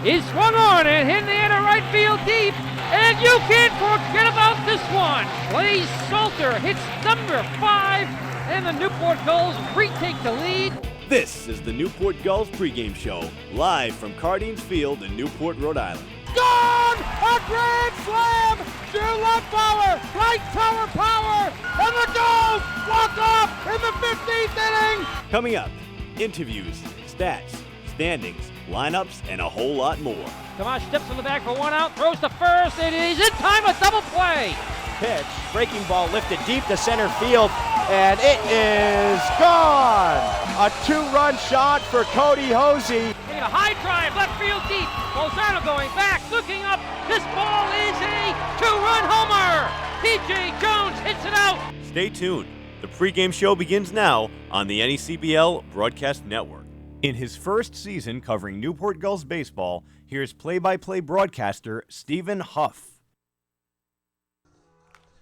is swung on and hit in the air to right field deep. And you can't forget about this one. Blaze Salter hits number 5, and the Newport Gulls retake the lead. This is the Newport Gulls pregame show, live from Cardines Field in Newport, Rhode Island. Gone! A grand slam to left power, right tower power, and the Gulls walk off in the 15th inning. Coming up, interviews, stats, standings, lineups, and a whole lot more. Tomas steps on the bag for one out, throws to first, and he's in time, a double play. Pitch, breaking ball lifted deep to center field, and it is gone! A two-run shot for Cody Hosey. A high drive, left field deep. Bolzano going back, looking up. This ball is a two-run homer. P.J. Jones hits it out. Stay tuned. The pregame show begins now on the NECBL Broadcast Network. In his first season covering Newport Gulls baseball, here's play-by-play broadcaster Stephen Huff.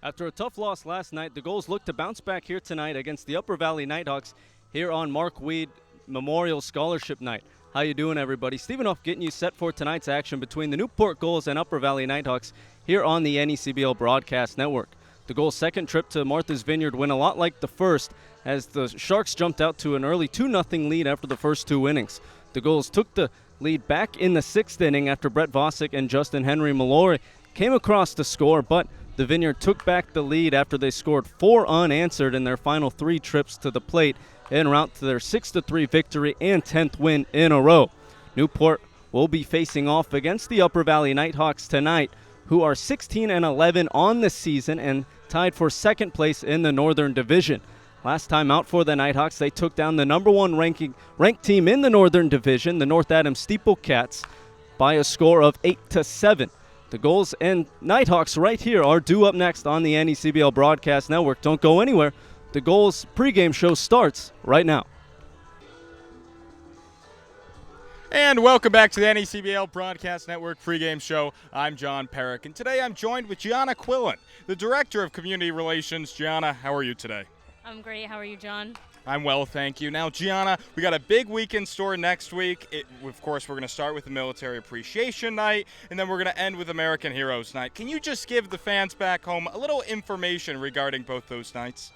After a tough loss last night, the Gulls look to bounce back here tonight against the Upper Valley Nighthawks here on Mark Weed Memorial Scholarship Night. How you doing, everybody? Stephen Huff getting you set for tonight's action between the Newport Gulls and Upper Valley Nighthawks here on the NECBL Broadcast Network. The Gulls' second trip to Martha's Vineyard went a lot like the first, as the Sharks jumped out to an early 2-0 lead after the first two innings. The Gulls took the lead back in the sixth inning after Brett Vosick and Justin Henry Mallory came across to score, but the Vineyard took back the lead after they scored 4 unanswered in their final 3 trips to the plate en route to their 6-3 victory and 10th win in a row. Newport will be facing off against the Upper Valley Nighthawks tonight, who are 16-11 on the season and tied for second place in the Northern Division. Last time out for the Nighthawks, they took down the number 1 ranked team in the Northern Division, the North Adams Steeplecats, by a score of 8-7. The Gulls and Nighthawks right here are due up next on the NECBL Broadcast Network. Don't go anywhere. The Gulls pregame show starts right now. And welcome back to the NECBL Broadcast Network pregame show. I'm John Perrick, and today I'm joined with Gianna Quillen, the Director of Community Relations. Gianna, how are you today? I'm great. How are you, John? I'm well, thank you. Now, Gianna, we got a big week in store next week. Of course, we're going to start with the Military Appreciation Night, and then we're going to end with American Heroes Night. Can you just give the fans back home a little information regarding both those nights?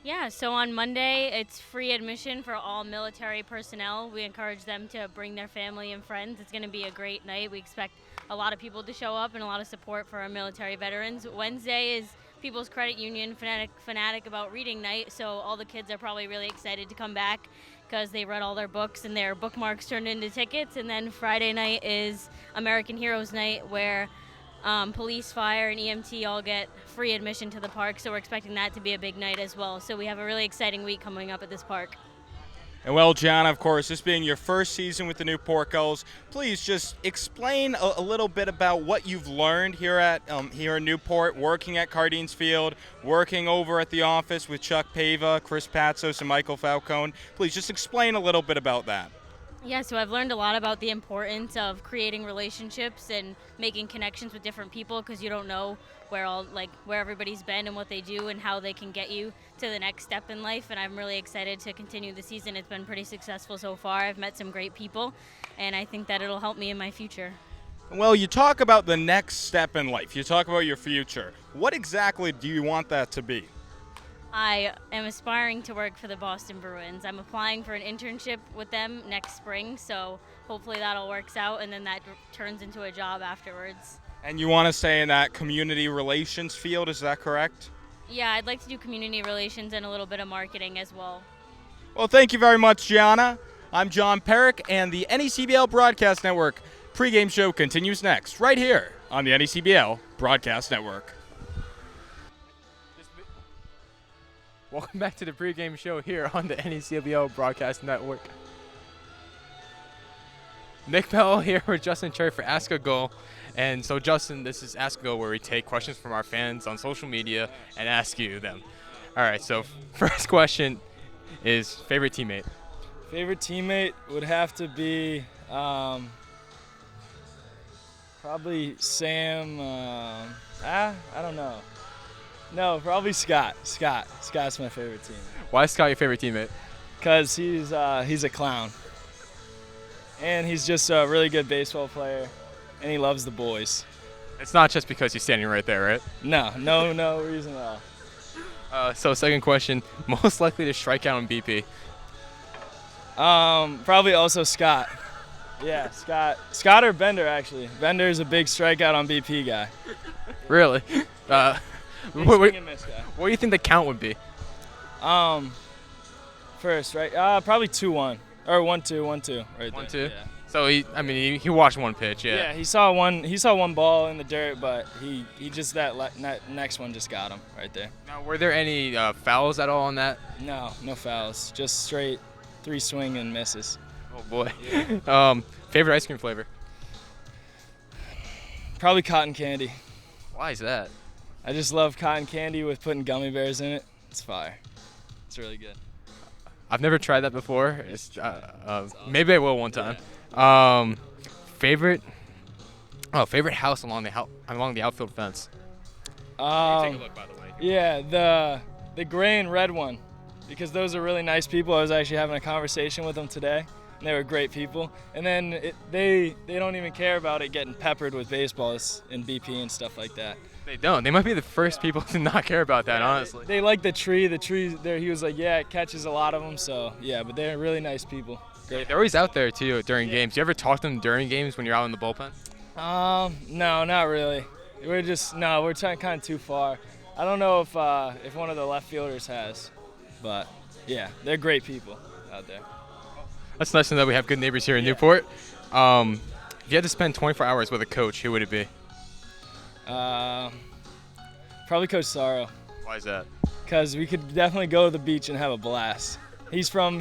Yeah, so on Monday, it's free admission for all military personnel. We encourage them to bring their family and friends. It's going to be a great night. We expect a lot of people to show up and a lot of support for our military veterans. Wednesday is People's Credit Union Fanatic About Reading Night, so all the kids are probably really excited to come back because they read all their books and their bookmarks turned into tickets. And then Friday night is American Heroes Night, where police, fire, and EMT all get free admission to the park, so we're expecting that to be a big night as well. So we have a really exciting week coming up at this park. And well, Gianna, of course, this being your first season with the Newport Gulls, please just explain a little bit about what you've learned here in Newport, working at Cardines Field, working over at the office with Chuck Pava, Chris Patsos, and Michael Falcone. Please just explain a little bit about that. Yeah, so I've learned a lot about the importance of creating relationships and making connections with different people, because you don't know where everybody's been and what they do and how they can get you to the next step in life. And I'm really excited to continue the season. It's been pretty successful so far. I've met some great people, and I think that it'll help me in my future. Well, you talk about the next step in life. You talk about your future. What exactly do you want that to be? I am aspiring to work for the Boston Bruins. I'm applying for an internship with them next spring, so hopefully that all works out, and then that turns into a job afterwards. And you want to stay in that community relations field, is that correct? Yeah, I'd like to do community relations and a little bit of marketing as well. Well, thank you very much, Gianna. I'm John Perrick, and the NECBL Broadcast Network pregame show continues next, right here on the NECBL Broadcast Network. Welcome back to the pregame show here on the NECBL Broadcast Network. Nick Bell here with Justin Cherry for Ask a Goal. And so, Justin, this is Ask a Goal, where we take questions from our fans on social media and ask you them. All right, so first question is favorite teammate. Favorite teammate would have to be probably Sam. I don't know. No, probably Scott. Scott's my favorite teammate. Why is Scott your favorite teammate? Because he's a clown. and he's just a really good baseball player, and he loves the boys. It's not just because he's standing right there, right? No reason at all. So second question, most likely to strike out on BP? Probably also Scott. Yeah, Scott or Bender, actually. Bender's a big strikeout on BP guy. Really? Big What swing and miss guy. do you think the count would be? First, right? Probably 2-1 or 1-2 right 1-2? there. Yeah. So he watched one pitch, yeah. Yeah, he saw one ball in the dirt, but he just that next one just got him right there. Now, were there any fouls at all on that? No fouls, just straight 3 swing and misses. Oh boy. Yeah. Favorite ice cream flavor? Probably cotton candy. Why is that? I just love cotton candy with putting gummy bears in it. It's fire. It's really good. I've never tried that before. Maybe I will one time. Yeah. Favorite house along the outfield fence. Take a look, by the way. Yeah, the gray and red one, because those are really nice people. I was actually having a conversation with them today, and they were great people. And then they don't even care about it getting peppered with baseballs and BP and stuff like that. They don't. They might be the first people to not care about that, honestly. They like the tree. The tree there, he was like, yeah, it catches a lot of them. So yeah, but they're really nice people. Great. They're always out there too during games. Do you ever talk to them during games when you're out in the bullpen? No, not really. We're kind of too far. I don't know if one of the left fielders has, but yeah, they're great people out there. That's nice to know that we have good neighbors here in Newport. If you had to spend 24 hours with a coach, who would it be? Probably Coach Sorrow. Why is that? Because we could definitely go to the beach and have a blast. He's from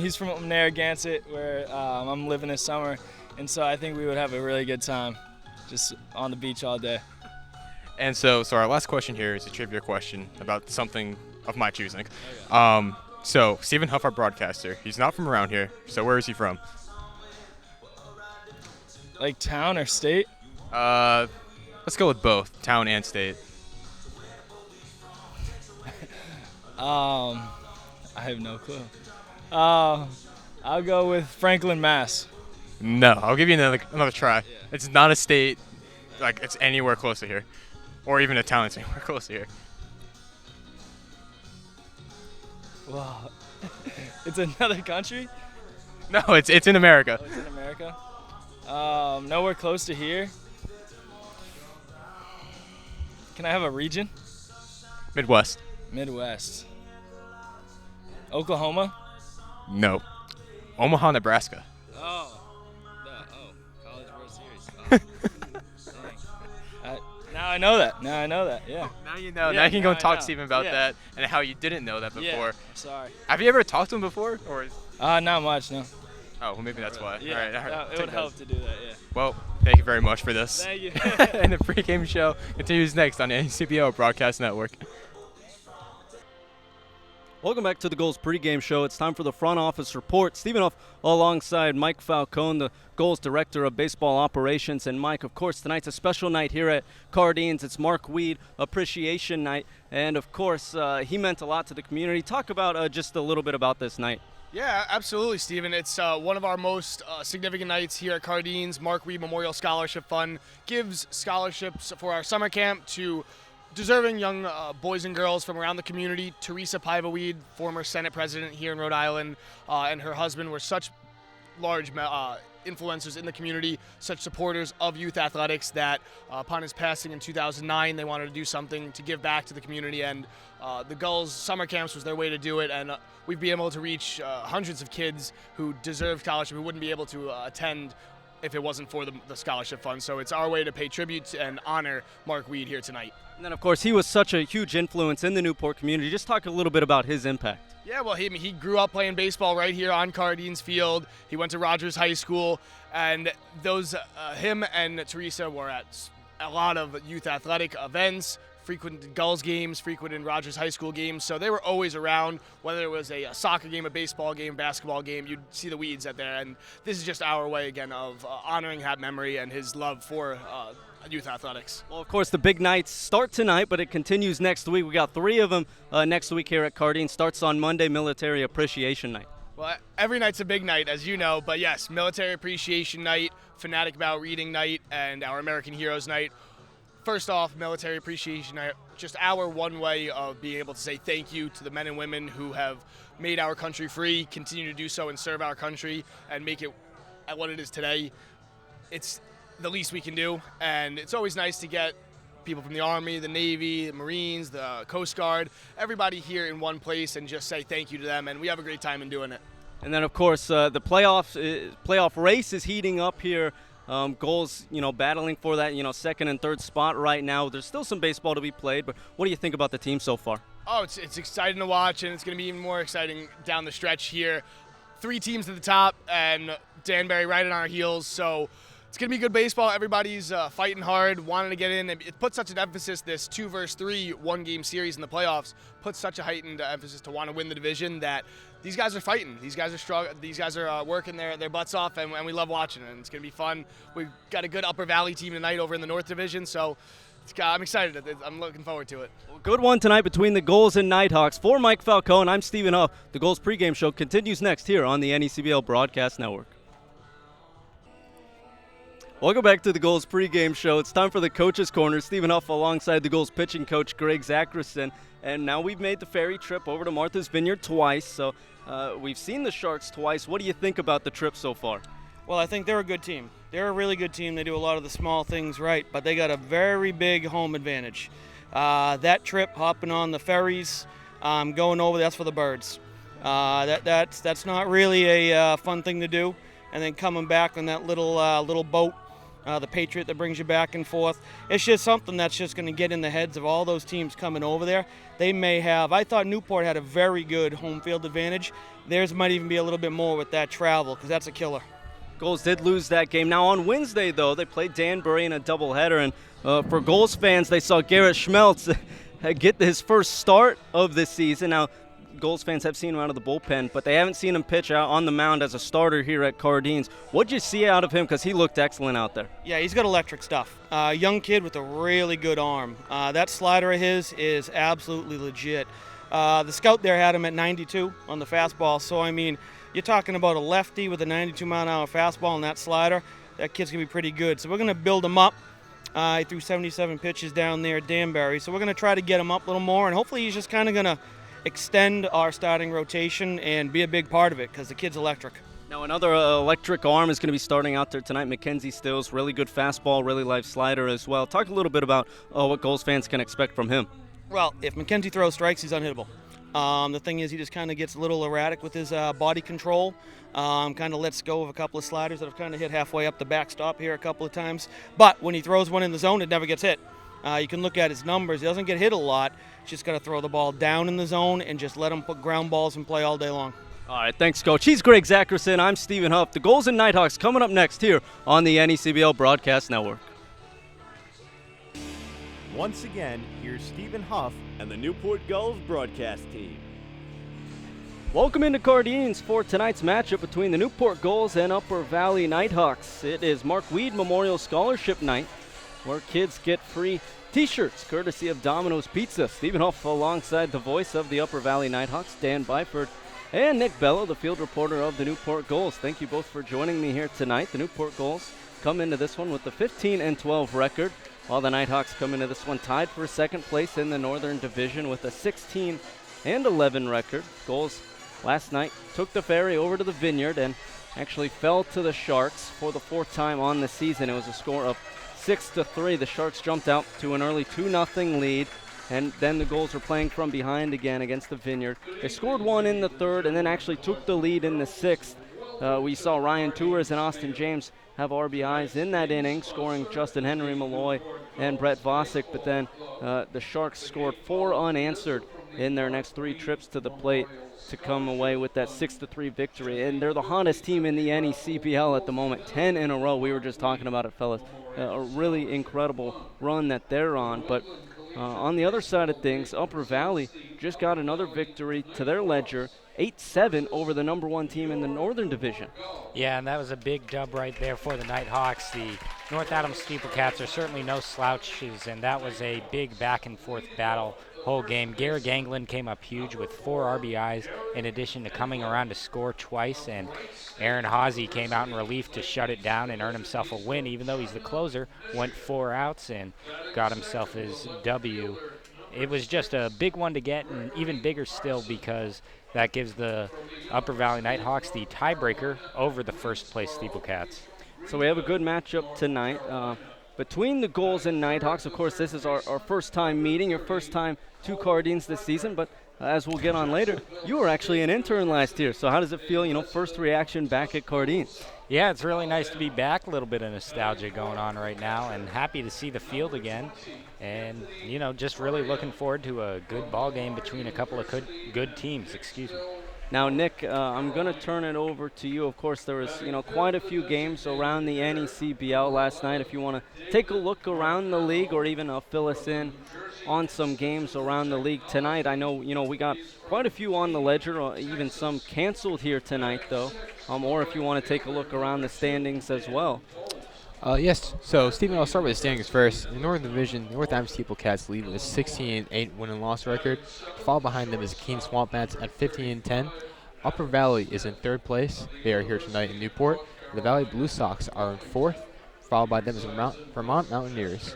Narragansett, where I'm living this summer, and so I think we would have a really good time, just on the beach all day. And so our last question here is a trivia question about something of my choosing. Okay. So Stephen Huff, our broadcaster, he's not from around here. So where is he from? Like town or state? Let's go with both, town and state. I have no clue. I'll go with Franklin, Mass. No, I'll give you another try. Yeah. It's not a state, like it's anywhere close to here, or even a town that's anywhere close to here. Wow, it's another country? No, it's in America. Oh, it's in America. Nowhere close to here. Can I have a region? Midwest. Oklahoma? No. Omaha, Nebraska. College World Series. Now I know that. Yeah. Now you know. Now you can go and talk to Steven about that and how you didn't know that before. Yeah, I'm sorry. Have you ever talked to him before? Or? Not much, no. Oh, well, maybe that's why. Yeah, all right. It would help to do that, yeah. Well, thank you very much for this. Thank you. And the pregame show continues next on the NCBO Broadcast Network. Welcome back to the Gulls pregame show. It's time for the front office report. Stephen Huff alongside Mike Falcone, the Gulls director of baseball operations. And Mike, of course, tonight's a special night here at Cardines. It's Mark Weed Appreciation Night. And, of course, he meant a lot to the community. Talk about just a little bit about this night. Yeah, absolutely, Stephen. It's one of our most significant nights here at Cardines. Mark Weed Memorial Scholarship Fund gives scholarships for our summer camp to deserving young boys and girls from around the community. Teresa Paiva-Weed, former Senate president here in Rhode Island, and her husband were such large influencers in the community, such supporters of youth athletics that upon his passing in 2009, they wanted to do something to give back to the community, and the Gulls summer camps was their way to do it, and we've been able to reach hundreds of kids who deserve scholarship who wouldn't be able to attend if it wasn't for the scholarship fund. So it's our way to pay tribute and honor Mark Weed here tonight. And then, of course, he was such a huge influence in the Newport community. Just talk a little bit about his impact. Yeah, well, he grew up playing baseball right here on Cardines Field. He went to Rogers High School, and him and Teresa were at a lot of youth athletic events, frequented Gulls games, frequented Rogers High School games, so they were always around, whether it was a soccer game, a baseball game, basketball game, you'd see the Weeds out there, and this is just our way, again, of honoring that memory and his love for youth athletics. Well, of course, the big nights start tonight, but it continues next week. We got 3 of them next week here at Cardines. Starts on Monday, Military Appreciation Night. Well, every night's a big night, as you know, but yes, Military Appreciation Night, Fanatic About Reading Night, and our American Heroes Night. First off, Military Appreciation Night, just our one way of being able to say thank you to the men and women who have made our country free, continue to do so and serve our country and make it at what it is today. It's the least we can do, and it's always nice to get people from the Army, the Navy, the Marines, the Coast Guard, everybody here in one place and just say thank you to them, and we have a great time in doing it. And then, of course, the playoff race is heating up here. Gulls, battling for that, second and third spot right now. There's still some baseball to be played, but what do you think about the team so far? Oh, it's exciting to watch, and it's going to be even more exciting down the stretch here. 3 teams at the top, and Danbury right on our heels, so it's going to be good baseball. Everybody's fighting hard, wanting to get in. It puts such an emphasis, this 2 versus 3 one-game series in the playoffs, puts such a heightened emphasis to want to win the division that these guys are fighting. These guys are strong. These guys are working their butts off, and we love watching it. And it's going to be fun. We've got a good Upper Valley team tonight over in the North Division, so I'm excited. I'm looking forward to it. Well, good one tonight between the Gulls and Nighthawks. For Mike Falcone, I'm Stephen Huff. The Gulls pregame show continues next here on the NECBL Broadcast Network. Welcome back to the Gulls pregame show. It's time for the Coach's Corner. Stephen Huff alongside the Gulls pitching coach Greg Zackerson. And now we've made the ferry trip over to Martha's Vineyard twice. So we've seen the Sharks twice. What do you think about the trip so far? Well, I think they're a good team. They're a really good team. They do a lot of the small things right, but they got a very big home advantage. That trip, hopping on the ferries, going over, that's for the birds. That's not really a fun thing to do. And then coming back on that little boat, the Patriot that brings you back and forth. It's just something that's just going to get in the heads of all those teams coming over there. They may have, I thought Newport had a very good home field advantage. Theirs might even be a little bit more with that travel, because that's a killer. Gulls did lose that game. Now on Wednesday, though, they played Danbury in a doubleheader, and for Gulls fans, they saw Garrett Schmeltz get his first start of this season. Now, Gulls fans have seen him out of the bullpen, but they haven't seen him pitch out on the mound as a starter here at Cardines. What'd you see out of him? Because he looked excellent out there. Yeah, he's got electric stuff. Young kid with a really good arm. That slider of his is absolutely legit. The scout there had him at 92 on the fastball, so I mean, you're talking about a lefty with a 92-mile-an-hour fastball and that slider. That kid's going to be pretty good. So we're going to build him up. He threw 77 pitches down there at Danbury, so we're going to try to get him up a little more, and hopefully he's just kind of going to extend our starting rotation and be a big part of it because the kid's electric. Now another electric arm is going to be starting out there tonight. Mackenzie Stills, really good fastball, really live slider as well. Talk a little bit about what Gulls fans can expect from him. Well, if Mackenzie throws strikes, he's unhittable. The thing is, he just kind of gets a little erratic with his body control. Kind of lets go of a couple of sliders that have kind of hit halfway up the backstop here a couple of times. But when he throws one in the zone, it never gets hit. You can look at his numbers. He doesn't get hit a lot. He's just got to throw the ball down in the zone and just let him put ground balls and play all day long. All right, thanks, Coach. He's Greg Zackerson. I'm Stephen Huff. The Gulls and Nighthawks coming up next here on the NECBL Broadcast Network. Once again, here's Stephen Huff and the Newport Gulls broadcast team. Welcome into Cardines for tonight's matchup between the Newport Gulls and Upper Valley Nighthawks. It is Mark Weed Memorial Scholarship Night, where kids get free T-shirts courtesy of Domino's Pizza. Stephen Huff alongside the voice of the Upper Valley Nighthawks, Dan Byford, and Nick Bello, the field reporter of the Newport Gulls. Thank you both for joining me here tonight. The Newport Gulls come into this one with a 15-12 record, while the Nighthawks come into this one tied for second place in the Northern Division with a 16-11 record. Gulls last night took the ferry over to the Vineyard and actually fell to the Sharks for the 4th time on the season. It was a score of 6-3. The Sharks jumped out to an early 2-0 lead, and then the Gulls were playing from behind again against the Vineyard. They scored one in the 3rd and then actually took the lead in the 6th. We saw Ryan Tours and Austin James have RBIs in that inning, scoring Justin Henry, Malloy, and Brett Vosick, but then the Sharks scored 4 unanswered in their next 3 trips to the plate to come away with that 6-3 victory. And they're the hottest team in the NECBL at the moment, 10 in a row. We were just talking about it, fellas. A really incredible run that they're on. But on the other side of things, Upper Valley just got another victory to their ledger, 8-7 over the number 1 team in the Northern Division. Yeah, and that was a big dub right there for the Nighthawks. The North Adams Steeplecats are certainly no slouches, and that was a big back-and-forth battle whole game. Garrett Gangland came up huge with 4 RBIs in addition to coming around to score twice, and Aaron Hawsey came out in relief to shut it down and earn himself a win, even though he's the closer. Went 4 outs and got himself his W. It was just a big one to get, and even bigger still because that gives the Upper Valley Nighthawks the tiebreaker over the first place Steeplecats. So we have a good matchup tonight between the Gulls and Nighthawks. Of course, this is our first time meeting, your first time to Cardines this season, but as we'll get on later, you were actually an intern last year. So how does it feel, first reaction back at Cardines? Yeah, it's really nice to be back. A little bit of nostalgia going on right now, and happy to see the field again. And, just really looking forward to a good ball game between a couple of good teams. Excuse me. Now, Nick, I'm going to turn it over to you. Of course, there was, quite a few games around the NECBL last night. If you want to take a look around the league or even fill us in on some games around the league tonight. I know, we got quite a few on the ledger, or even some canceled here tonight, though. Or if you want to take a look around the standings as well. Yes, so Stephen, I'll start with the standings first. In the Northern Division, North Adams Steeplecats lead with a 16-8 win and loss record. Followed behind them is Keene Swamp Bats at 15-10. Upper Valley is in 3rd place. They are here tonight in Newport. The Valley Blue Sox are in 4th. Followed by them is Vermont Mountaineers.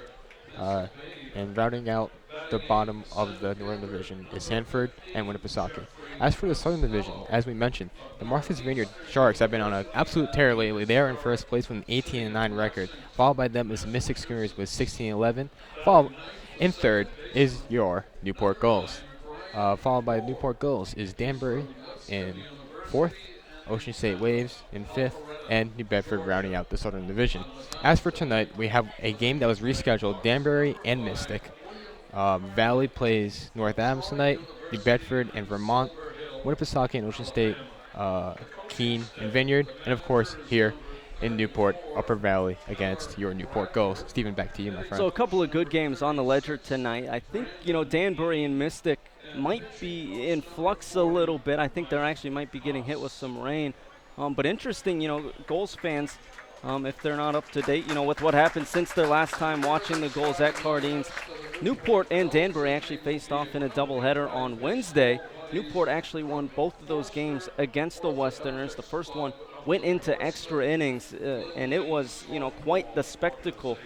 And rounding out the bottom of the Northern Division is Sanford and Winnipesaukee. As for the Southern Division, as we mentioned, the Martha's Vineyard Sharks have been on an absolute tear lately. They are in 1st place with an 18-9 record. Followed by them is Mystic Schooners with 16-11. Followed in 3rd is your Newport Gulls. Followed by Newport Gulls is Danbury in 4th, Ocean State Waves in 5th, and New Bedford rounding out the Southern Division. As for tonight, we have a game that was rescheduled, Danbury and Mystic. Valley plays North Adams tonight, New Bedford and Vermont, Winnipesaukee and Ocean State, Keene and Vineyard, and of course here in Newport, Upper Valley against your Newport Gulls. Stephen, back to you, my friend. So a couple of good games on the ledger tonight. I think, Danbury and Mystic might be in flux a little bit. I think they're actually might be getting hit with some rain. But interesting, Gulls fans, if they're not up to date, with what happened since their last time watching the Gulls at Cardines. Newport and Danbury actually faced off in a doubleheader on Wednesday. Newport actually won both of those games against the Westerners. The first one went into extra innings, and it was, quite the spectacle.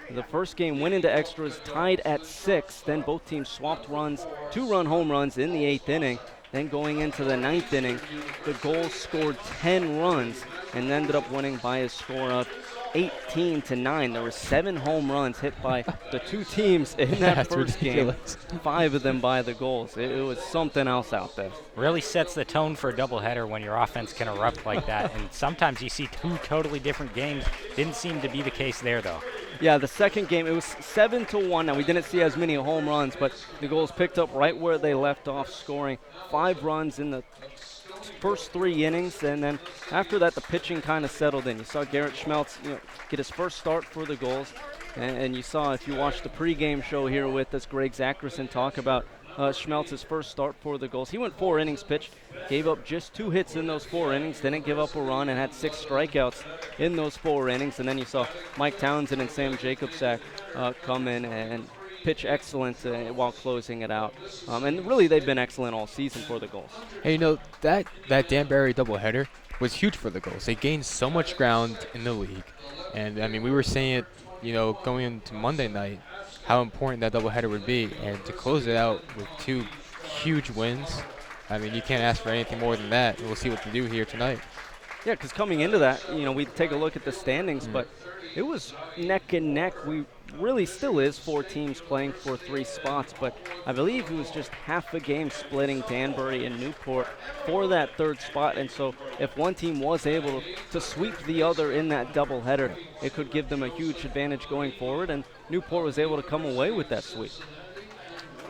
The first game went into extras, tied at 6. Then both teams swapped runs, 2-run home runs in the 8th inning. Then going into the 9th inning, the Gulls scored 10 runs and ended up winning by a score of 18-9. There were 7 home runs hit by the two teams in that first ridiculous game. 5 of them by the Gulls. It was something else out there. Really sets the tone for a doubleheader when your offense can erupt like that. And sometimes you see 2 totally different games. Didn't seem to be the case there, though. Yeah, the second game, it was 7-1. Now, we didn't see as many home runs, but the Gulls picked up right where they left off, scoring 5 runs in the first 3 innings, and then after that, the pitching kind of settled in. You saw Garrett Schmeltz, get his first start for the Gulls, and you saw, if you watched the pregame show here with us, Greg Zackerson talk about Schmeltz's first start for the Gulls. He went 4 innings pitched, gave up just 2 hits in those 4 innings, didn't give up a run, and had 6 strikeouts in those 4 innings. And then you saw Mike Townsend and Sam Jacobsack come in and pitch excellent while closing it out. And really, they've been excellent all season for the Gulls. Hey, that Danbury doubleheader was huge for the Gulls. They gained so much ground in the league. And, we were saying it, going into Monday night, how important that doubleheader would be. And to close it out with 2 huge wins, you can't ask for anything more than that. We'll see what they do here tonight. Yeah, because coming into that, we take a look at the standings, but it was neck and neck. We really still is 4 teams playing for 3 spots, but I believe it was just half a game splitting Danbury and Newport for that 3rd spot. And so if one team was able to sweep the other in that doubleheader, it could give them a huge advantage going forward, and Newport was able to come away with that sweep.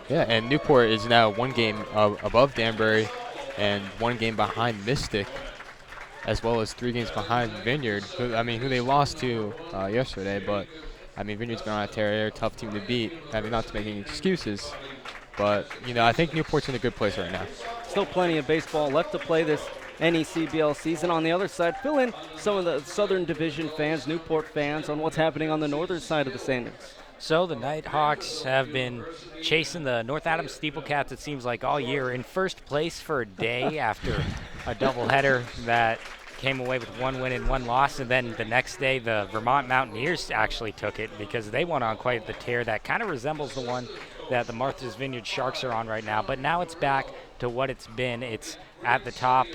Yeah, and Newport is now 1 game above Danbury and 1 game behind Mystic, as well as 3 games behind Vineyard, who they lost to yesterday, but Vineyard's been on a tear. They're a tough team to beat. Not to make any excuses, but I think Newport's in a good place right now. Still plenty of baseball left to play this NECBL season. On the other side, fill in some of the Southern Division fans, Newport fans, on what's happening on the northern side of the standings. So the Nighthawks have been chasing the North Adams Steeplecats, it seems like, all year, in first place for a day after a doubleheader that came away with 1 win and 1 loss. And then the next day, the Vermont Mountaineers actually took it because they went on quite the tear that kind of resembles the one that the Martha's Vineyard Sharks are on right now. But now it's back to what it's been. It's at the top.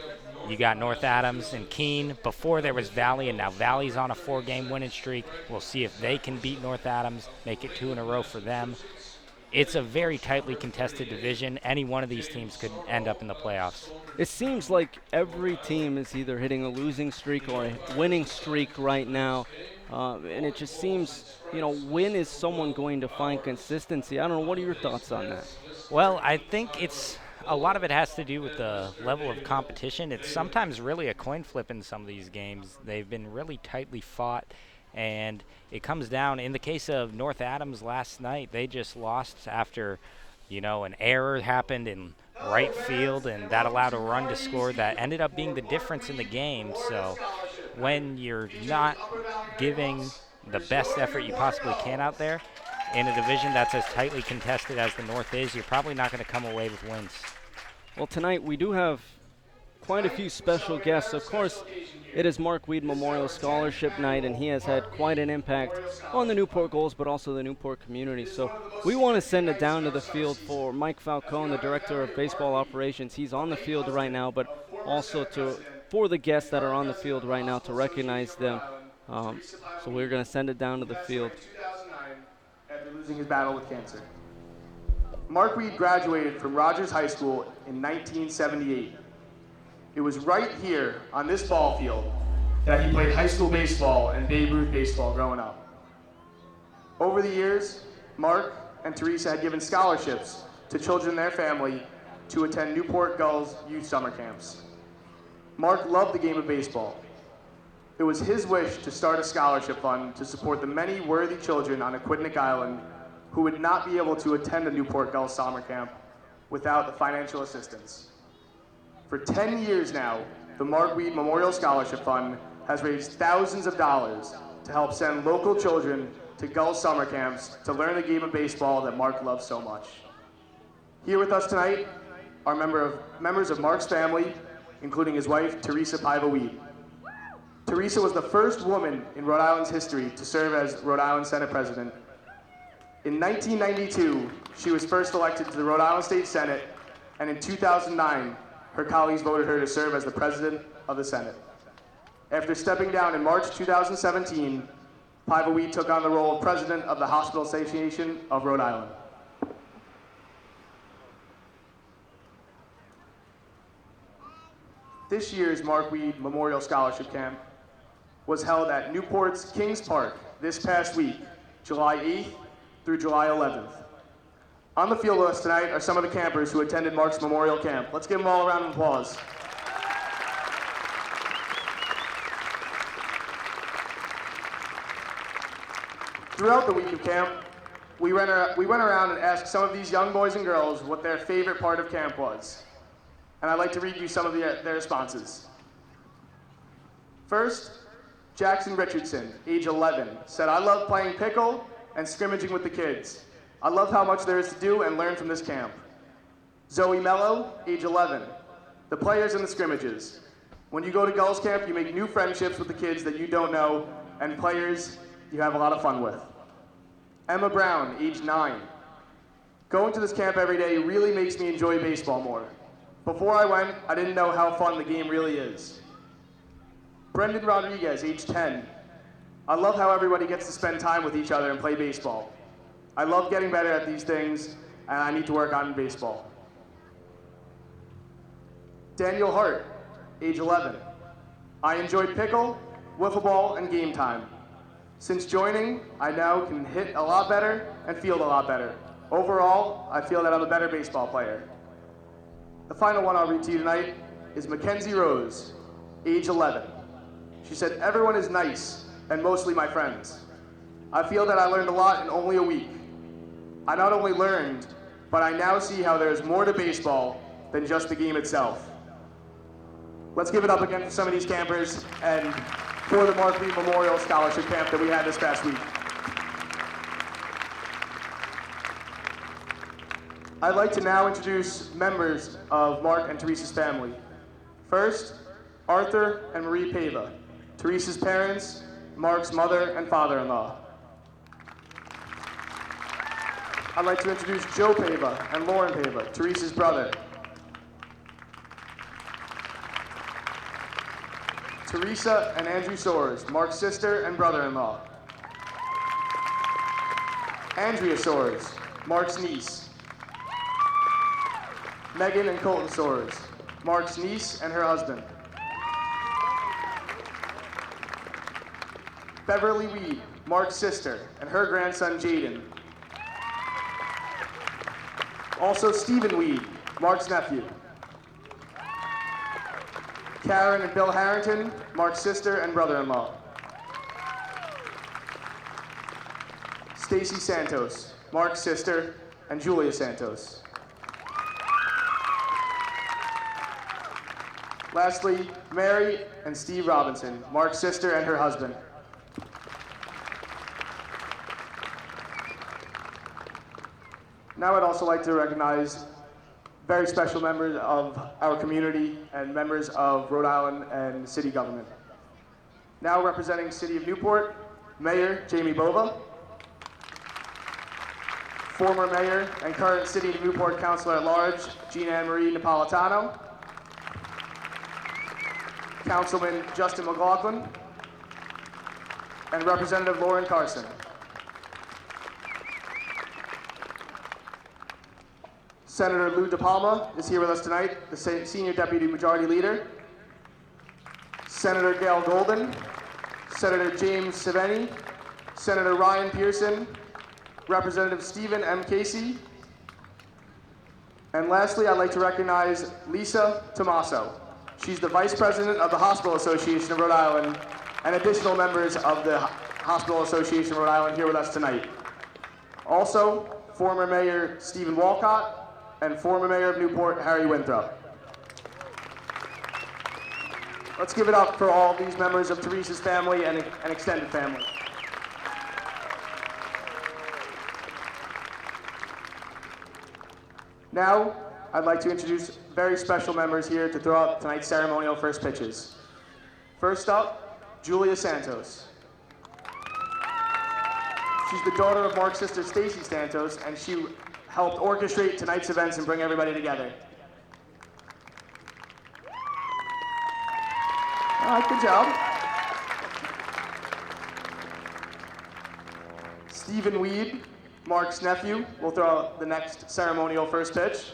You got North Adams and Keene. Before there was Valley, and now Valley's on a 4-game winning streak. We'll see if they can beat North Adams, make it 2 in a row for them. It's a very tightly contested division. Any one of these teams could end up in the playoffs. It seems like every team is either hitting a losing streak or a winning streak right now. And it just seems, when is someone going to find consistency? I don't know. What are your thoughts on that? Well, I think a lot of it has to do with the level of competition. It's sometimes really a coin flip in some of these games. They've been really tightly fought, and it comes down, in the case of North Adams last night, they just lost after, an error happened in right field, and that allowed a run to score that ended up being the difference in the game. So when you're not giving the best effort you possibly can out there in a division that's as tightly contested as the North is, you're probably not going to come away with wins. Well, tonight we do have quite a few special guests. Of course, it is Mark Weed Memorial Scholarship Night, and he has had quite an impact on the Newport Gulls, but also the Newport community. So we want to send it down to the field for Mike Falcone, the Director of Baseball Operations. He's on the field right now, but also for the guests that are on the field right now to recognize them. So we're going to send it down to the field. After losing his battle with cancer. Mark Weed graduated from Rogers High School in 1978. It was right here on this ball field that he played high school baseball and Babe Ruth baseball growing up. Over the years, Mark and Teresa had given scholarships to children in their family to attend Newport Gulls youth summer camps. Mark loved the game of baseball. It was his wish to start a scholarship fund to support the many worthy children on Aquidneck Island who would not be able to attend a Newport Gulls summer camp without the financial assistance. For 10 years now, the Mark Weed Memorial Scholarship Fund has raised thousands of dollars to help send local children to Gulls summer camps to learn the game of baseball that Mark loves so much. Here with us tonight are members of Mark's family, including his wife, Teresa Paiva Weed. Teresa was the first woman in Rhode Island's history to serve as Rhode Island Senate President. In 1992, she was first elected to the Rhode Island State Senate, and in 2009, her colleagues voted her to serve as the President of the Senate. After stepping down in March 2017, Paiva Weed took on the role of President of the Hospital Association of Rhode Island. This year's Mark Weed Memorial Scholarship Camp was held at Newport's Kings Park this past week, July 8th through July 11th. On the field with us tonight are some of the campers who attended Mark's Memorial Camp. Let's give them all a round of applause. Throughout the week of camp, we went around and asked some of these young boys and girls what their favorite part of camp was. And I'd like to read you some of their responses. First, Jackson Richardson, age 11, said, "I love playing pickle and scrimmaging with the kids. I love how much there is to do and learn from this camp." Zoe Mello, age 11, "The players and the scrimmages. When you go to Gulls camp, you make new friendships with the kids that you don't know, and players you have a lot of fun with." Emma Brown, age 9, "Going to this camp every day really makes me enjoy baseball more. Before I went, I didn't know how fun the game really is." Brendan Rodriguez, age 10, "I love how everybody gets to spend time with each other and play baseball. I love getting better at these things, and I need to work on baseball." Daniel Hart, age 11, "I enjoyed pickle, wiffle ball, and game time. Since joining, I now can hit a lot better and field a lot better. Overall, I feel that I'm a better baseball player." The final one I'll read to you tonight is Mackenzie Rose, age 11. She said, "Everyone is nice and mostly my friends. I feel that I learned a lot in only a week. I not only learned, but I now see how there is more to baseball than just the game itself." Let's give it up again for some of these campers and for the Mark Weed Memorial Scholarship Camp that we had this past week. I'd like to now introduce members of Mark and Teresa's family. First, Arthur and Marie Pava, Teresa's parents, Mark's mother and father-in-law. I'd like to introduce Joe Pava and Lauren Pava, Teresa's brother. Teresa and Andrew Soares, Mark's sister and brother-in-law. Andrea Soares, Mark's niece. Megan and Colton Soares, Mark's niece and her husband. Beverly Weed, Mark's sister, and her grandson Jaden. Also Stephen Weed, Mark's nephew. Karen and Bill Harrington, Mark's sister and brother-in-law. Stacy Santos, Mark's sister, and Julia Santos. Lastly, Mary and Steve Robinson, Mark's sister and her husband. Now I'd also like to recognize very special members of our community and members of Rhode Island and city government. Now representing City of Newport, Mayor Jamie Bova, former Mayor and current City of Newport Councilor at Large, Jean Ann Marie Napolitano, Councilman Justin McLaughlin, and Representative Lauren Carson. Senator Lou DePalma is here with us tonight, the Senior Deputy Majority Leader. Senator Gail Golden, Senator James Saveni, Senator Ryan Pearson, Representative Stephen M. Casey, and lastly, I'd like to recognize Lisa Tomaso. She's the Vice President of the Hospital Association of Rhode Island, and additional members of the Hospital Association of Rhode Island here with us tonight. Also, former Mayor Stephen Walcott, and former Mayor of Newport, Harry Winthrop. Let's give it up for all these members of Teresa's family and extended family. Now, I'd like to introduce very special members here to throw out tonight's ceremonial first pitches. First up, Julia Santos. She's the daughter of Mark's sister Stacy Santos, and she helped orchestrate tonight's events and bring everybody together. All right, good job. Stephen Weed, Mark's nephew, will throw out the next ceremonial first pitch.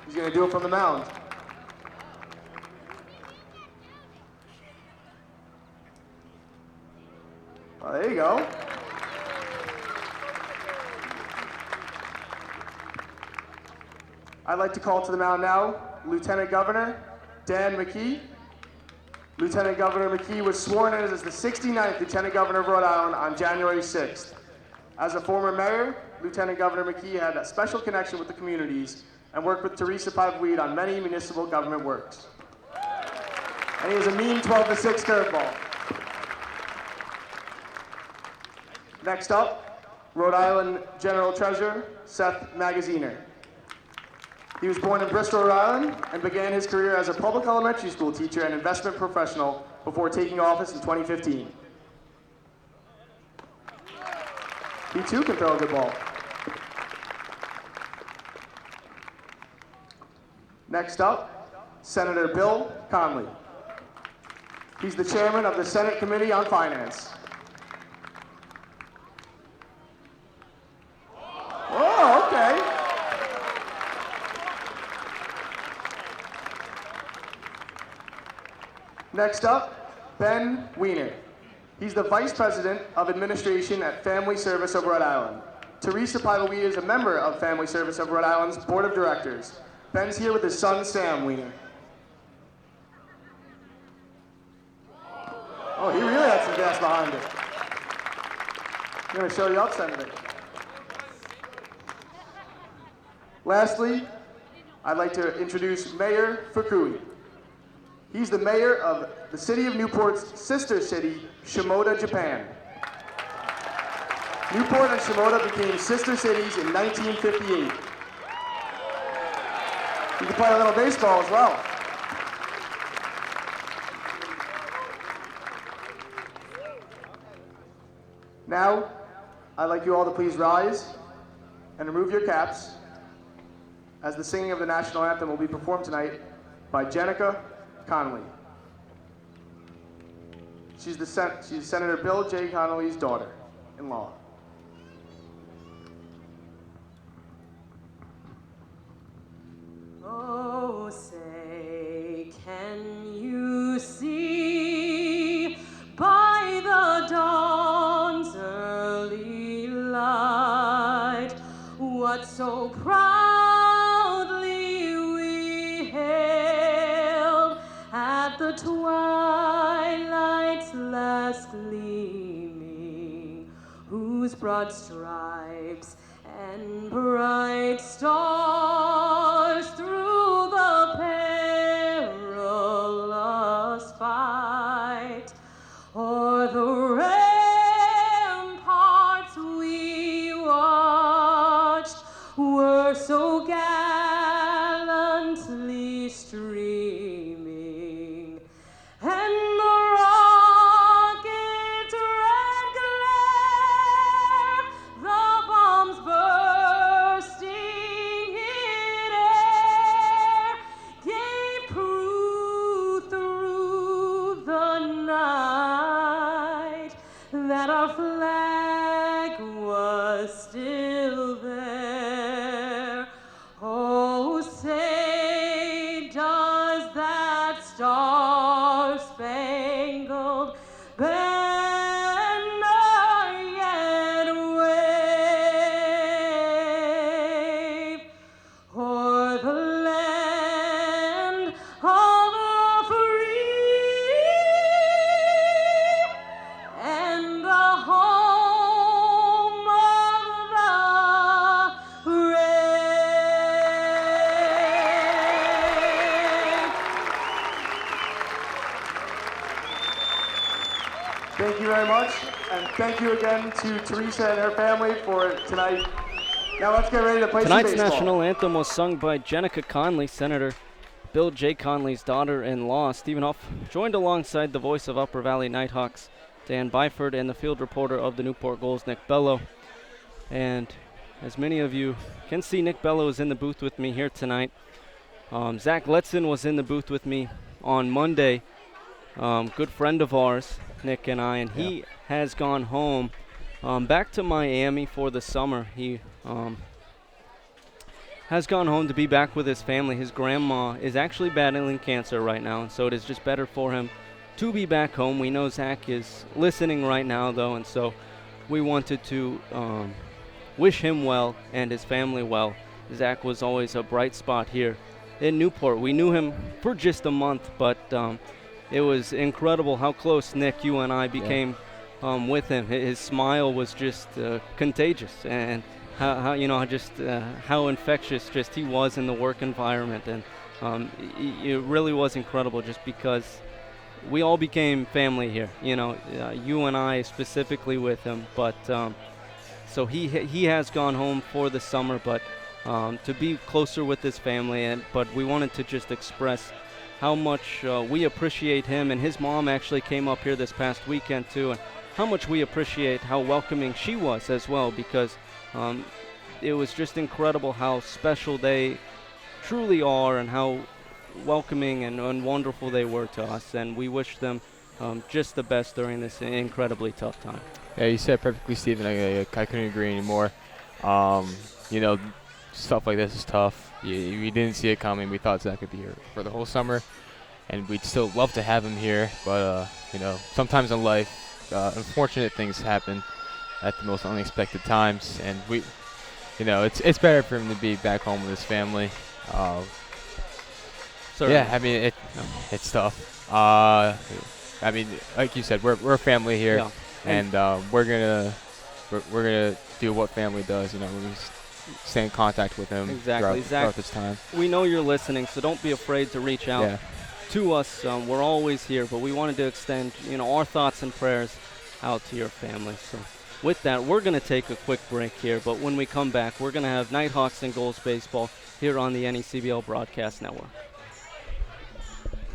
He's going to do it from the mound. Well, there you go. I'd like to call to the mound now Lieutenant Governor Dan McKee. Lieutenant Governor McKee was sworn in as the 69th Lieutenant Governor of Rhode Island on January 6th. As a former mayor, Lieutenant Governor McKee had a special connection with the communities and worked with Teresa Pavweed on many municipal government works. And he has a mean 12-6 curveball. Next up, Rhode Island General Treasurer Seth Magaziner. He was born in Bristol, Rhode Island, and began his career as a public elementary school teacher and investment professional before taking office in 2015. He too can throw a good ball. Next up, Senator Bill Conley. He's the chairman of the Senate Committee on Finance. Oh, okay. Next up, Ben Wiener. He's the Vice President of Administration at Family Service of Rhode Island. Teresa Pavweed is a member of Family Service of Rhode Island's Board of Directors. Ben's here with his son, Sam Wiener. Oh, he really had some gas behind it. I'm going to show you up, Senator. Lastly, I'd like to introduce Mayor Fukui. He's the mayor of the City of Newport's sister city, Shimoda, Japan. Newport and Shimoda became sister cities in 1958. You can play a little baseball as well. Now, I'd like you all to please rise and remove your caps as the singing of the national anthem will be performed tonight by Jenica Connolly. She's Senator Bill J. Connolly's daughter-in-law. Oh, say, can you see by the dawn's early light what so proudly we hailed at the twilight's last gleaming, whose broad stripes and bright stars through the perilous fight o'er the ramparts we watched were so gallantly streaming, and the rocket's red glare, the bombs bursting in air, gave proof through the night that our flag was still there. Oh, say, does that star-spangled banner yet wave o'er the land of the free and the home of the brave? Thank you very much, and thank you again to Teresa and her family for tonight. Now let's get ready to play Tonight's some baseball. national anthem was sung by Jenica Conley, Senator Bill J. Conley's daughter-in-law. Stephen Huff joined alongside the voice of Upper Valley Nighthawks, Dan Byford, and the field reporter of the Newport Gulls, Nick Bello. And as many of you can see, Nick Bello is in the booth with me here tonight. Zach Letson was in the booth with me on Monday. Good friend of ours, Nick and I, and he has gone home back to Miami for the summer. He has gone home to be back with his family. His grandma is actually battling cancer right now, and so it is just better for him to be back home. We know Zach is listening right now, though, and so we wanted to wish him well and his family well. Zach was always a bright spot here in Newport. We knew him for just a month, but it was incredible how close, Nick, you and I became with him. His smile was just contagious, and how infectious just he was in the work environment, and it really was incredible just because we all became family here. You and I specifically with him, but so he has gone home for the summer, but to be closer with his family, but we wanted to just express how much we appreciate him, and his mom actually came up here this past weekend too, and how much we appreciate how welcoming she was as well, because it was just incredible how special they truly are and how welcoming and wonderful they were to us, and we wish them just the best during this incredibly tough time. Yeah, you said it perfectly, Stephen. I couldn't agree anymore. Stuff like this is tough. We didn't see it coming. We thought Zach could be here for the whole summer, and we'd still love to have him here. But sometimes in life, unfortunate things happen at the most unexpected times, and it's better for him to be back home with his family. Yeah, I mean it's tough. I mean, like you said, we're a family here, and we're gonna do what family does. We stay in contact with him throughout this time. We know you're listening, so don't be afraid to reach out to us. We're always here, but we wanted to extend, our thoughts and prayers out to your family. So with that, we're going to take a quick break here, but when we come back, we're going to have Nighthawks and Gulls baseball here on the NECBL Broadcast Network.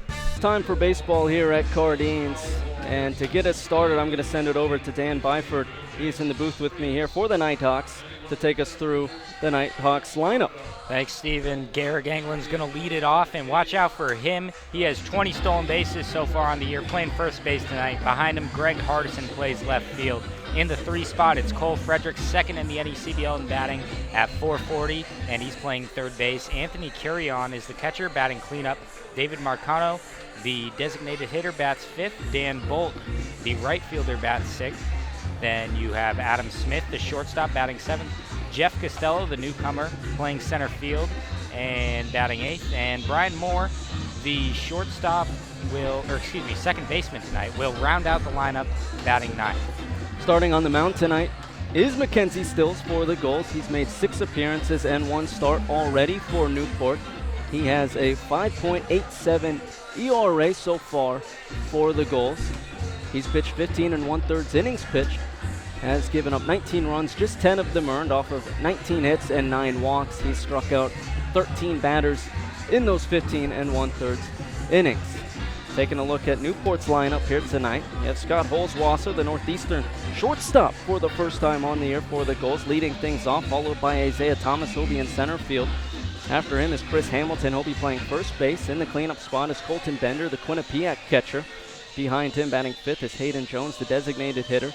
It's time for baseball here at Cardines, and to get us started, I'm going to send it over to Dan Byford. He's in the booth with me here for the Nighthawks to take us through the Nighthawks lineup. Thanks, Steven. Garrick Anglin's going to lead it off, and watch out for him. He has 20 stolen bases so far on the year, playing first base tonight. Behind him, Greg Hardison plays left field. In the 3 spot, it's Cole Fredericks, second in the NECBL in batting at .440, and he's playing third base. Anthony Curion is the catcher, batting cleanup. David Marcano, the designated hitter, bats 5th. Dan Bolt, the right fielder, bats 6th. Then you have Adam Smith, the shortstop, batting 7th. Jeff Costello, the newcomer, playing center field and batting 8th. And Brian Moore, the shortstop, second baseman tonight, will round out the lineup, batting 9th. Starting on the mound tonight is Mackenzie Stills for the Gulls. He's made 6 appearances and 1 start already for Newport. He has a 5.87 ERA so far for the Gulls. He's pitched 15 1/3 innings pitched, has given up 19 runs, just 10 of them earned off of 19 hits and 9 walks. He's struck out 13 batters in those 15 1/3 innings. Taking a look at Newport's lineup here tonight, you have Scott Holzwasser, the Northeastern shortstop for the first time on the year for the Gulls, leading things off, followed by Isaiah Thomas, who'll be in center field. After him is Chris Hamilton, who'll be playing first base. In the cleanup spot is Colton Bender, the Quinnipiac catcher. Behind him, batting 5th, is Hayden Jones, the designated hitter.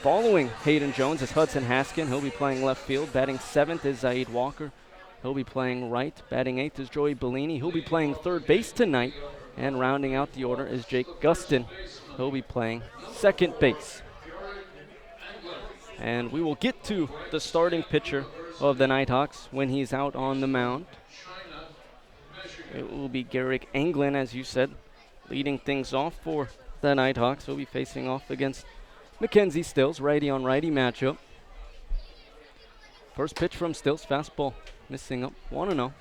Following Hayden Jones is Hudson Haskin. He'll be playing left field. Batting 7th is Zaid Walker. He'll be playing right. Batting 8th is Joey Bellini. He'll be playing third base tonight. And rounding out the order is Jake Gustin. He'll be playing second base. And we will get to the starting pitcher of the Nighthawks when he's out on the mound. It will be Garrick Anglin, as you said, leading things off for the Nighthawks. He'll be facing off against Mackenzie Stills, righty on righty matchup. First pitch from Stills, fastball missing up 1-0.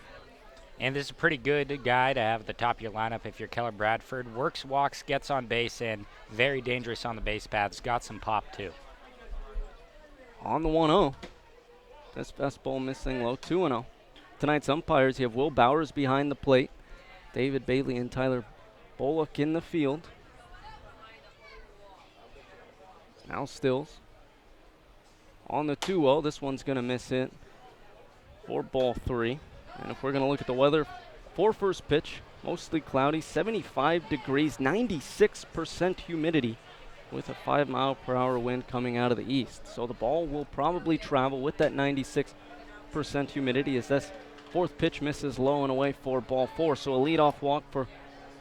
And this is a pretty good guy to have at the top of your lineup if you're Keller Bradford. Works, walks, gets on base, and very dangerous on the base paths. Got some pop, too. On the 1-0. This fastball missing low, 2-0. Tonight's umpires, you have Will Bowers behind the plate. David Bailey and Tyler Bullock in the field. Now Stills. On the 2-0, this one's going to miss it for ball 3. And if we're going to look at the weather for first pitch, mostly cloudy, 75 degrees, 96% humidity with a 5-mile-per-hour wind coming out of the east. So the ball will probably travel with that 96% humidity as this fourth pitch misses low and away for ball 4. So a leadoff walk for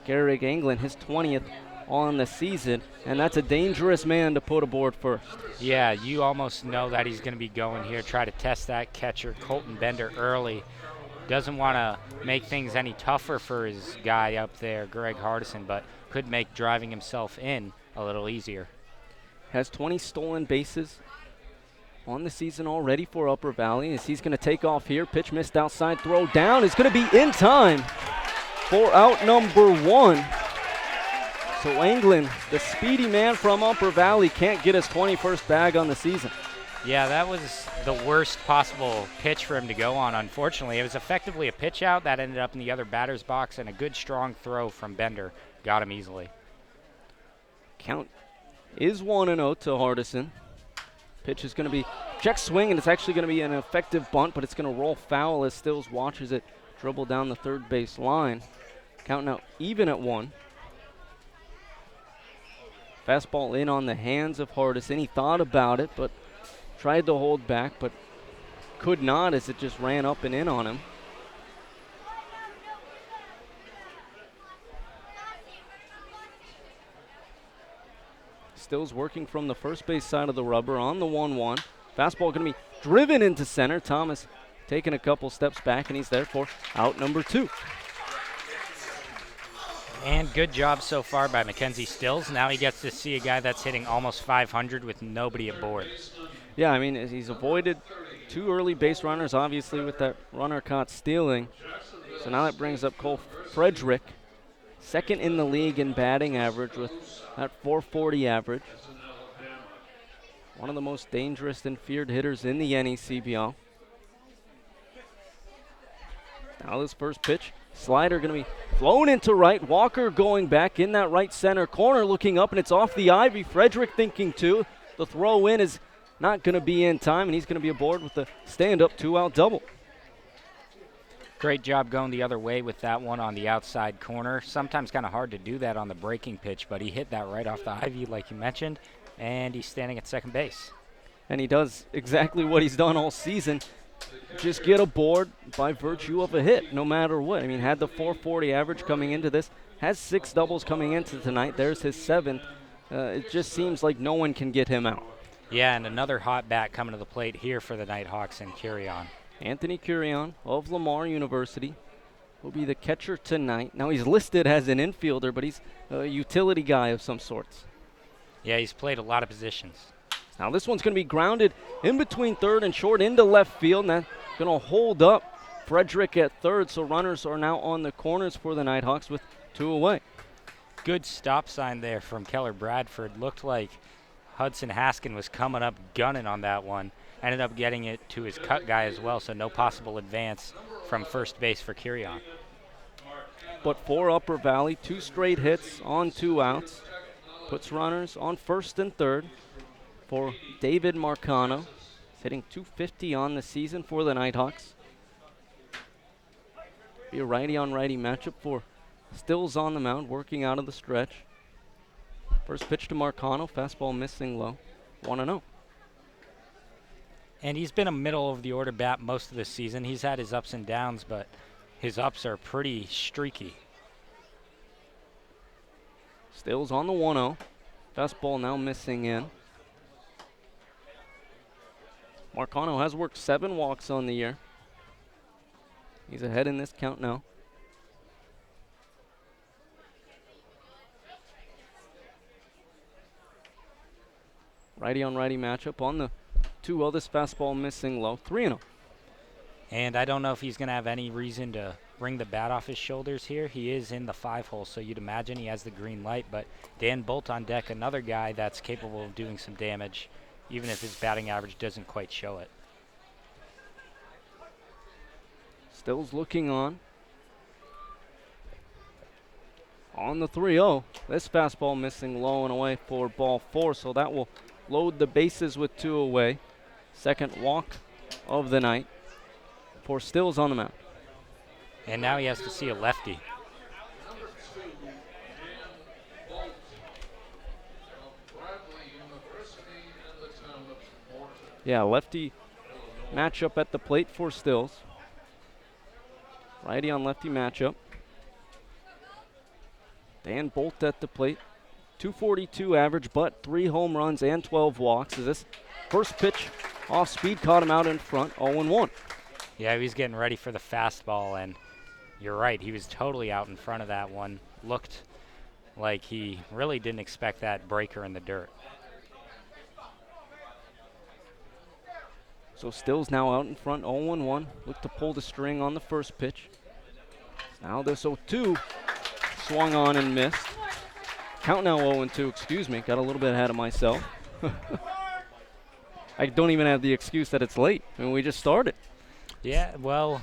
Garrick Anglin, his 20th on the season, and that's a dangerous man to put aboard first. Yeah, you almost know that he's going to be going here, try to test that catcher, Colton Bender, early. Doesn't want to make things any tougher for his guy up there, Greg Hardison, but could make driving himself in a little easier. Has 20 stolen bases on the season already for Upper Valley as he's going to take off here. Pitch missed outside, throw down is going to be in time for out number 1. So Anglin, the speedy man from Upper Valley, can't get his 21st bag on the season. Yeah, that was the worst possible pitch for him to go on, unfortunately. It was effectively a pitch out that ended up in the other batter's box, and a good strong throw from Bender got him easily. Count is 1-0 to Hardison. Pitch is going to be check swing, and it's actually going to be an effective bunt, but it's going to roll foul as Stills watches it dribble down the third base line. Count now even at 1. Fastball in on the hands of Hardison. He thought about it, but tried to hold back, but could not as it just ran up and in on him. Stills working from the first base side of the rubber on the 1-1. Fastball going to be driven into center. Thomas taking a couple steps back, and he's there for out number 2. And good job so far by Mackenzie Stills. Now he gets to see a guy that's hitting almost 500 with nobody aboard. Yeah, I mean, he's avoided 2 early base runners, obviously, with that runner caught stealing. So now that brings up Cole Frederick, second in the league in batting average with that .440 average. one of the most dangerous and feared hitters in the NECBL. Now this first pitch, slider going to be flown into right. Walker going back in that right center corner, looking up, and it's off the ivy. Frederick thinking too. The throw in is not going to be in time, and he's going to be aboard with the stand-up 2-out double. Great job going the other way with that one on the outside corner. Sometimes kind of hard to do that on the breaking pitch, but he hit that right off the ivy like you mentioned, and he's standing at second base. And he does exactly what he's done all season. Just get aboard by virtue of a hit, no matter what. I mean, had the 440 average coming into this, has 6 doubles coming into tonight. There's his 7th. It just seems like no one can get him out. Yeah, and another hot bat coming to the plate here for the Nighthawks and Curion. Anthony Curion of Lamar University will be the catcher tonight. Now he's listed as an infielder, but he's a utility guy of some sorts. Yeah, he's played a lot of positions. Now this one's going to be grounded in between third and short into left field, and that's going to hold up Frederick at third, so runners are now on the corners for the Nighthawks with 2 away. Good stop sign there from Keller Bradford. Looked like Hudson Haskin was coming up gunning on that one. Ended up getting it to his cut guy as well, so no possible advance from first base for Curion. But for Upper Valley, 2 straight hits on 2 outs. Puts runners on first and third for David Marcano. He's hitting .250 on the season for the Nighthawks. Be a righty-on-righty matchup for Stills on the mound, working out of the stretch. First pitch to Marcano, fastball missing low, 1-0. And he's been a middle-of-the-order bat most of the season. He's had his ups and downs, but his ups are pretty streaky. Stills on the 1-0. Fastball now missing in. Marcano has worked 7 walks on the year. He's ahead in this count now. Righty-on-righty matchup on the 2-0. This fastball missing low, 3-0. And I don't know if he's going to have any reason to bring the bat off his shoulders here. He is in the 5-hole, so you'd imagine he has the green light. But Dan Bolt on deck, another guy that's capable of doing some damage, even if his batting average doesn't quite show it. Stills looking on. On the 3-0. This fastball missing low and away for ball 4, so that will load the bases with 2 away. Second walk of the night for Stills on the mound. And now he has to see a lefty. Yeah, lefty matchup at the plate for Stills. Righty on lefty matchup. Dan Bolt at the plate. .242 average, but 3 home runs and 12 walks. As this first pitch off speed caught him out in front, 0-1. Yeah, he's getting ready for the fastball, and you're right, he was totally out in front of that one. Looked like he really didn't expect that breaker in the dirt. So Stills now out in front, 0-1. Look to pull the string on the first pitch. Now this 0-2 swung on and missed. Count now 0-2, excuse me. Got a little bit ahead of myself. I don't even have the excuse that it's late. I mean, we just started. Yeah, well,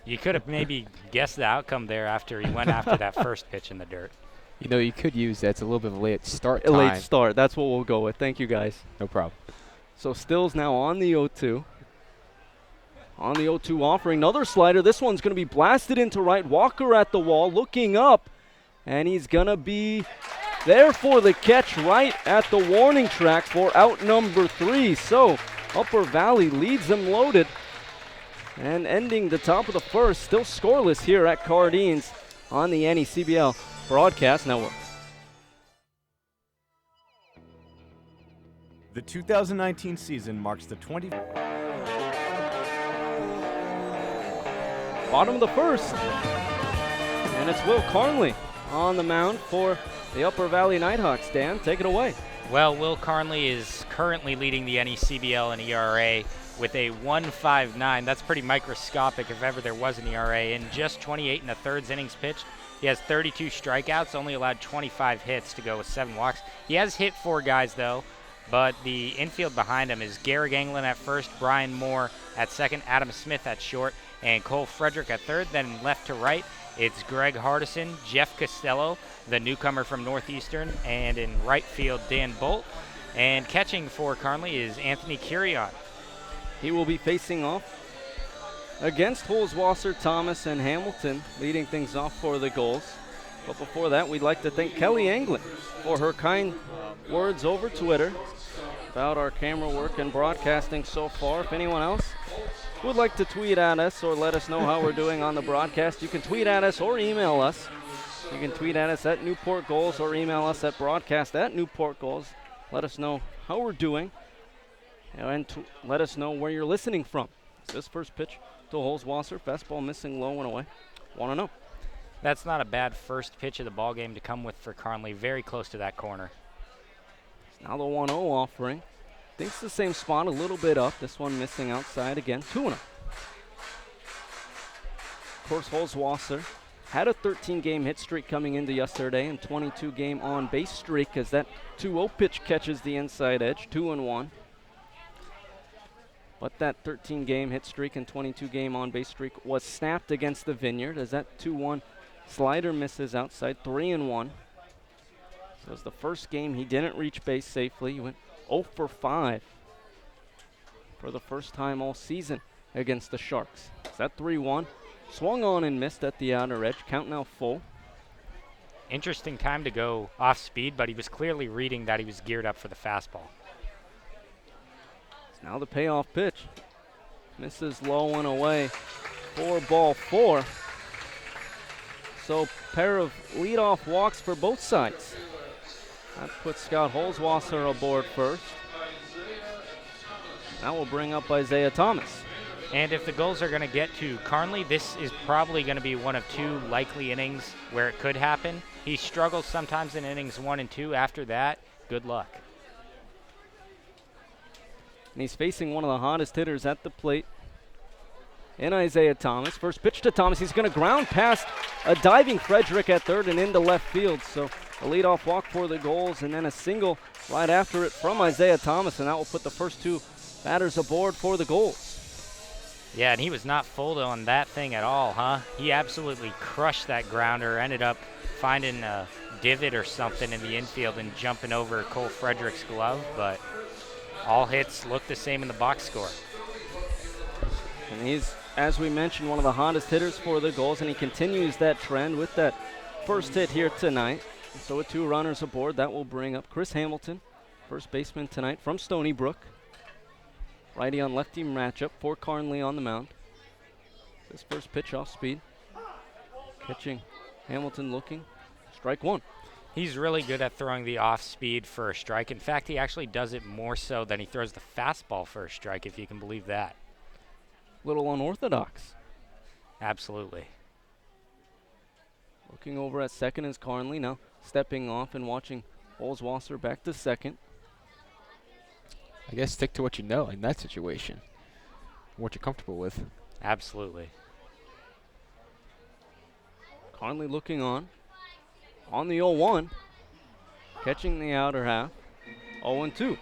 you could have maybe guessed the outcome there after he went after that first pitch in the dirt. You know, you could use that. It's a little bit of a late start time. A late start. That's what we'll go with. Thank you, guys. No problem. So Stills now on the 0-2. On the 0-2 offering. Another slider. This one's going to be blasted into right. Walker at the wall looking up. And he's going to be there for the catch right at the warning track for out number 3. So Upper Valley leads them loaded. And ending the top of the first, still scoreless here at Cardines on the NECBL Broadcast Network. The 2019 season marks the 20th. Bottom of the first. And it's Will Carnley on the mound for the Upper Valley Nighthawks. Dan, take it away. Well, Will Carnley is currently leading the NECBL in ERA with a 1.59. That's pretty microscopic if ever there was an ERA. In just 28 1/3 innings pitched, he has 32 strikeouts, only allowed 25 hits to go with 7 walks. He has hit 4 guys, though. but the infield behind him is Garrick Anglin at first, Brian Moore at second, Adam Smith at short, and Cole Frederick at third. Then left to right, it's Greg Hardison, Jeff Costello, the newcomer from Northeastern, and in right field, Dan Bolt. And catching for Carnley is Anthony Curion. He will be facing off against Holzwasser, Thomas, and Hamilton, leading things off for the Gulls. But before that, we'd like to thank Kelly Anglin for her kind words over Twitter about our camera work and broadcasting so far. If anyone else would like to tweet at us or let us know how we're doing on the broadcast, you can tweet at us or email us. You can tweet at us at Newport Gulls or email us at broadcast@Newport Gulls. Let us know how we're doing and let us know where you're listening from. It's this first pitch to Holzwasser, fastball missing low and away. 1-0. That's not a bad first pitch of the ball game to come with for Carnley. Very close to that corner. Now the 1-0 offering. Thinks the same spot, a little bit up. This one missing outside again. 2-0. Of course, Holzwasser had a 13-game hit streak coming into yesterday and 22-game on-base streak as that 2-0 pitch catches the inside edge. 2-1. But that 13-game hit streak and 22-game on-base streak was snapped against the Vineyard as that 2-1 slider misses outside. 3-1. So it was the first game he didn't reach base safely. He went 0 for 5 for the first time all season against the Sharks. Is that 3-1? Swung on and missed at the outer edge. Count now full. Interesting time to go off speed, but he was clearly reading that he was geared up for the fastball. Now the payoff pitch. Misses low and away for ball 4. So pair of leadoff walks for both sides. That puts Scott Holzwasser aboard first. That will bring up Isaiah Thomas. And if the Gulls are going to get to Carnley, this is probably going to be one of 2 likely innings where it could happen. He struggles sometimes in innings 1 and 2. After that, good luck. And he's facing one of the hottest hitters at the plate in Isaiah Thomas. First pitch to Thomas. He's going to ground past a diving Frederick at third and into left field. So a leadoff walk for the Gulls and then a single right after it from Isaiah Thomas. And that will put the first 2 batters aboard for the Gulls. Yeah, and he was not fooled on that thing at all, huh? He absolutely crushed that grounder, ended up finding a divot or something in the infield and jumping over Cole Frederick's glove, but all hits look the same in the box score. And he's, as we mentioned, one of the hottest hitters for the Gulls, and he continues that trend with that first hit here tonight. So with 2 runners aboard, that will bring up Chris Hamilton, first baseman tonight from Stony Brook. Righty on lefty matchup for Carnley on the mound. This first pitch off speed. Catching Hamilton looking. Strike 1. He's really good at throwing the off speed for a strike. In fact, he actually does it more so than he throws the fastball for a strike, if you can believe that. Little unorthodox. Absolutely. Looking over at second is Carnley now stepping off and watching Holzwasser back to second. I guess stick to what you know in that situation, what you're comfortable with. Absolutely. Carnley looking on the 0-1, catching the outer half, 0-2.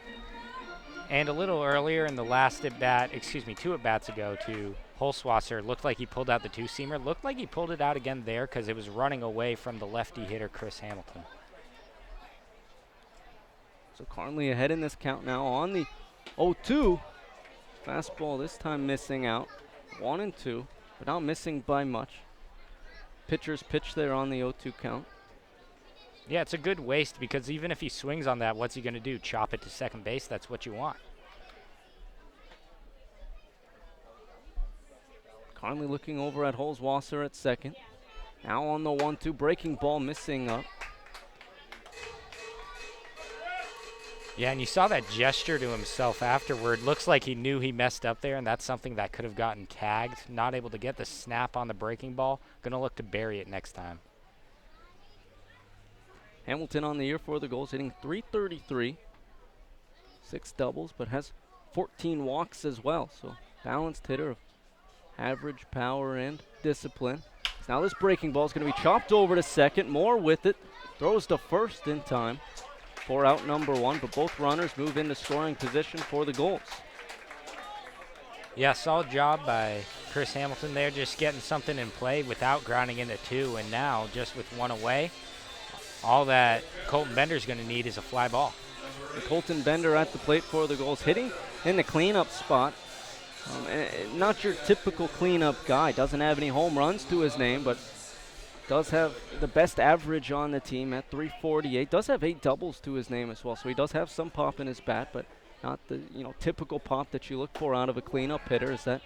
And a little earlier in the last at-bat, 2 at-bats ago to Holzwasser, looked like he pulled out the 2-seamer. Looked like he pulled it out again there because it was running away from the lefty hitter, Chris Hamilton. So Carnley ahead in this count now on the 0-2. Fastball this time missing out. 1-2, but not missing by much. Pitcher's pitch there on the 0-2 count. Yeah, it's a good waste because even if he swings on that, what's he going to do? Chop it to second base? That's what you want. Carnley looking over at Holzwasser at second. Now on the 1-2, breaking ball missing up. Yeah, and you saw that gesture to himself afterward. Looks like he knew he messed up there, and that's something that could have gotten tagged. Not able to get the snap on the breaking ball. Going to look to bury it next time. Hamilton on the year for the Gulls, hitting .333. 6 doubles, but has 14 walks as well. So balanced hitter of average power and discipline. Now this breaking ball is going to be chopped over to second. Moore with it. Throws to first in time. for out number 1, but both runners move into scoring position for the Gulls. Yeah, solid job by Chris Hamilton there, just getting something in play without grounding into 2, and now just with 1 away, all that Colton Bender's going to need is a fly ball. And Colton Bender at the plate for the Gulls, hitting in the cleanup spot. Not your typical cleanup guy, doesn't have any home runs to his name, but does have the best average on the team at 348. Does have 8 doubles to his name as well, so he does have some pop in his bat, but not the typical pop that you look for out of a cleanup hitter. As that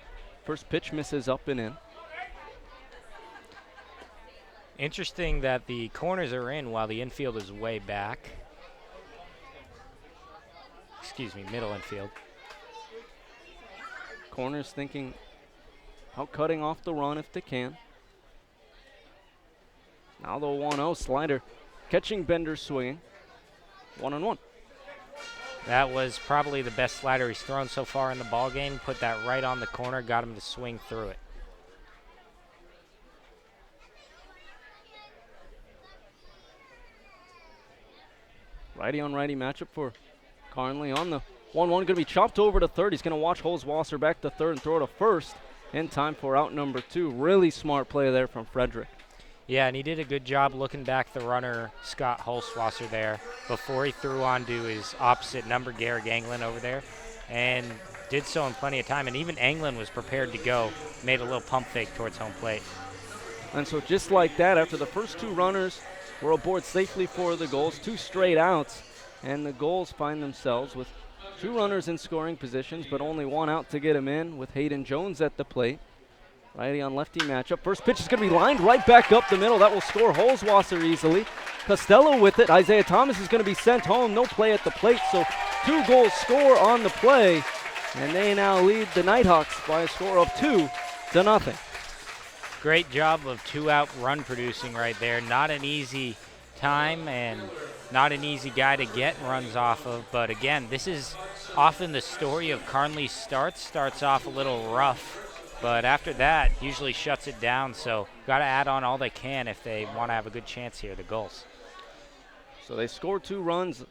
first pitch misses up and in. Interesting that the corners are in while the infield is way back. Excuse me, middle infield. Corners thinking about cutting off the run if they can. Now the 1-0 slider, catching Bender swinging. 1-1. That was probably the best slider he's thrown so far in the ball game. Put that right on the corner, got him to swing through it. Righty on righty matchup for Carnley on the 1-1. Going to be chopped over to third. He's going to watch Holzwasser back to third and throw to first in time for out number 2. Really smart play there from Frederick. Yeah, and he did a good job looking back the runner, Scott Holzwasser, there before he threw on to his opposite number, Garrick Anglin, over there, and did so in plenty of time. And even Anglin was prepared to go, made a little pump fake towards home plate. And so just like that, after the first 2 runners were aboard safely for the Gulls, 2 straight outs, and the Gulls find themselves with 2 runners in scoring positions, but only 1 out to get him in with Hayden Jones at the plate. Righty on lefty matchup. First pitch is going to be lined right back up the middle. That will score Holzwasser easily. Costello with it. Isaiah Thomas is going to be sent home. No play at the plate, so 2 goals score on the play, and they now lead the Nighthawks by a score of 2-0. Great job of 2-out run producing right there. Not an easy time and not an easy guy to get runs off of, but again, this is often the story of Carnley's starts. Starts off a little rough, but after that, usually shuts it down, so got to add on all they can if they want to have a good chance here, the Gulls. So they scored 2 runs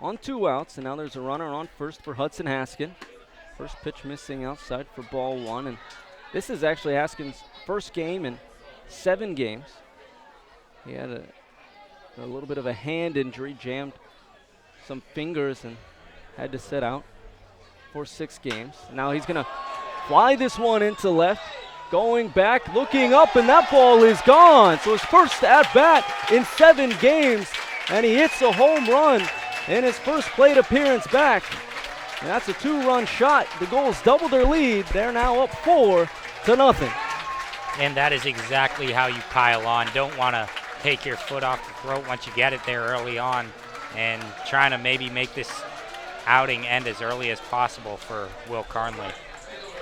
on 2 outs, and now there's a runner on first for Hudson Haskin. First pitch missing outside for ball 1, and this is actually Haskin's first game in 7 games. He had a little bit of a hand injury, jammed some fingers and had to sit out for 6 games. Now he's going to fly this one into left, going back, looking up, and that ball is gone. So his first at-bat in 7 games, and he hits a home run in his first plate appearance back. And that's a 2-run shot. The Gulls double their lead. They're now up 4-0. And that is exactly how you pile on. Don't want to take your foot off the throat once you get it there early on, and trying to maybe make this outing end as early as possible for Will Carnley.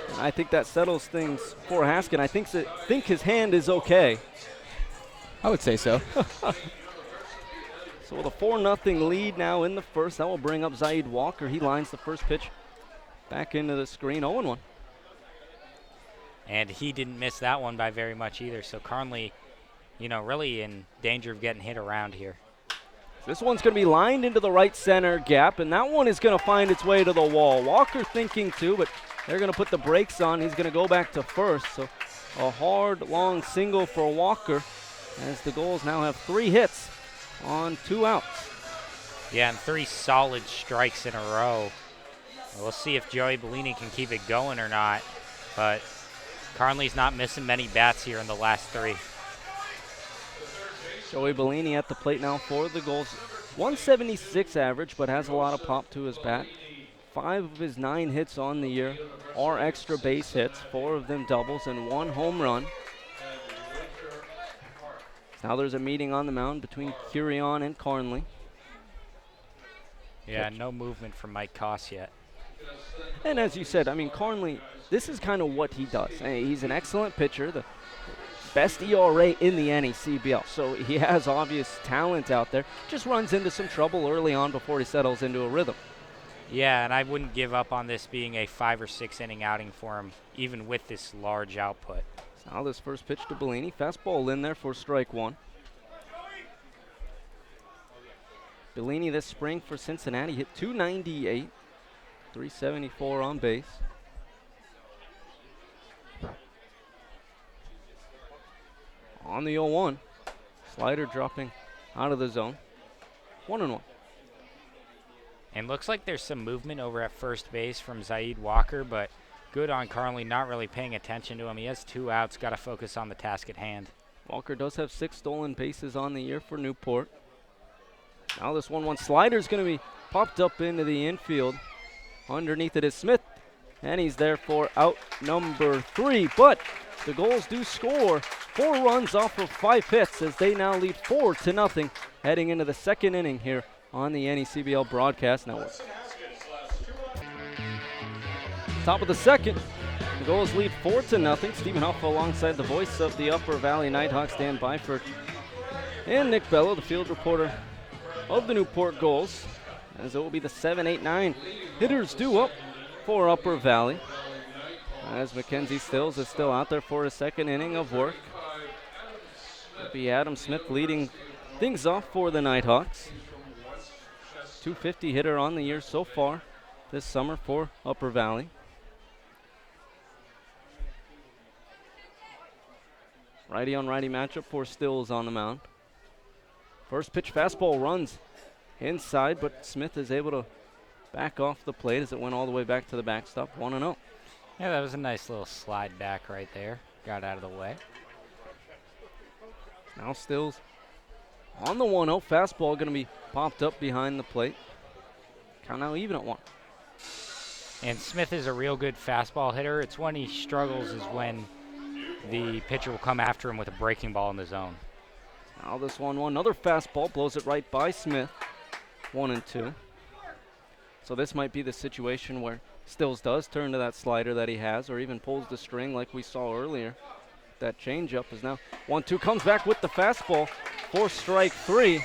And I think that settles things for Haskin. I think his hand is okay. I would say so. So with a 4-0 lead now in the first, that will bring up Zaid Walker. He lines the first pitch back into the screen, 0-1. And he didn't miss that one by very much either. So Carnley, really in danger of getting hit around here. This one's going to be lined into the right center gap, and that one is going to find its way to the wall. Walker thinking too, but they're going to put the brakes on. He's going to go back to first. So a hard, long single for Walker as the Gulls now have 3 hits on 2 outs. Yeah, and 3 solid strikes in a row. We'll see if Joey Bellini can keep it going or not, but Carnley's not missing many bats here in the last 3. Joey Bellini at the plate now for the Gulls. 176 average, but has a lot of pop to his bat. 5 of his 9 hits on the year are extra base hits, 4 of them doubles, and 1 home run. Now there's a meeting on the mound between Curion and Carnley. Yeah, no movement from Mike Koss yet. And as you said, Carnley, this is kind of what he does. He's an excellent pitcher, the best ERA in the NECBL. So he has obvious talent out there. Just runs into some trouble early on before he settles into a rhythm. Yeah, and I wouldn't give up on this being a 5 or 6 inning outing for him, even with this large output. Now this first pitch to Bellini. Fastball in there for strike 1. Bellini this spring for Cincinnati hit .298, 374 on base. On the 0-1, slider dropping out of the zone. 1-1. And looks like there's some movement over at first base from Zaid Walker, but good on Carnley, not really paying attention to him. He has 2 outs, got to focus on the task at hand. Walker does have 6 stolen bases on the year for Newport. Now this 1-1 slider is going to be popped up into the infield. Underneath it is Smith, and he's there for out number 3. But the Gulls do score 4 runs off of 5 hits as they now lead 4-0 heading into the second inning here on the NECBL Broadcast Network. Top of the second, the Gulls lead 4-0. Stephen Huff alongside the voice of the Upper Valley Nighthawks, Dan Byford, and Nick Bello, the field reporter of the Newport Gulls, as it will be the 7, 8, 9 hitters due up for Upper Valley, as Mackenzie Stills is still out there for his second inning of work. It'll be Adam Smith leading things off for the Nighthawks. 250 hitter on the year so far this summer for Upper Valley. Righty on righty matchup for Stills on the mound. First pitch fastball runs inside, but Smith is able to back off the plate as it went all the way back to the backstop. 1-0. Yeah, that was a nice little slide back right there. Got out of the way. Now Stills on the 1-0. Fastball going to be popped up behind the plate. Count now even at 1. And Smith is a real good fastball hitter. It's when he struggles is when the pitcher will come after him with a breaking ball in the zone. Now this 1-1, another fastball, blows it right by Smith. 1-2. So this might be the situation where Stills does turn to that slider that he has, or even pulls the string like we saw earlier. That changeup is now 1-2, comes back with the fastball for strike 3.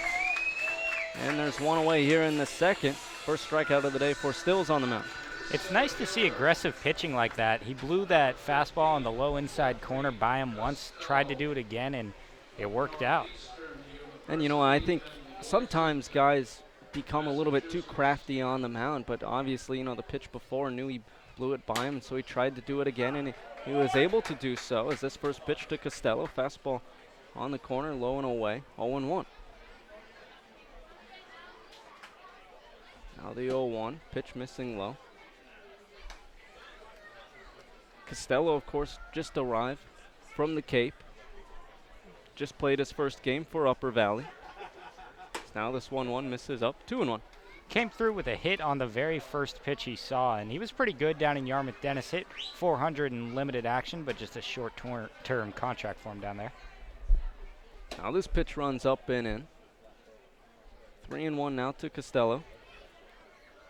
And there's one away here in the second. First strikeout of the day for Stills on the mound. It's nice to see aggressive pitching like that. He blew that fastball on the low inside corner by him once, tried to do it again, and it worked out. And you know, I think sometimes guys become a little bit too crafty on the mound, but obviously, you know, the pitch before knew he blew it by him, and so he tried to do it again, and he was able to do so as this first pitch to Costello. Fastball on the corner, low and away, 0-1. Now the 0-1, pitch missing low. Costello, of course, just arrived from the Cape. Just played his first game for Upper Valley. Now this 1-1 misses up, 2-1. Came through with a hit on the very first pitch he saw, and he was pretty good down in Yarmouth Dennis. Hit 400 in limited action, but just a short-term contract for him down there. Now this pitch runs up and in. 3-1 now to Costello.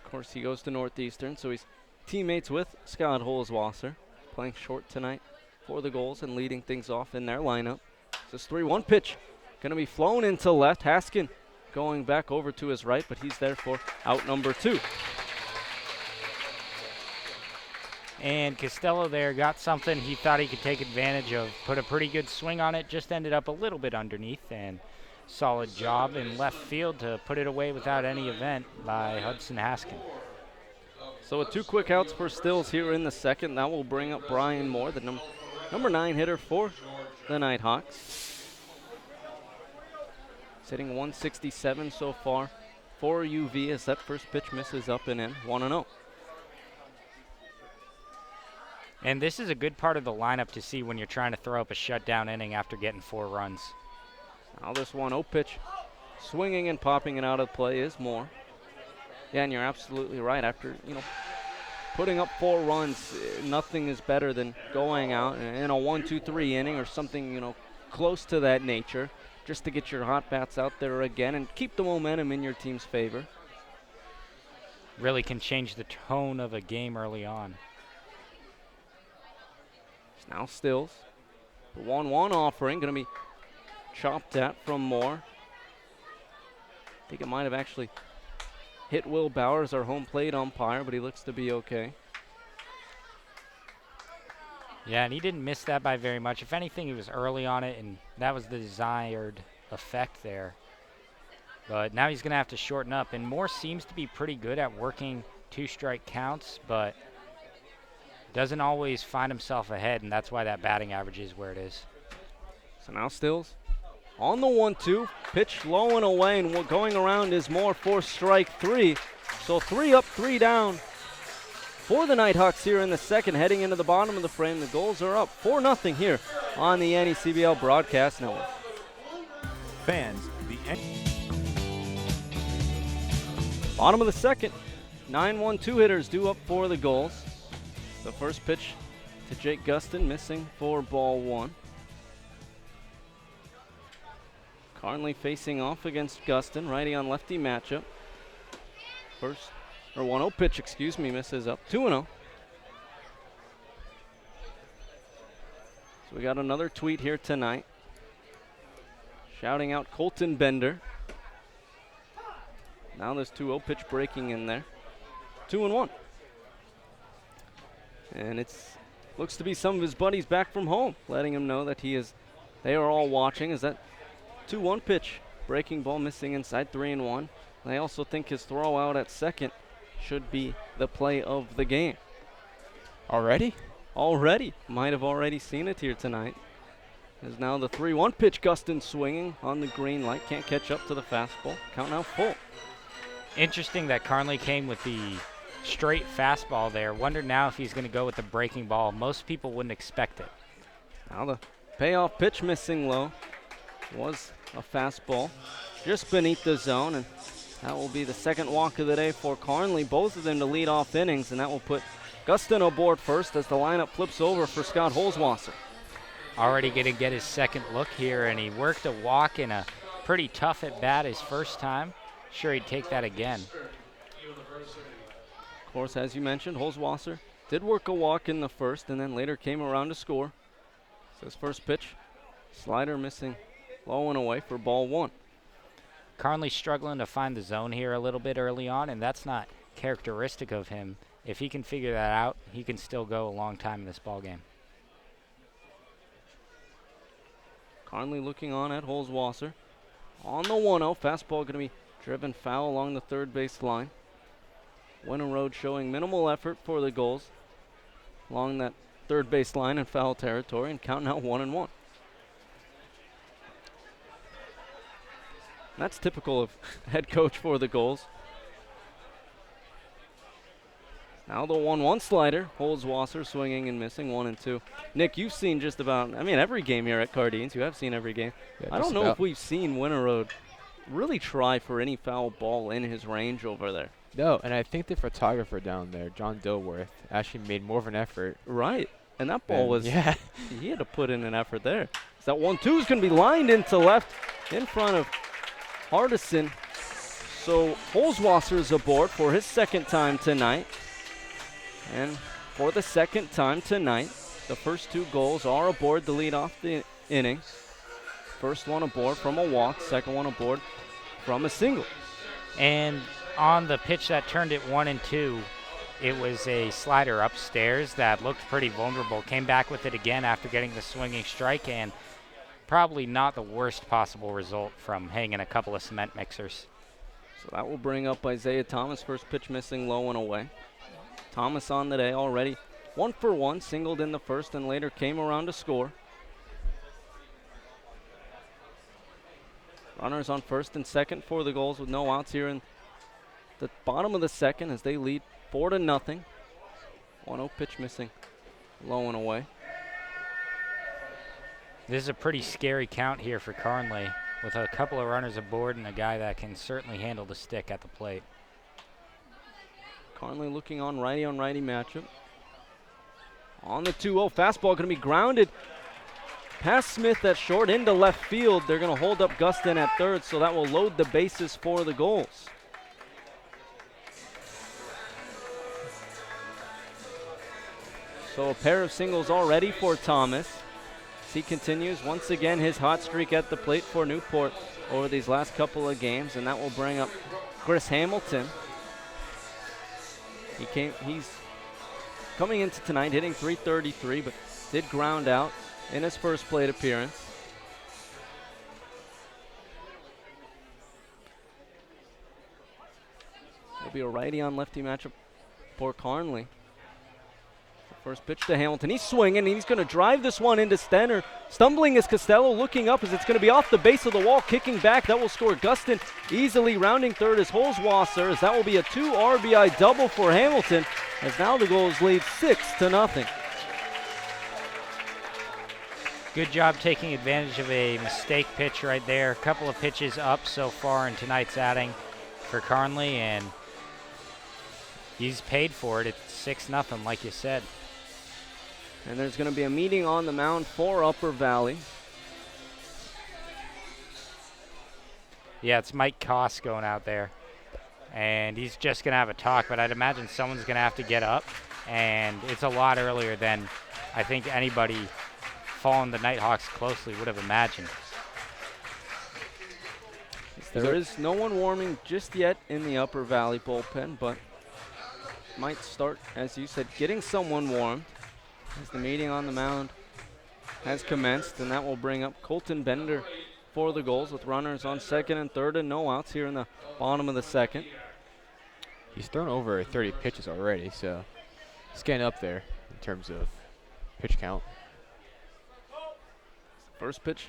Of course, he goes to Northeastern, so he's teammates with Scott Holzwasser, playing short tonight for the Gulls and leading things off in their lineup. This 3-1 pitch going to be flown into left. Haskin going back over to his right, but he's there for out number 2. And Costello there got something he thought he could take advantage of. Put a pretty good swing on it, just ended up a little bit underneath, and solid job in left field to put it away without any event by Hudson Haskin. So with 2 quick outs for Stills here in the second, that will bring up Brian Moore, the number 9 hitter for the Nighthawks. Sitting 167 so far for UV as that first pitch misses up and in, 1-0. And this is a good part of the lineup to see when you're trying to throw up a shutdown inning after getting 4 runs. Now this 1-0 pitch, swinging and popping it out of play is Moore. Yeah, and you're absolutely right. After, you know, putting up 4 runs, nothing is better than going out in a 1-2-3 inning or something, you know, close to that nature, just to get your hot bats out there again and keep the momentum in your team's favor. Really can change the tone of a game early on. Now Stills. The 1-1 offering going to be chopped at from Moore. I think it might have actually hit Will Bowers, our home plate umpire, but he looks to be okay. Yeah, and he didn't miss that by very much. If anything, he was early on it, and that was the desired effect there. But now he's going to have to shorten up, and Moore seems to be pretty good at working 2-strike counts, but doesn't always find himself ahead, and that's why that batting average is where it is. So now Stills on the 1-2, pitch low and away, and going around is Moore for strike 3. So 3 up, 3 down for the Nighthawks here in the second, heading into the bottom of the frame. The Gulls are up 4-0 here on the NECBL Broadcast Network. Fans, Bottom of the second, 9-1-2 hitters due up for the Gulls. The first pitch to Jake Gustin, missing for ball 1. Carnley facing off against Gustin, righty on lefty matchup. 1-0 pitch, misses up. 2-0. So we got another tweet here tonight, shouting out Colton Bender. Now there's 2-0 pitch breaking in there. 2-1. And looks to be some of his buddies back from home, letting him know that they are all watching. Is that 2-1 pitch, breaking ball missing inside 3-1. They also think his throw out at second should be the play of the game. Already? Already. Might have already seen it here tonight. As now the 3-1 pitch, Gustin swinging on the green light. Can't catch up to the fastball. Count now full. Interesting that Carnley came with the straight fastball there. Wonder now if he's going to go with the breaking ball. Most people wouldn't expect it. Now the payoff pitch missing low was a fastball just beneath the zone, and that will be the second walk of the day for Carnley. Both of them to lead off innings, and that will put Gustin aboard first as the lineup flips over for Scott Holzwasser. Already going to get his second look here, and he worked a walk in a pretty tough at bat his first time. Sure, he'd take that again. Of course, as you mentioned, Holzwasser did work a walk in the first and then later came around to score. So his first pitch, slider missing low and away for ball 1. Carnley struggling to find the zone here a little bit early on, and that's not characteristic of him. If he can figure that out, he can still go a long time in this ballgame. Carnley looking on at Holzwasser. On the 1-0, fastball going to be driven foul along the third base line. Winter Road showing minimal effort for the Gulls along that third base line in foul territory, and count now 1-1. That's typical of head coach for the Gulls. Now the 1-1 slider. Holzwasser swinging and missing 1-2. Nick, you've seen just about, every game here at Cardines. You have seen every game. Yeah, I don't know if we've seen Winter Road really try for any foul ball in his range over there. No, and I think the photographer down there, John Dilworth, actually made more of an effort. Right. And that ball was, yeah. He had to put in an effort there. So that 1-2 is going to be lined into left in front of Hardison. So Holzwasser is aboard for his second time tonight. And for the second time tonight, the first 2 goals are aboard to lead off the inning. First one aboard from a walk, second one aboard from a single. And on the pitch that turned it 1-2, it was a slider upstairs that looked pretty vulnerable. Came back with it again after getting the swinging strike, and probably not the worst possible result from hanging a couple of cement mixers. So that will bring up Isaiah Thomas. First pitch missing low and away. Thomas on the day already 1 for 1, singled in the first and later came around to score. Runners on first and second for the Gulls with no outs here in the bottom of the second as they lead 4-0. 1-0 pitch missing low and away. This is a pretty scary count here for Carnley with a couple of runners aboard and a guy that can certainly handle the stick at the plate. Carnley looking on righty matchup. On the 2-0, fastball going to be grounded past Smith at short into left field. They're going to hold up Gustin at third, so that will load the bases for the Gulls. So a pair of singles already for Thomas. As he continues once again his hot streak at the plate for Newport over these last couple of games, and that will bring up Chris Hamilton. He's coming into tonight hitting .333, but did ground out in his first plate appearance. It'll be a righty on lefty matchup for Carnley. First pitch to Hamilton. He's swinging, and he's going to drive this one into Stenner. Stumbling is Costello, looking up as it's going to be off the base of the wall, kicking back. That will score Gustin. Easily rounding third is Holzwasser, as that will be a 2 RBI double for Hamilton, as now the Gulls lead 6-0. Good job taking advantage of a mistake pitch right there. A couple of pitches up so far in tonight's outing for Carnley, and he's paid for it. It's 6-0, like you said. And there's going to be a meeting on the mound for Upper Valley. Yeah, it's Mike Koss going out there. And he's just going to have a talk, but I'd imagine someone's going to have to get up. And it's a lot earlier than I think anybody following the Nighthawks closely would have imagined. There is no one warming just yet in the Upper Valley bullpen, but might start, as you said, getting someone warm as the meeting on the mound has commenced, and that will bring up Colton Bender for the Gulls with runners on second and third and no outs here in the bottom of the second. He's thrown over 30 pitches already, so he's getting up there in terms of pitch count. First pitch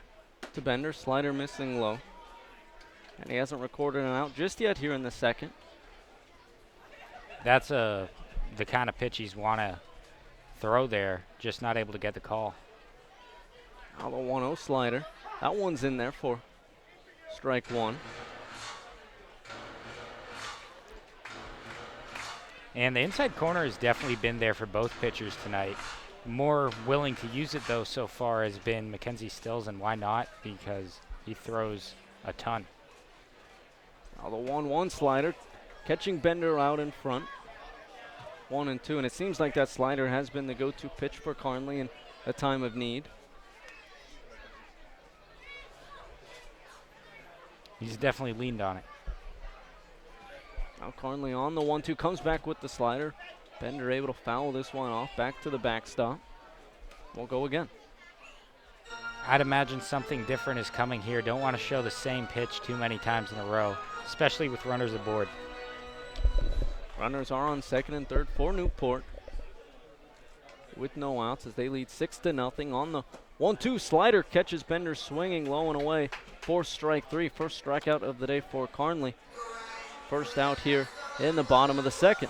to Bender, slider missing low. And he hasn't recorded an out just yet here in the second. That's the kind of pitch he's want to throw there, just not able to get the call. Now the 1-0 slider. That one's in there for strike one. And the inside corner has definitely been there for both pitchers tonight. More willing to use it, though, so far has been Mackenzie Stills, and why not? Because he throws a ton. Now the 1-1 slider, catching Bender out in front. 1-2, and it seems like that slider has been the go-to pitch for Carnley in a time of need. He's definitely leaned on it. Now Carnley on the 1-2, comes back with the slider. Bender able to foul this one off, back to the backstop. We'll go again. I'd imagine something different is coming here. Don't want to show the same pitch too many times in a row, especially with runners aboard. Runners are on second and third for Newport with no outs as they lead 6-0 on the 1-2 slider. Catches Bender swinging low and away for strike three. First strikeout of the day for Carnley. First out here in the bottom of the second.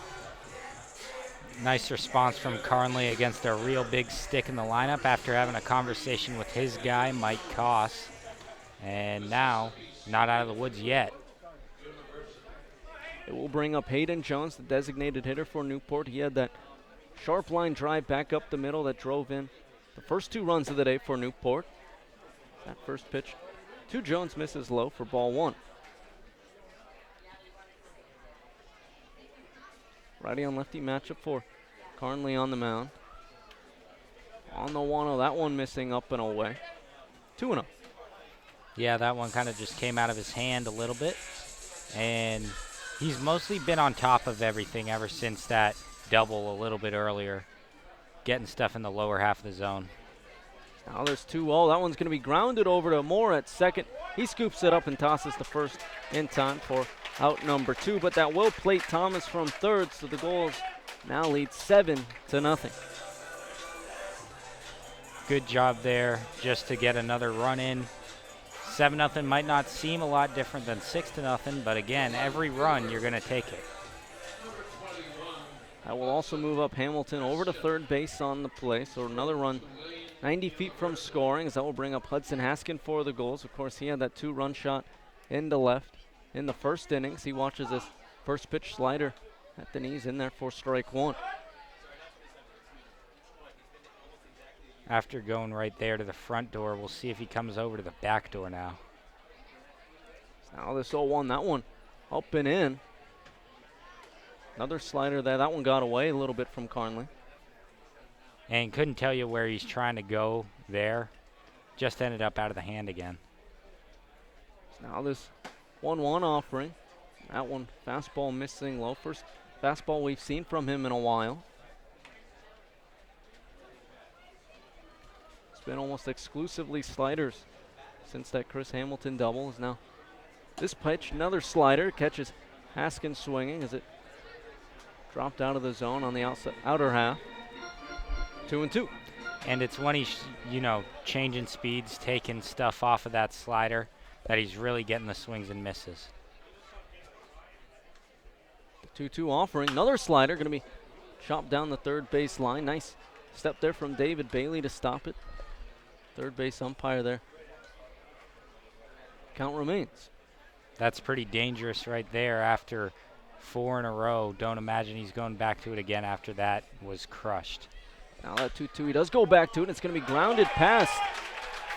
Nice response from Carnley against a real big stick in the lineup after having a conversation with his guy, Mike Koss. And now, not out of the woods yet. It will bring up Hayden Jones, the designated hitter for Newport. He had that sharp line drive back up the middle that drove in the first 2 runs of the day for Newport. That first pitch to Jones misses low for ball one. Righty on lefty matchup for Carnley on the mound. On the 1-0, that one missing up and away. 2-0. Yeah, that one kind of just came out of his hand a little bit. And he's mostly been on top of everything ever since that double a little bit earlier, getting stuff in the lower half of the zone. Now there's 2-0. That one's going to be grounded over to Moore at second. He scoops it up and tosses the first in time for out number 2, but that will plate Thomas from third, so the Gulls now lead 7-0. Good job there just to get another run in. 7-0 might not seem a lot different than 6-0, but again, every run you're going to take it. That will also move up Hamilton over to third base on the play, so another run 90 feet from scoring, as that will bring up Hudson Haskin for the Gulls. Of course, he had that 2-run shot into left in the first innings. He watches this first pitch slider at the knees in there for strike one. After going right there to the front door, we'll see if he comes over to the back door now. Now this 0-1, that one up and in. Another slider there. That one got away a little bit from Carnley. And couldn't tell you where he's trying to go there. Just ended up out of the hand again. Now this 1-1 offering. That one fastball missing low. First fastball we've seen from him in a while. It's been almost exclusively sliders since that Chris Hamilton double. Is now this pitch, another slider, catches Haskins swinging as it dropped out of the zone on the outer half. 2-2. And it's when he's, changing speeds, taking stuff off of that slider, that he's really getting the swings and misses. 2-2 offering. Another slider going to be chopped down the third base line. Nice step there from David Bailey to stop it. Third base umpire there. Count remains. That's pretty dangerous right there after 4 in a row. Don't imagine he's going back to it again after that was crushed. Now that 2-2, he does go back to it. It's going to be grounded past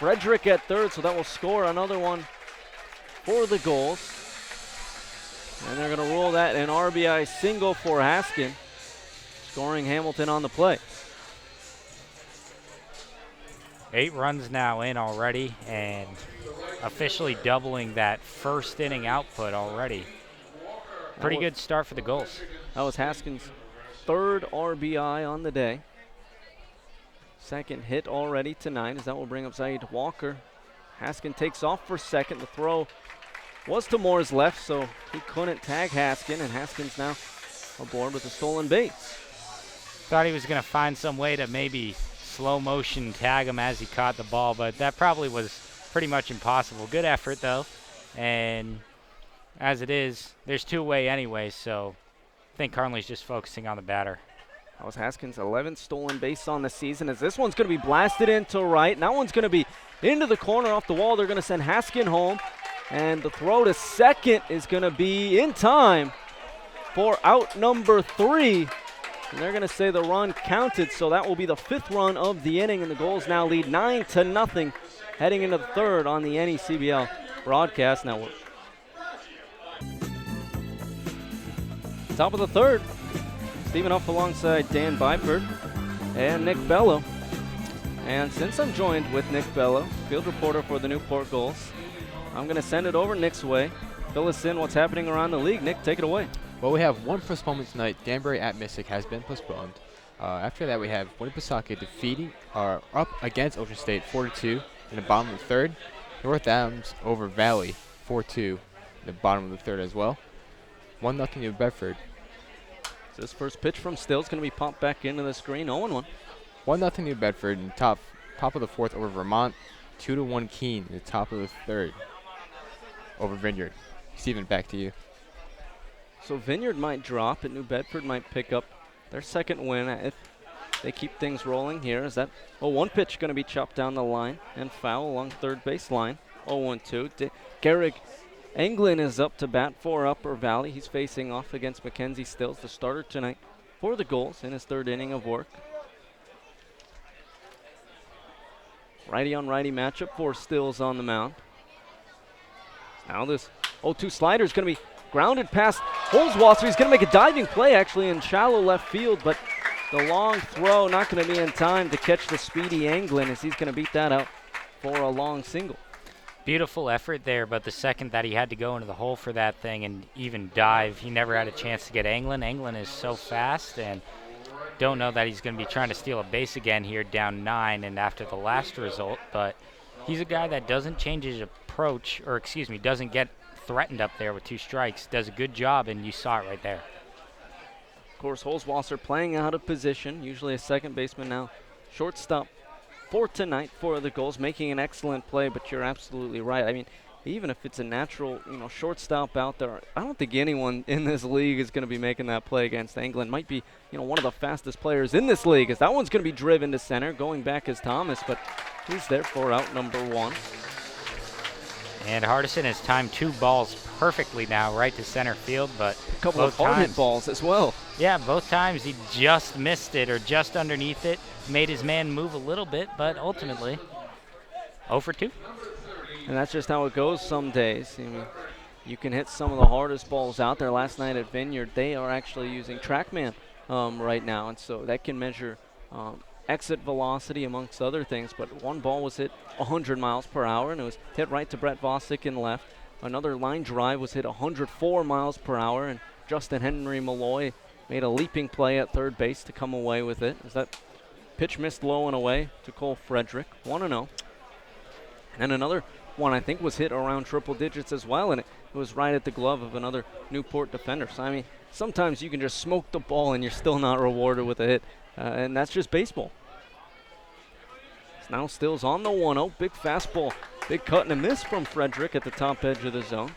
Frederick at third, so that will score another one for the Gulls. And they're going to rule that an RBI single for Haskin, scoring Hamilton on the play. 8 runs now in already, and officially doubling that first inning output already. Pretty good start for the Gulls. That was Haskin's third RBI on the day. Second hit already tonight, as that will bring up Zaid Walker. Haskin takes off for second. The throw was to Moore's left, so he couldn't tag Haskin, and Haskin's now aboard with a stolen base. Thought he was going to find some way to maybe slow motion tag him as he caught the ball, but that probably was pretty much impossible. Good effort, though, and as it is, there's 2 away anyway, so I think Carnley's just focusing on the batter. That was Haskin's 11th stolen base on the season, as this one's going to be blasted into right, and that one's going to be into the corner off the wall. They're going to send Haskin home, and the throw to second is going to be in time for out number 3. And they're going to say the run counted, so that will be the 5th run of the inning, and the Gulls now lead 9-0 heading into the third on the NECBL Broadcast Network. Top of the third, Stephen Huff alongside Dan Byford and Nick Bello. And since I'm joined with Nick Bello, field reporter for the Newport Gulls, I'm going to send it over Nick's way. Fill us in what's happening around the league. Nick, take it away. Well, we have one postponement tonight. Danbury at Mystic has been postponed. After that, we have Winnipesaukee up against Ocean State 4-2 in the bottom of the third. North Adams over Valley 4-2 in the bottom of the third as well. 1-0 New Bedford. So this first pitch from Stills going to be popped back into the screen. 0-1. 1-0 New Bedford in top of the fourth over Vermont. 2-1 Keene in the top of the third over Vineyard. Stephen, back to you. So Vineyard might drop, and New Bedford might pick up their second win if they keep things rolling here. Is that one pitch going to be chopped down the line and foul along third base line. 0-2. Garrick Englund is up to bat for Upper Valley. He's facing off against Mackenzie Stills, the starter tonight for the Gulls in his third inning of work. Righty on righty matchup for Stills on the mound. Now this 0-2 slider is going to be grounded past Holzwasser. He's going to make a diving play actually in shallow left field, but the long throw not going to be in time to catch the speedy Englund, as he's going to beat that out for a long single. Beautiful effort there, but the second that he had to go into the hole for that thing and even dive, he never had a chance to get Englund. Englund is so fast, and don't know that he's going to be trying to steal a base again here down 9 and after the last result, but he's a guy that doesn't change his approach, or doesn't get threatened up there with 2 strikes. Does a good job, and you saw it right there. Of course, Holzwasser playing out of position, usually a second baseman, now shortstop for tonight for the Gulls, making an excellent play, but you're absolutely right. I mean, even if it's a natural, shortstop out there, I don't think anyone in this league is going to be making that play against Englund. Might be, one of the fastest players in this league, as that one's going to be driven to center. Going back is Thomas, but he's there for out number 1. And Hardison has timed 2 balls perfectly now right to center field, but a couple of hard hit balls as well. Yeah, both times he just missed it or just underneath it, made his man move a little bit, but ultimately 0 for 2. And that's just how it goes some days. I mean, you can hit some of the hardest balls out there. Last night at Vineyard, they are actually using TrackMan right now, and so that can measure exit velocity amongst other things, but one ball was hit 100 miles per hour, and it was hit right to Brett Vosick in left. Another line drive was hit 104 miles per hour, and Justin Henry Malloy made a leaping play at third base to come away with it. As that pitch missed low and away to Cole Frederick, 1-0. And another one I think was hit around triple digits as well, and it It was right at the glove of another Newport defender. So, I mean, sometimes you can just smoke the ball and you're still not rewarded with a hit, and that's just baseball. So now Stills on the 1-0. Big fastball. Big cut and a miss from Frederick at the top edge of the zone.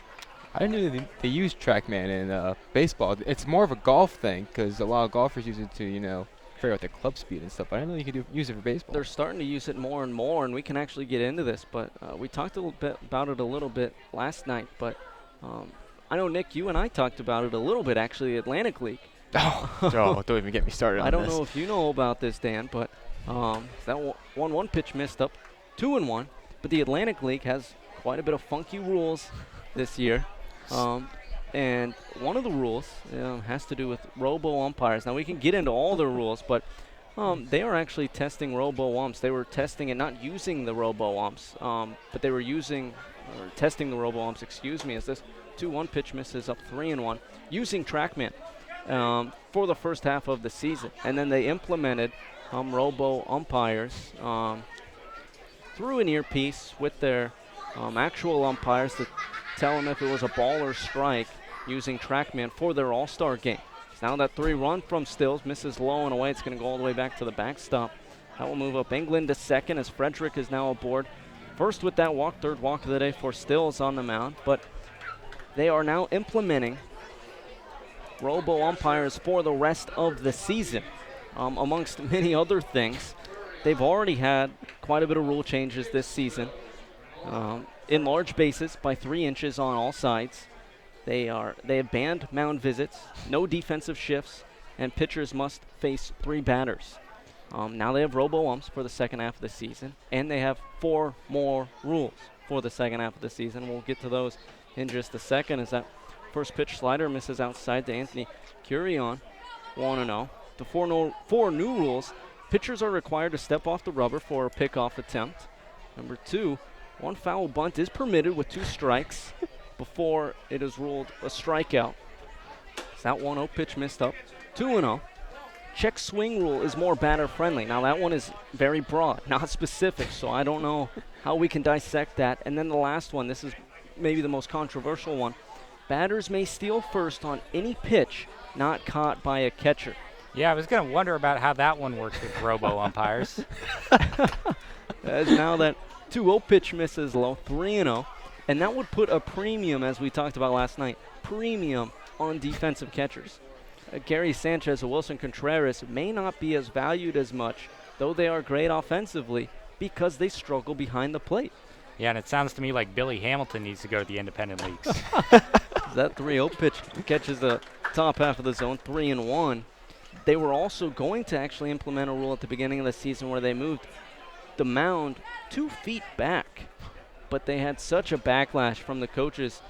I didn't know they use TrackMan in baseball. It's more of a golf thing because a lot of golfers use it to, figure out their club speed and stuff. I didn't know you could use it for baseball. They're starting to use it more and more, and we can actually get into this, but we talked a little bit about it a little bit last night, but I know, Nick, you and I talked about it a little bit, actually, Atlantic League. Oh, don't even get me started on I don't this. know if you know about this, Dan, but that 1-1 pitch missed up 2-1, but the Atlantic League has quite a bit of funky rules this year. And one of the rules has to do with robo-umpires. Now, we can get into all the rules, but they are actually testing robo-umps. They were testing it, not using the robo-umps, but they were testing the robo-umps, as this 2-1 pitch misses up 3-1, using TrackMan for the first half of the season. And then they implemented robo-umpires through an earpiece with their actual umpires to tell them if it was a ball or strike using TrackMan for their All-Star game. So now that 3-run from Stills misses low and away. It's going to go all the way back to the backstop. That will move up England to second as Frederick is now aboard. First with that walk, third walk of the day for Stills on the mound. But they are now implementing robo-umpires for the rest of the season. Amongst many other things, they've already had quite a bit of rule changes this season. In large bases by 3 inches on all sides. They have banned mound visits, no defensive shifts, and pitchers must face 3 batters. Now they have robo-umps for the second half of the season, and they have 4 more rules for the second half of the season. We'll get to those in just a second as that first pitch slider misses outside to Anthony Curion, 1-0. The 4 new rules, pitchers are required to step off the rubber for a pickoff attempt. Number 2, 1 foul bunt is permitted with 2 strikes before it is ruled a strikeout. So that 1-0 pitch missed up. 2-0. Check swing rule is more batter friendly. Now that one is very broad, not specific, so I don't know how we can dissect that. And then the last one, this is maybe the most controversial one. Batters may steal first on any pitch not caught by a catcher. Yeah, I was going to wonder about how that one works with robo-umpires. As now that 2-0 pitch misses low, 3-0. And that would put a premium, as we talked about last night, premium on defensive catchers. Gary Sanchez and Wilson Contreras may not be as valued as much, though they are great offensively, because they struggle behind the plate. Yeah, and it sounds to me like Billy Hamilton needs to go to the independent leagues. That 3-0 pitch catches the top half of the zone, 3-1. They were also going to actually implement a rule at the beginning of the season where they moved the mound 2 feet back, but they had such a backlash from the coaches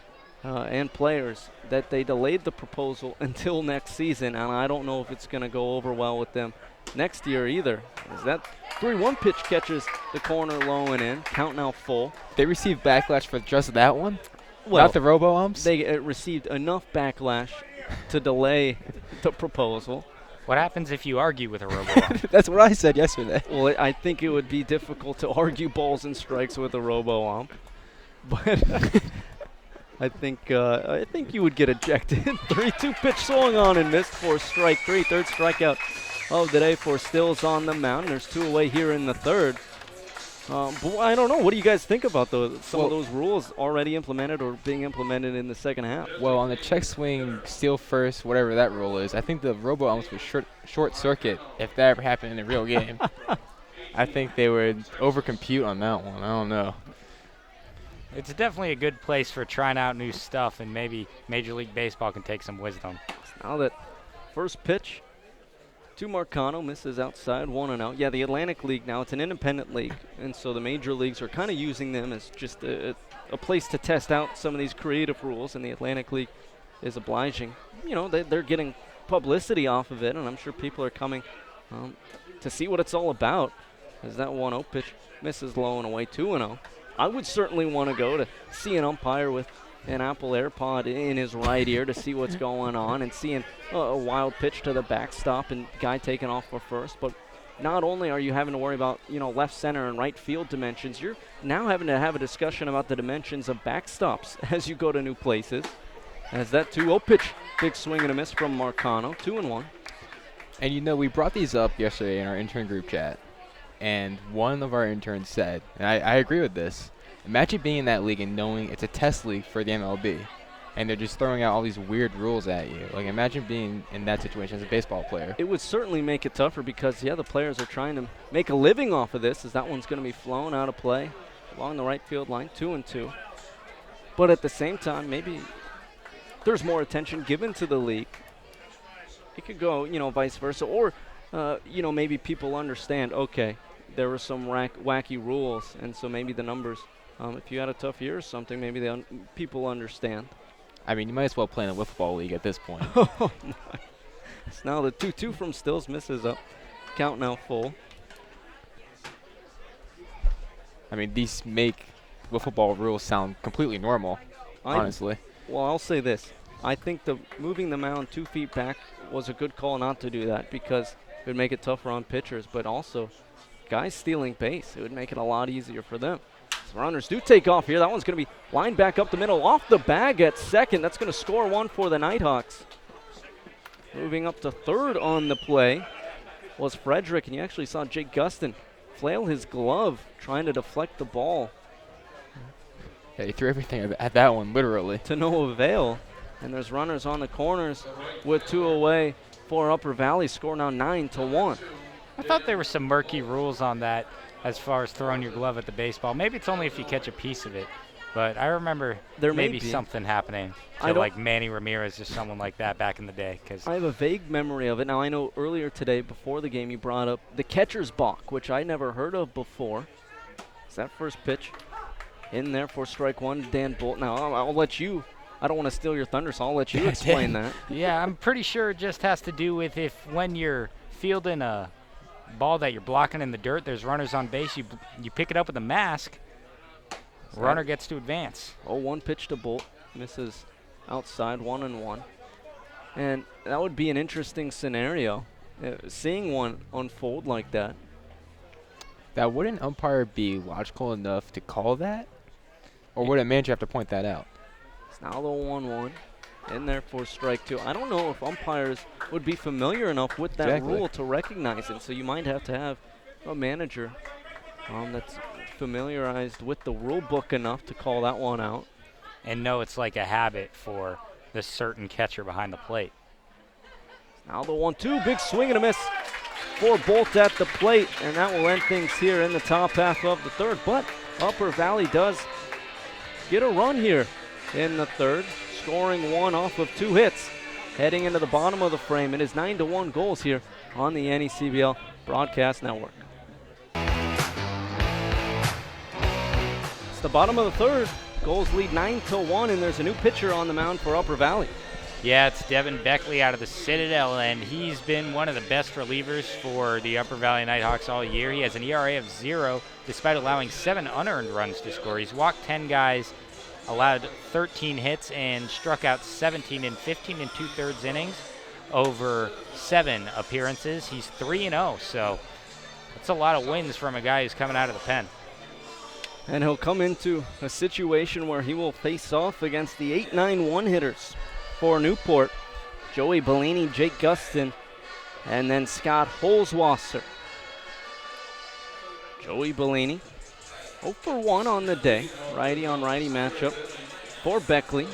and players that they delayed the proposal until next season, and I don't know if it's going to go over well with them next year either. As that 3-1 pitch catches the corner low and in, count now full. They received backlash for just that one? Well, not the robo-umps? They received enough backlash to delay the proposal. What happens if you argue with a robo-ump? That's what I said yesterday. Well, I think it would be difficult to argue balls and strikes with a robo-ump, but I think you would get ejected. 3-2 pitch swung on and missed for strike 3. Third strikeout of the day for Stills on the mound. There's 2 away here in the third. But I don't know. What do you guys think about some of those rules already implemented or being implemented in the second half? Well, on the check swing, steal first, whatever that rule is, I think the robo-umps would short circuit if that ever happened in a real game. I think they would overcompute on that one. I don't know. It's definitely a good place for trying out new stuff, and maybe Major League Baseball can take some wisdom. Now that first pitch to Marcano, misses outside, 1-0. Yeah, the Atlantic League now, it's an independent league, and so the major leagues are kind of using them as just a place to test out some of these creative rules, and the Atlantic League is obliging. You know, they're getting publicity off of it, and I'm sure people are coming to see what it's all about. As that 1-0 pitch misses low and away, 2-0. I would certainly want to go to see an umpire with an Apple AirPod in his right ear to see what's going on, and seeing a wild pitch to the backstop and guy taking off for first. But not only are you having to worry about, left center and right field dimensions, you're now having to have a discussion about the dimensions of backstops as you go to new places. As that 2-0 pitch, big swing and a miss from Marcano, 2-1. And we brought these up yesterday in our intern group chat, and one of our interns said, and I agree with this, imagine being in that league and knowing it's a test league for the MLB, and they're just throwing out all these weird rules at you. Like, imagine being in that situation as a baseball player. It would certainly make it tougher because, the players are trying to make a living off of this, as that one's going to be flown out of play along the right field line, 2-2. But at the same time, maybe there's more attention given to the league. It could go, vice versa. Or, maybe people understand, okay, there were some wacky rules, and so maybe the numbers, if you had a tough year or something, maybe people understand. I mean, you might as well play in a wiffle ball league at this point. Oh, my. It's now the 2-2 from Stills, misses up. Count now full. I mean, these make wiffle ball rules sound completely normal, honestly. Well, I'll say this. I think moving the mound 2 feet back was a good call not to do that because it would make it tougher on pitchers, but also guys stealing base. It would make it a lot easier for them. So runners do take off here. That one's going to be lined back up the middle, off the bag at second. That's going to score one for the Nighthawks. Moving up to third on the play was Frederick, and you actually saw Jake Gustin flail his glove trying to deflect the ball. Yeah, he threw everything at that one, literally. To no avail. And there's runners on the corners with 2 away for Upper Valley. Score now 9-1. I thought there were some murky rules on that as far as throwing your glove at the baseball. Maybe it's only if you catch a piece of it. But I remember there maybe something happening to like Manny Ramirez or someone like that back in the day. I have a vague memory of it. Now, I know earlier today before the game you brought up the catcher's balk, which I never heard of before. Is that first pitch in there for strike one, Dan Bolt? Now, I'll let you. I don't want to steal your thunder, so I'll let you explain that. Yeah, I'm pretty sure it just has to do with when you're fielding a ball that you're blocking in the dirt, there's runners on base, you pick it up with a mask, runner gets to advance. 0-1 pitch to Bolt, misses outside, 1-1. And that would be an interesting scenario, seeing one unfold like that. That wouldn't umpire be logical enough to call that? Or would a manager have to point that out? It's now the 1-1 in there for strike two. I don't know if umpires would be familiar enough with that rule to recognize it, so you might have to have a manager that's familiarized with the rule book enough to call that one out. And know it's like a habit for the certain catcher behind the plate. Now the 1-2, big swing and a miss for Bolt at the plate, and that will end things here in the top half of the third. But Upper Valley does get a run here in the third, scoring one off of 2 hits. Heading into the bottom of the frame, it is 9-1 goals here on the NECBL Broadcast Network. It's the bottom of the third. Goals lead 9-1, and there's a new pitcher on the mound for Upper Valley. Yeah, it's Devin Beckley out of the Citadel, and he's been one of the best relievers for the Upper Valley Nighthawks all year. He has an ERA of 0, despite allowing 7 unearned runs to score. He's walked 10 guys, allowed 13 hits, and struck out 17 in 15 2/3 innings over 7 appearances. He's 3-0, so that's a lot of wins from a guy who's coming out of the pen. And he'll come into a situation where he will face off against the 8-9-1 hitters for Newport. Joey Bellini, Jake Gustin, and then Scott Holzwasser. Joey Bellini, 0-for-1 on the day. Righty-on-righty matchup for Beckley.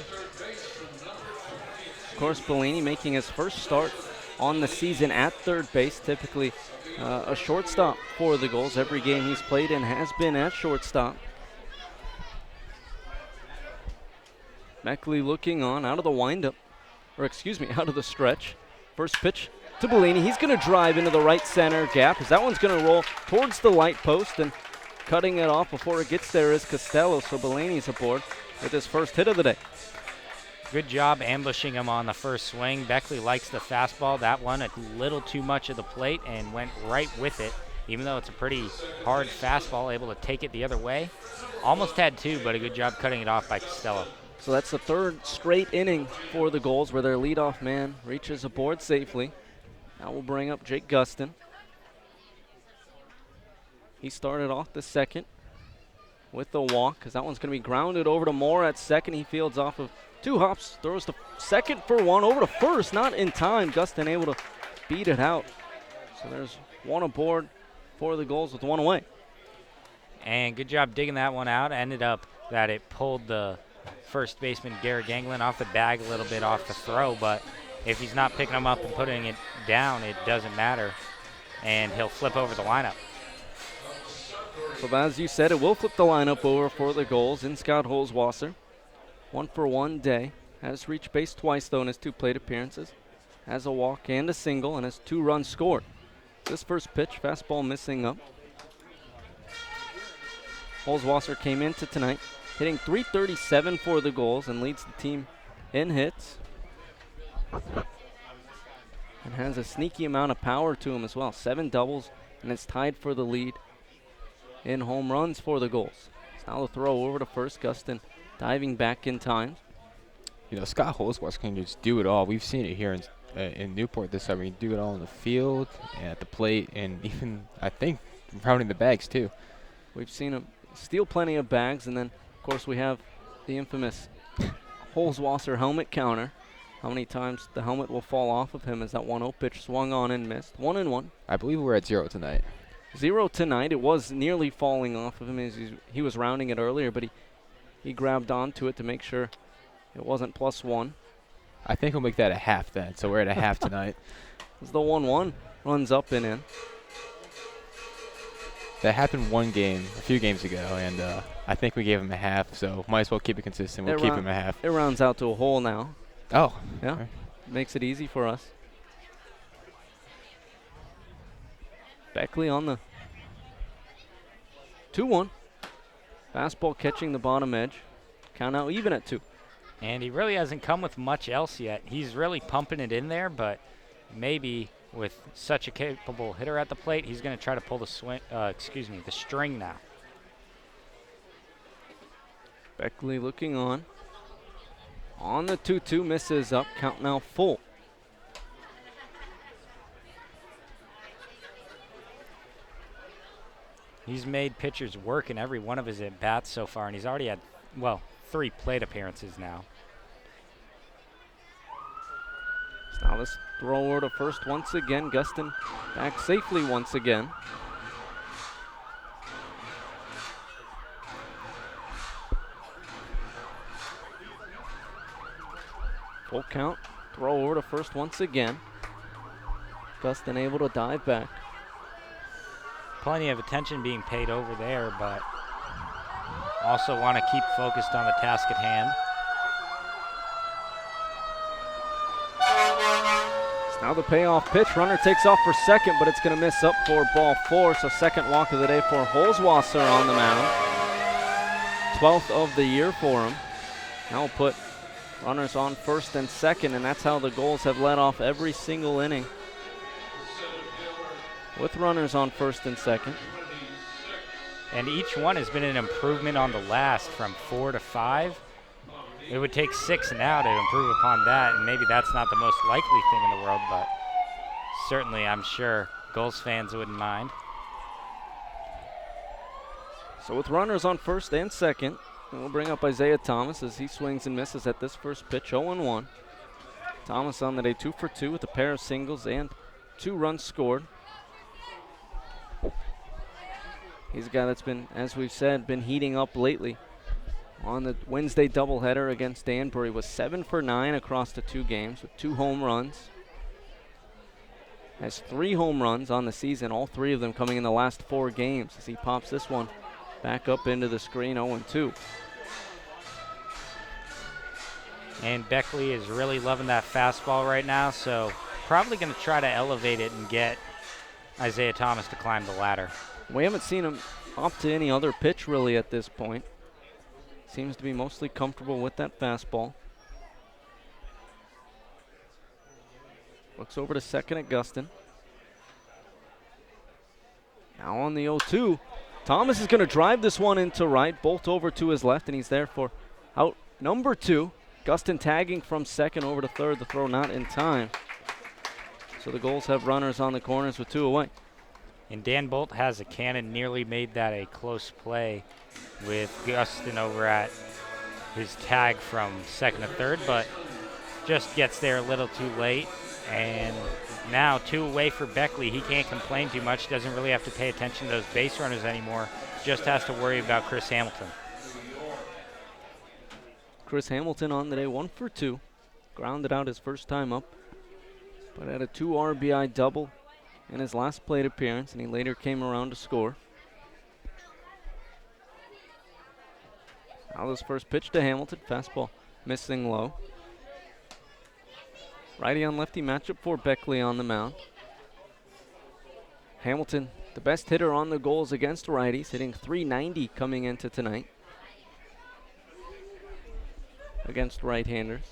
Of course, Bellini making his first start on the season at third base. Typically a shortstop for the Gulls. Every game he's played in has been at shortstop. Beckley looking on out of the windup, out of the stretch. First pitch to Bellini. He's going to drive into the right center gap as that one's going to roll towards the light post, and cutting it off before it gets there is Costello, so Bellini's aboard with his first hit of the day. Good job ambushing him on the first swing. Beckley likes the fastball. That one a little too much of the plate and went right with it, even though it's a pretty hard fastball, able to take it the other way. Almost had 2, but a good job cutting it off by Costello. So that's the third straight inning for the Gulls where their leadoff man reaches aboard safely. Now we'll bring up Jake Gustin. He started off the second with the walk, because that one's going to be grounded over to Moore at second. He fields off of 2 hops, throws to second for 1, over to first, not in time. Gustin able to beat it out. So there's 1 aboard for the Gulls with 1 away. And good job digging that one out. Ended up that it pulled the first baseman Garrett Ganglin off the bag a little bit off the throw, but if he's not picking them up and putting it down, it doesn't matter, and he'll flip over the lineup. So as you said, it will flip the lineup over for the Gulls in Scott Holzwasser. 1 for 1 day. Has reached base twice, though, in his 2 plate appearances. Has a walk and a single, and has 2 runs scored. This first pitch, fastball missing up. Holzwasser came into tonight hitting .337 for the Gulls and leads the team in hits. And has a sneaky amount of power to him as well. 7 doubles, and it's tied for the lead in home runs for the Gulls. It's now the throw over to first. Gustin diving back in time. You know, Scott Holzwasser can just do it all. We've seen it here in Newport this summer. He can do it all in the field, and at the plate, and even, I think, rounding the bags, too. We've seen him steal plenty of bags, and then, of course, we have the infamous Holzwasser helmet counter. How many times the helmet will fall off of him as that 1-0 pitch swung on and missed. 1-1. I believe we're at 0 tonight. 0 tonight. It was nearly falling off of him as he was rounding it earlier, but he grabbed onto it to make sure it wasn't +1. I think we'll make that a half then, so we're at a half tonight. As the 1-1 runs up and in. That happened a few games ago, and I think we gave him a half, so might as well keep it consistent. We'll keep him a half. It rounds out to a hole now. Oh. Yeah. Right. Makes it easy for us. Beckley on the 2-1. Fastball catching the bottom edge. Count now even at 2. And he really hasn't come with much else yet. He's really pumping it in there, but maybe with such a capable hitter at the plate, he's going to try to pull the the string now. Beckley looking on. On the 2-2, misses up. Count now full. He's made pitchers work in every one of his at-bats so far, and he's already had, 3 plate appearances now. So now this throw over to first once again. Gustin back safely once again. Full count. Throw over to first once again. Gustin able to dive back. Plenty of attention being paid over there, but also want to keep focused on the task at hand. It's now the payoff pitch. Runner takes off for second, but it's going to miss up for ball 4. So second walk of the day for Holzwasser on the mound. 12th of the year for him. Now we'll put runners on first and second, and that's how the Gulls have led off every single inning. With runners on first and second. And each one has been an improvement on the last from 4 to 5. It would take 6 now to improve upon that, and maybe that's not the most likely thing in the world, but certainly I'm sure Gulls fans wouldn't mind. So with runners on first and second, we'll bring up Isaiah Thomas as he swings and misses at this first pitch, 0-1. Thomas on the day 2 for 2 with a pair of singles and 2 runs scored. He's a guy that's been, as we've said, been heating up lately. On the Wednesday doubleheader against Danbury was 7 for 9 across the 2 games with 2 home runs. Has 3 home runs on the season, all 3 of them coming in the last 4 games as he pops this one back up into the screen, 0-2. And Beckley is really loving that fastball right now, so probably going to try to elevate it and get Isaiah Thomas to climb the ladder. We haven't seen him up to any other pitch really at this point. Seems to be mostly comfortable with that fastball. Looks over to second at Gustin. Now on the 0-2. Thomas is going to drive this one into right, bolt over to his left, and he's there for out number 2. Gustin tagging from second over to third. The throw not in time. So the Gulls have runners on the corners with 2 away. And Dan Bolt has a cannon, nearly made that a close play with Gustin over at his tag from second to third, but just gets there a little too late. And now 2 away for Beckley. He can't complain too much, doesn't really have to pay attention to those base runners anymore, just has to worry about Chris Hamilton. Chris Hamilton on the day, 1 for 2. Grounded out his first time up, but had a 2 RBI double in his last plate appearance, and he later came around to score. Now this first pitch to Hamilton, fastball missing low. Righty on lefty matchup for Beckley on the mound. Hamilton, the best hitter on the Gulls against righties, hitting .390 coming into tonight against right-handers.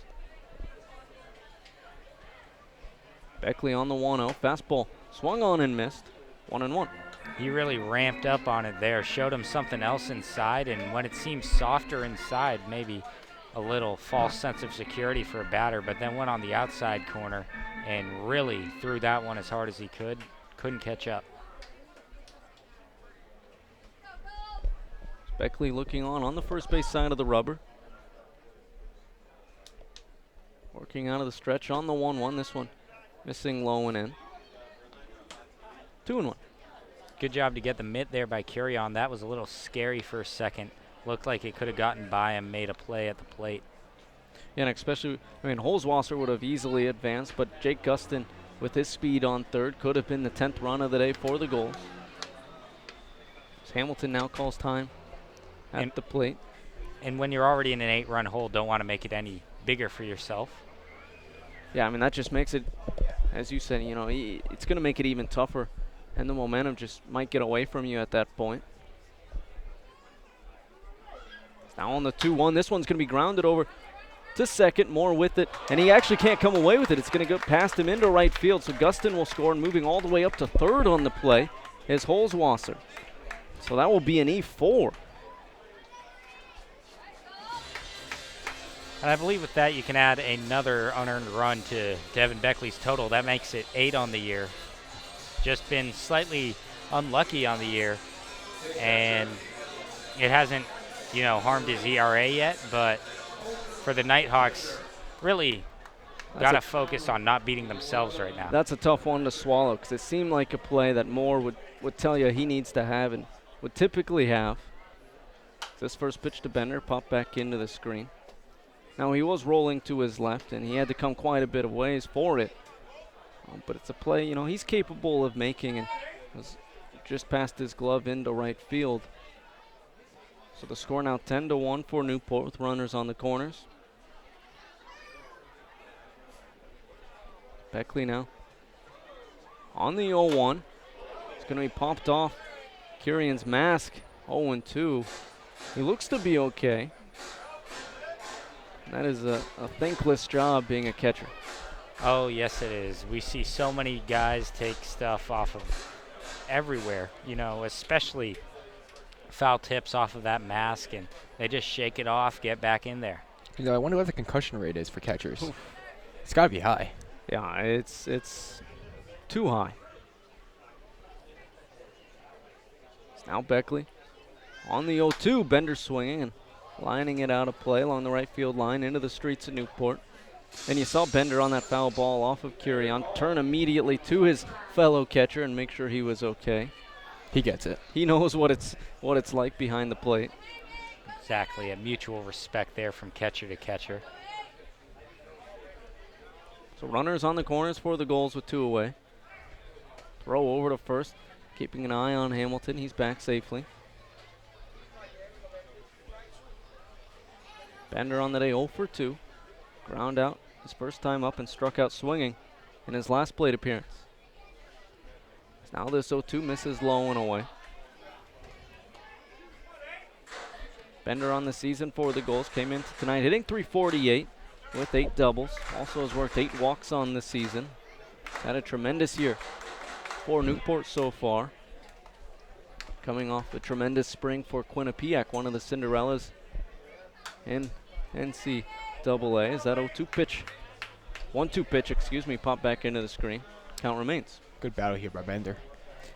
Beckley on the 1-0, fastball swung on and missed, 1-1. He really ramped up on it there, showed him something else inside, and when it seemed softer inside, maybe a little false sense of security for a batter, but then went on the outside corner and really threw that one as hard as he could. Couldn't catch up. Beckley looking on the first base side of the rubber. Working out of the stretch on the 1-1. This one missing low and in. 2-1. Good job to get the mitt there by Curion. That was a little scary for a second. Looked like it could have gotten by him, made a play at the plate. Yeah, and especially, Holzwasser would have easily advanced, but Jake Gustin with his speed on third could have been the 10th run of the day for the Gulls. Hamilton now calls time at the plate. And when you're already in an 8-run hole, don't want to make it any bigger for yourself. Yeah, that just makes it, as you said, it's going to make it even tougher, and the momentum just might get away from you at that point. Now on the 2-1, this one's going to be grounded over to second, Moore with it, and he actually can't come away with it. It's going to go past him into right field, so Gustin will score, and moving all the way up to third on the play is Holzwasser. So that will be an E4. And I believe with that you can add another unearned run to Devin Beckley's total. That makes it 8 on the year. Just been slightly unlucky on the year, and it hasn't, harmed his ERA yet, but for the Nighthawks, really got to focus on not beating themselves right now. That's a tough one to swallow, because it seemed like a play that Moore would tell you he needs to have and would typically have. This first pitch to Bender, popped back into the screen. Now he was rolling to his left, and he had to come quite a bit of ways for it. But it's a play, he's capable of making, and was just past his glove into right field. So the score now 10-1 for Newport with runners on the corners. Beckley now on the 0-1. It's going to be popped off Curion's mask, 0-2. He looks to be okay. That is a thankless job being a catcher. Oh, yes it is. We see so many guys take stuff off of everywhere, especially foul tips off of that mask, and they just shake it off, get back in there. I wonder what the concussion rate is for catchers. Oof. It's got to be high. Yeah, it's too high. It's now Beckley on the 0-2. Bender swinging and lining it out of play along the right field line into the streets of Newport. And you saw Bender on that foul ball off of Curion turn immediately to his fellow catcher and make sure he was okay. He gets it. He knows what it's like behind the plate. Exactly, a mutual respect there from catcher to catcher. So runners on the corners for the Gulls with 2 away. Throw over to first, keeping an eye on Hamilton. He's back safely. Bender on the day 0 for 2. Ground out his first time up and struck out swinging in his last plate appearance. Now this 0-2 misses low and away. Bender on the season for the Gulls came into tonight hitting .348 with 8 doubles. Also has worked 8 walks on the season. Had a tremendous year for Newport so far. Coming off a tremendous spring for Quinnipiac, one of the Cinderellas in NCAA. Is that 0-2 pitch? 1-2 pitch, popped back into the screen. Count remains. Good battle here by Bender.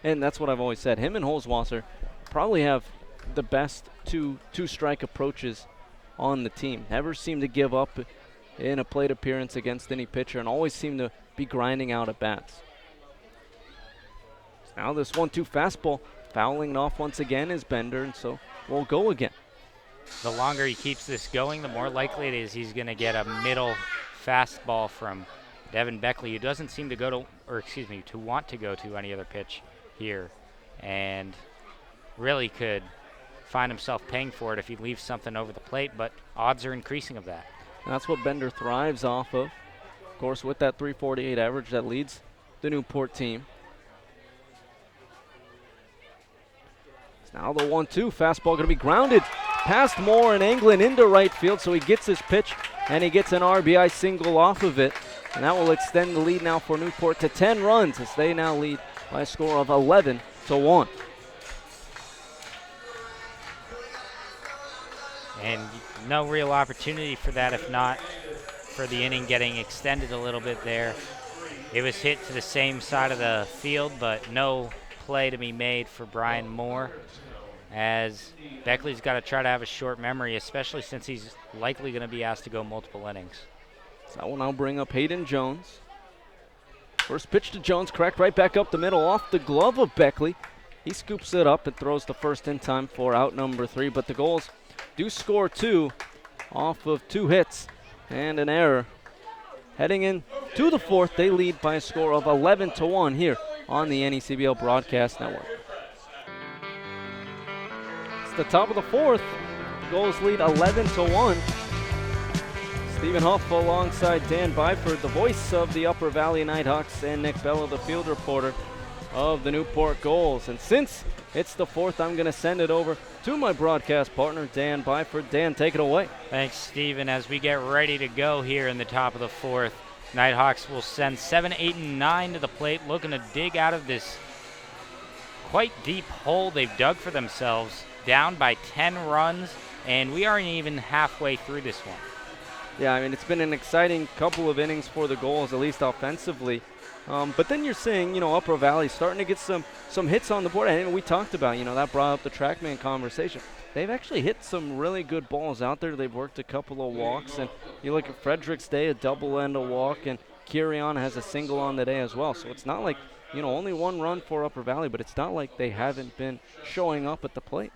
And that's what I've always said. Him and Holzwasser probably have the best two-strike approaches on the team. Never seem to give up in a plate appearance against any pitcher and always seem to be grinding out at bats. Now this 1-2 fastball fouling it off once again is Bender, and so we'll go again. The longer he keeps this going, the more likely it is he's going to get a middle fastball from Devin Beckley, who doesn't seem to to want to go to any other pitch here, and really could find himself paying for it if he leaves something over the plate, but odds are increasing of that. And that's what Bender thrives off of. Of course, with that .348 average that leads the Newport team. Now the 1-2 fastball going to be grounded past Moore and Anglin into right field, so he gets his pitch and he gets an RBI single off of it. And that will extend the lead now for Newport to 10 runs as they now lead by a score of 11-1. And no real opportunity for that if not for the inning getting extended a little bit there. It was hit to the same side of the field, but no play to be made for Brian Moore, as Beckley's got to try to have a short memory, especially since he's likely going to be asked to go multiple innings. So that will now bring up Hayden Jones. First pitch to Jones, cracked right back up the middle off the glove of Beckley. He scoops it up and throws the first in time for out number 3, but the Gulls do score 2 off of 2 hits and an error. Heading in to the 4th, they lead by a score of 11-1 here on the NECBL Broadcast Network. It's the top of the 4th. The Gulls lead 11-1. Stephen Huff alongside Dan Byford, the voice of the Upper Valley Nighthawks, and Nick Bello, the field reporter of the Newport Gulls. And since it's the 4th, I'm going to send it over to my broadcast partner, Dan Byford. Dan, take it away. Thanks, Stephen. As we get ready to go here in the top of the 4th, Nighthawks will send 7, 8, and 9 to the plate, looking to dig out of this quite deep hole they've dug for themselves, down by 10 runs, and we aren't even halfway through this one. Yeah, I mean, it's been an exciting couple of innings for the Gulls, at least offensively. But then you're seeing, Upper Valley starting to get some hits on the board. And we talked about, that brought up the TrackMan conversation. They've actually hit some really good balls out there. They've worked a couple of walks. And you look at Frederick's day, a double and a walk. And Kirion has a single on the day as well. So it's not like, only 1 run for Upper Valley. But it's not like they haven't been showing up at the plate.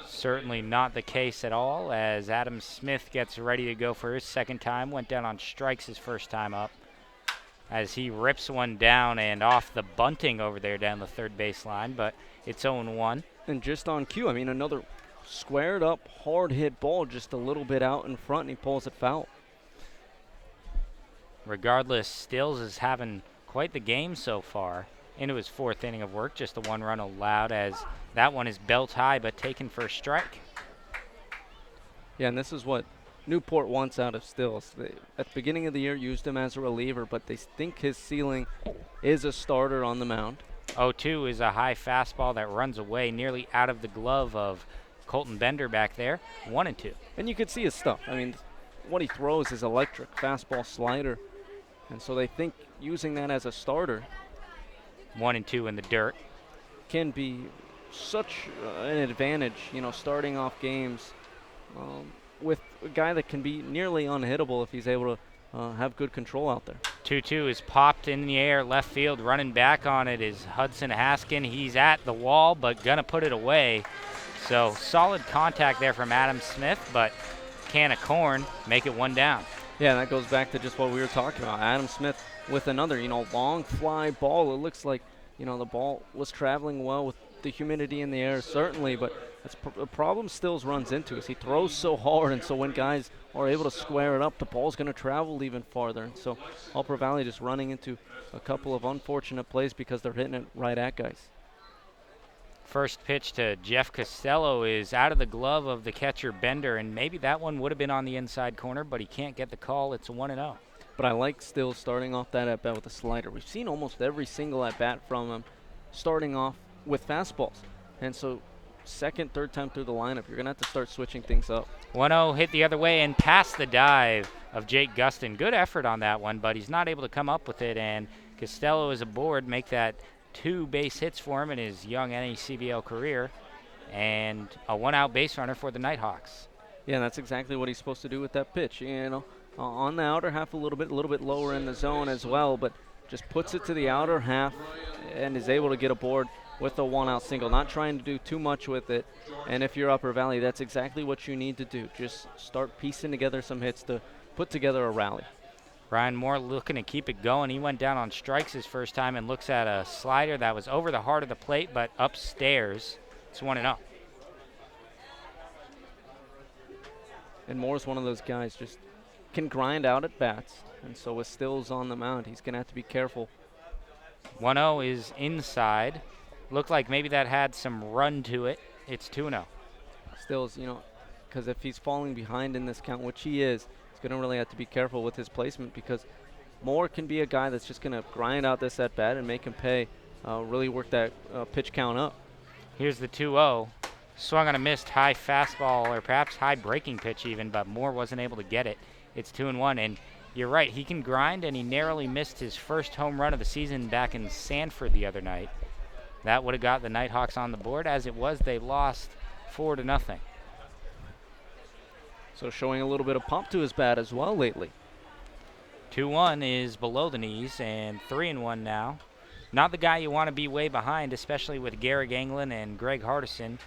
Certainly not the case at all, as Adam Smith gets ready to go for his second time. Went down on strikes his first time up, as he rips one down and off the bunting over there down the third baseline, but it's 0-1. And just on cue, another squared up, hard hit ball just a little bit out in front, and he pulls it foul. Regardless, Stills is having quite the game so far. Into his 4th inning of work, just the 1 run allowed, as that one is belt high but taken for a strike. Yeah, and this is what Newport wants out of Stills. They, at the beginning of the year, used him as a reliever, but they think his ceiling is a starter on the mound. 0-2 is a high fastball that runs away nearly out of the glove of Colton Bender back there. 1-2. And you can see his stuff. What he throws is electric, fastball, slider. And so they think using that as a starter 1-2 in the dirt can be such an advantage, starting off games with a guy that can be nearly unhittable if he's able to have good control out there. 2-2 is popped in the air, left field. Running back on it is Hudson Haskin. He's at the wall, but gonna put it away. So solid contact there from Adam Smith, but can of corn make it 1 down. Yeah, that goes back to just what we were talking about. Adam Smith with another, long fly ball. It looks like, the ball was traveling well with the humidity in the air, certainly, but that's a problem Stills runs into is he throws so hard, and so when guys are able to square it up, the ball's going to travel even farther. And so Upper Valley just running into a couple of unfortunate plays because they're hitting it right at guys. First pitch to Jeff Costello is out of the glove of the catcher Bender, and maybe that one would have been on the inside corner, but he can't get the call. It's a 1-0. But I like Stills starting off that at-bat with a slider. We've seen almost every single at-bat from him starting off with fastballs. And so second, third time through the lineup, you're going to have to start switching things up. 1-0 hit the other way and past the dive of Jake Gustin. Good effort on that one, but he's not able to come up with it, and Costello is aboard, make that 2 base hits for him in his young NACBL career, and a 1-out base runner for the Nighthawks. Yeah, that's exactly what he's supposed to do with that pitch. On the outer half a little bit lower in the zone as well, but just puts it to the outer half and is able to get aboard with a 1-out single, not trying to do too much with it. And if you're Upper Valley, that's exactly what you need to do. Just start piecing together some hits to put together a rally. Ryan Moore looking to keep it going. He went down on strikes his first time and looks at a slider that was over the heart of the plate, but upstairs. It's 1-0. And Moore's one of those guys, just can grind out at bats. And so with Stills on the mound, he's going to have to be careful. 1-0 is inside. Looked like maybe that had some run to it. It's 2-0. Stills, because if he's falling behind in this count, which he is, he's going to really have to be careful with his placement, because Moore can be a guy that's just going to grind out this at bat and make him pay, really work that pitch count up. Here's the 2-0. Swung on a missed high fastball, or perhaps high breaking pitch even, but Moore wasn't able to get it. It's 2-1, and you're right, he can grind, and he narrowly missed his first home run of the season back in Sanford the other night. That would have got the Nighthawks on the board. As it was, they lost 4-0. So showing a little bit of pop to his bat as well lately. 2-1 is below the knees, and 3-1 now. Not the guy you want to be way behind, especially with Garrick Anglin and Greg Hardison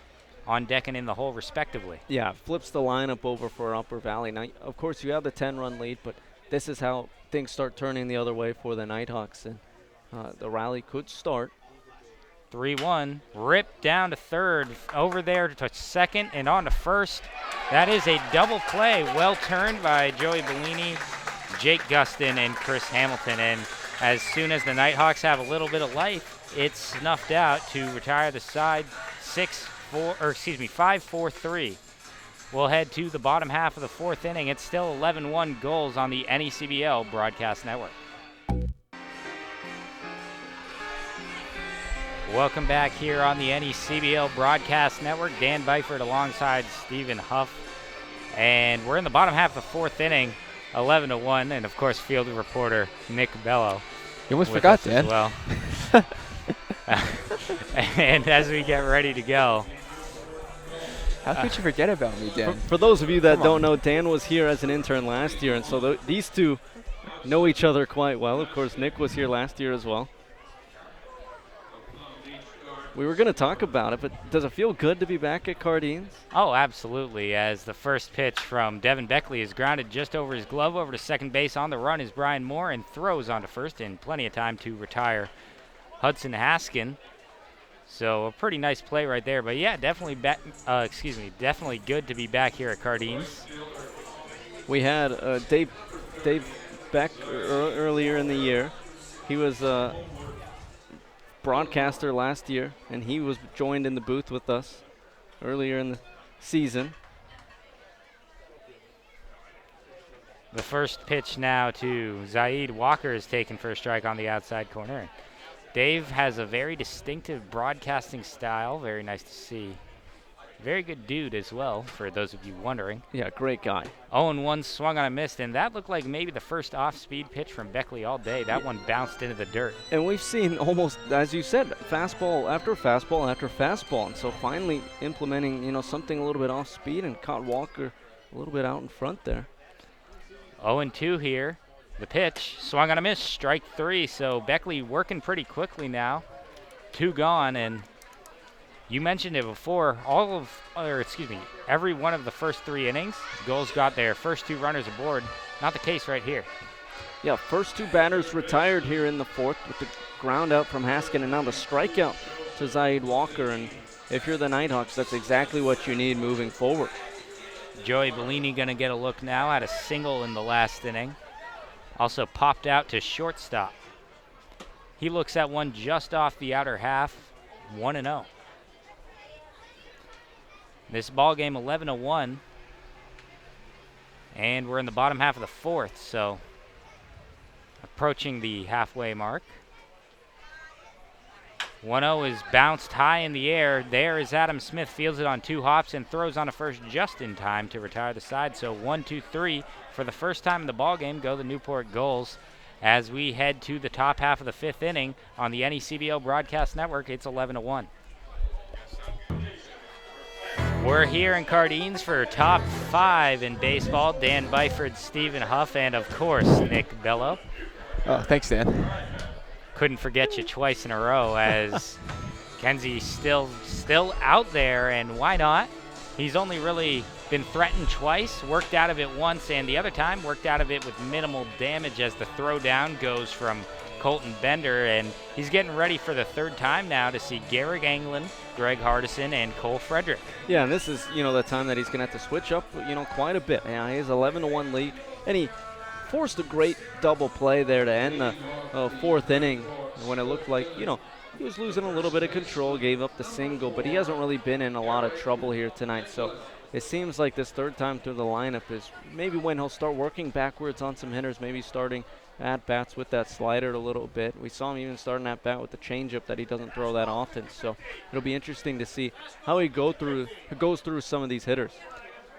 on deck and in the hole respectively. Yeah, flips the lineup over for Upper Valley. Now, of course, you have the 10-run lead, but this is how things start turning the other way for the Nighthawks, and the rally could start. 3-1, ripped down to third, over there to second and on to first. That is a double play, well turned by Joey Bellini, Jake Gustin, and Chris Hamilton. And as soon as the Nighthawks have a little bit of life, it's snuffed out to retire the side 5-4-3. We'll head to the bottom half of the fourth inning. It's still 11-1 goals on the NECBL Broadcast Network. Welcome back here on the NECBL Broadcast Network. Dan Byford alongside Stephen Huff. And we're in the bottom half of the fourth inning, 11-1. And, of course, field reporter Nick Bello. You almost forgot, Dan. Well. And as we get ready to go. How could you forget about me, Dan? For those of you that don't know, Dan was here as an intern last year. And so these two know each other quite well. Of course, Nick was here last year as well. We were going to talk about it, but does it feel good to be back at Cardines? Oh, absolutely, as the first pitch from Devin Beckley is grounded just over his glove. Over to second base on the run is Brian Moore, and throws onto first in plenty of time to retire Hudson Haskin. So a pretty nice play right there. But yeah, definitely definitely good to be back here at Cardines. We had Dave Beck earlier in the year. He was broadcaster last year, and he was joined in the booth with us earlier in the season. The first pitch now to Zaid Walker is taken for a strike on the outside corner. Dave has a very distinctive broadcasting style. Very nice to see. Very good dude as well, for those of you wondering. Yeah, great guy. 0-1 swung on a miss, and that looked like maybe the first off-speed pitch from Beckley all day. That one bounced into the dirt. And we've seen almost, as you said, fastball after fastball after fastball. And so finally implementing, something a little bit off-speed, and caught Walker a little bit out in front there. 0-2 here. The pitch swung on a miss, strike 3. So Beckley working pretty quickly now. 2 gone, and you mentioned it before, every one of the first 3 innings, Gulls got their first 2 runners aboard. Not the case right here. Yeah, first 2 batters retired here in the fourth with the ground out from Haskin, and now the strikeout to Zaid Walker. And if you're the Nighthawks, that's exactly what you need moving forward. Joey Bellini going to get a look now at a single in the last inning. Also popped out to shortstop. He looks at one just off the outer half, 1-0. This ball game 11-1, and we're in the bottom half of the fourth, so approaching the halfway mark. 1-0 is bounced high in the air. There is Adam Smith, fields it on 2 hops and throws on a first just in time to retire the side. So 1-2-3 for the first time in the ball game go the Newport Gulls. as we head to the top half of the 5th inning on the NECBL Broadcast Network. It's 11-1. We're here in Cardines for top 5 in baseball. Dan Byford, Stephen Huff, and of course, Nick Bello. Oh, thanks, Dan. Couldn't forget you twice in a row as Kenzie's still out there, and why not? He's only really been threatened twice, worked out of it once, and the other time worked out of it with minimal damage as the throw down goes from Colton Bender, and he's getting ready for the 3rd time now to see Garrick Anglin, Greg Hardison, and Cole Frederick. Yeah, and this is, the time that he's going to have to switch up, quite a bit. Yeah, he has 11-1 lead, and he forced a great double play there to end the 4th inning when it looked like, he was losing a little bit of control, gave up the single, but he hasn't really been in a lot of trouble here tonight. So it seems like this 3rd time through the lineup is maybe when he'll start working backwards on some hitters, maybe starting at-bats with that slider a little bit. We saw him even starting at-bat with the changeup that he doesn't throw that often. So it'll be interesting to see how he goes through some of these hitters.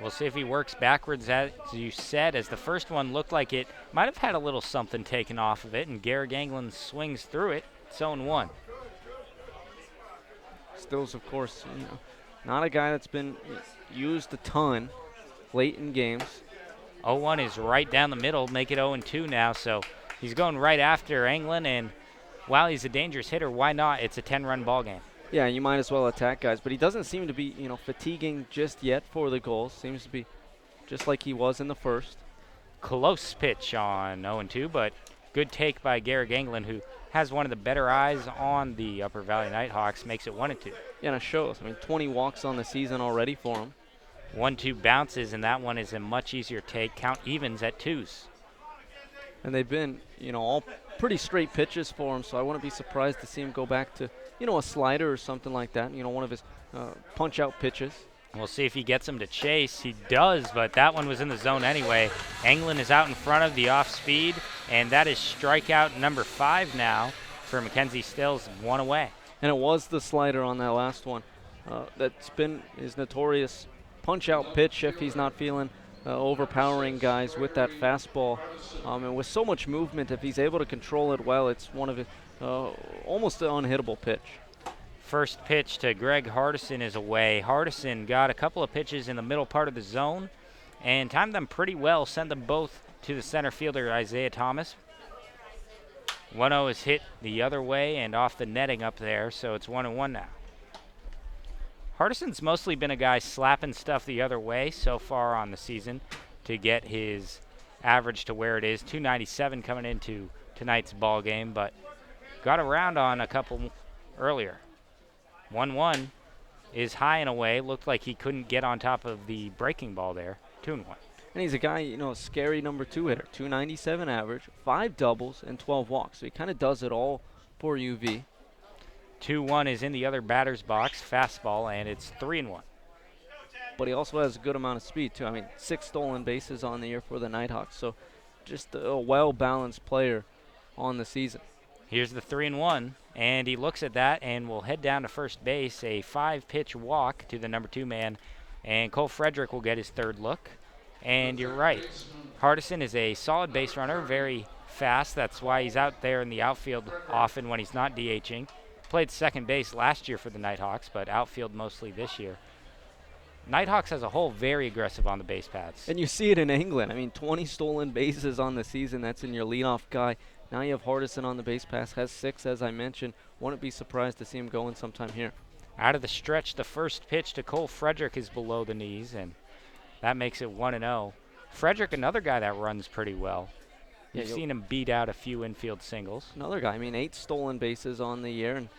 We'll see if he works backwards, as you said, as the first one looked like it might have had a little something taken off of it, and Garrick Anglin swings through it. It's 0-1. Stills, of course, not a guy that's been used a ton late in games. 0-1 is right down the middle, make it 0-2 now, so he's going right after Anglin, and while he's a dangerous hitter, why not? It's a 10-run ball game. Yeah, you might as well attack guys, but he doesn't seem to be, fatiguing just yet for the goals. Seems to be just like he was in the first. Close pitch on 0-2, but good take by Garrick Anglin, who has one of the better eyes on the Upper Valley Nighthawks, makes it 1-2. Yeah, and it shows. 20 walks on the season already for him. 1-2 bounces, and that one is a much easier take. Count evens at 2s. And they've been, all pretty straight pitches for him, so I wouldn't be surprised to see him go back to, a slider or something like that, one of his punch-out pitches. We'll see if he gets him to chase. He does, but that one was in the zone anyway. Anglin is out in front of the off-speed, and that is strikeout number 5 now for Mackenzie Stills, 1 away. And it was the slider on that last one. That's been his notorious punch-out pitch if he's not feeling overpowering guys with that fastball. And with so much movement, if he's able to control it well, it's one of his almost an unhittable pitch. First pitch to Greg Hardison is away. Hardison got a couple of pitches in the middle part of the zone and timed them pretty well, sent them both to the center fielder, Isaiah Thomas. 1-0 is hit the other way and off the netting up there, so it's 1-1 now. Hardison's mostly been a guy slapping stuff the other way so far on the season to get his average to where it is. 297 coming into tonight's ball game, but got around on a couple earlier. 1-1 is high and away. Looked like he couldn't get on top of the breaking ball there. 2-1. And he's a guy, a scary number 2 hitter. 297 average, 5 doubles, and 12 walks. So he kind of does it all for UV. 2-1 is in the other batter's box, fastball, and it's 3-1. But he also has a good amount of speed, too. 6 stolen bases on the year for the Nighthawks. So just a well-balanced player on the season. Here's the 3-1, and he looks at that and will head down to first base. A 5-pitch walk to the number 2 man, and Cole Frederick will get his 3rd look. And you're right, Hardison is a solid base runner, very fast. That's why he's out there in the outfield often when he's not DHing. Played second base last year for the Nighthawks, but outfield mostly this year. Nighthawks as a whole very aggressive on the base paths. And you see it in England. 20 stolen bases on the season. That's in your leadoff guy. Now you have Hardison on the base pass, has 6, as I mentioned. Wouldn't be surprised to see him going sometime here. Out of the stretch, the first pitch to Cole Frederick is below the knees, and that makes it 1-0. Frederick, another guy that runs pretty well. You've seen him beat out a few infield singles. Another guy. 8 stolen bases on the year, and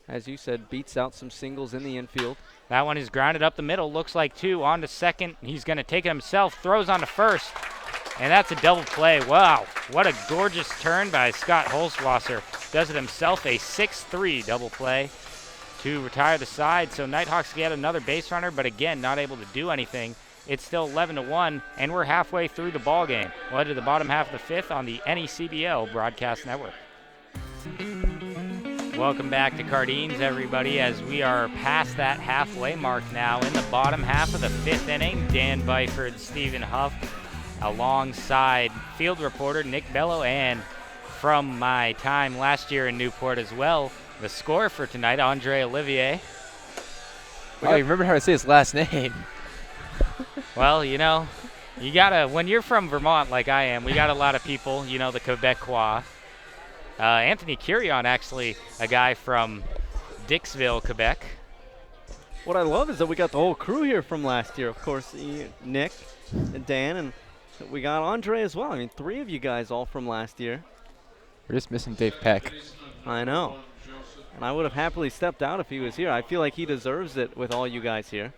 as you said, beats out some singles in the infield. That one is grounded up the middle. Looks like 2 on to second. He's going to take it himself. Throws on to first. And that's a double play. Wow, what a gorgeous turn by Scott Holzwasser. Does it himself, a 6-3 double play to retire the side. So Nighthawks get another base runner, but again, not able to do anything. It's still 11-1, and we're halfway through the ball game. We'll head to the bottom half of the 5th on the NECBL Broadcast Network. Welcome back to Cardines, everybody, as we are past that halfway mark now in the bottom half of the 5th inning. Dan Byford, Stephen Huff, alongside field reporter Nick Bello and from my time last year in Newport as well. The scorer for tonight, Andre Olivier. Oh, you remember how to say his last name. Well, you know, you gotta, when you're from Vermont like I am, we got a lot of people, you know, the Quebecois. Anthony Curion, actually, a guy from Dixville, Quebec. What I love is that we got the whole crew here from last year. Of course, Nick and Dan, and we got Andre as well. I mean, 3 of you guys all from last year. We're just missing Dave Peck. I know. And I would have happily stepped out if he was here. I feel like he deserves it with all you guys here.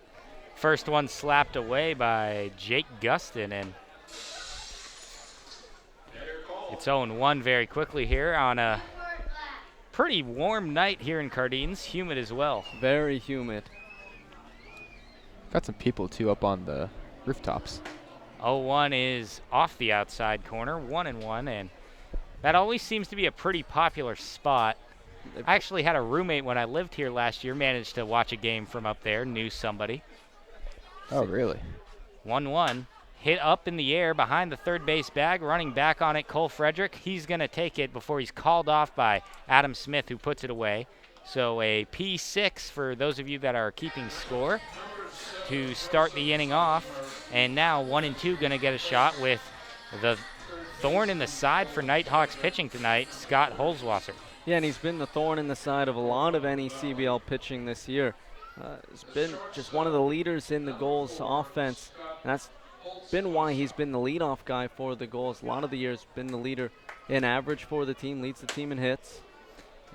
First one slapped away by Jake Gustin, and it's 0-1 very quickly here on a pretty warm night here in Cardines. Humid as well. Very humid. Got some people, too, up on the rooftops. 0-1 is off the outside corner, 1-1, and that always seems to be a pretty popular spot. I actually had a roommate when I lived here last year, managed to watch a game from up there, knew somebody. Oh, really? 1-1. Hit up in the air behind the third base bag, running back on it, Cole Frederick. He's going to take it before he's called off by Adam Smith, who puts it away. So a P6 for those of you that are keeping score to start the inning off. And now 1 and 2 going to get a shot with the thorn in the side for Nighthawks pitching tonight, Scott Holzwasser. Yeah, and he's been the thorn in the side of a lot of NECBL pitching this year. He's been just one of the leaders in the Gulls offense, and that's been why he's been the leadoff guy for the Gulls. A lot of the years been the leader in average for the team, leads the team in hits.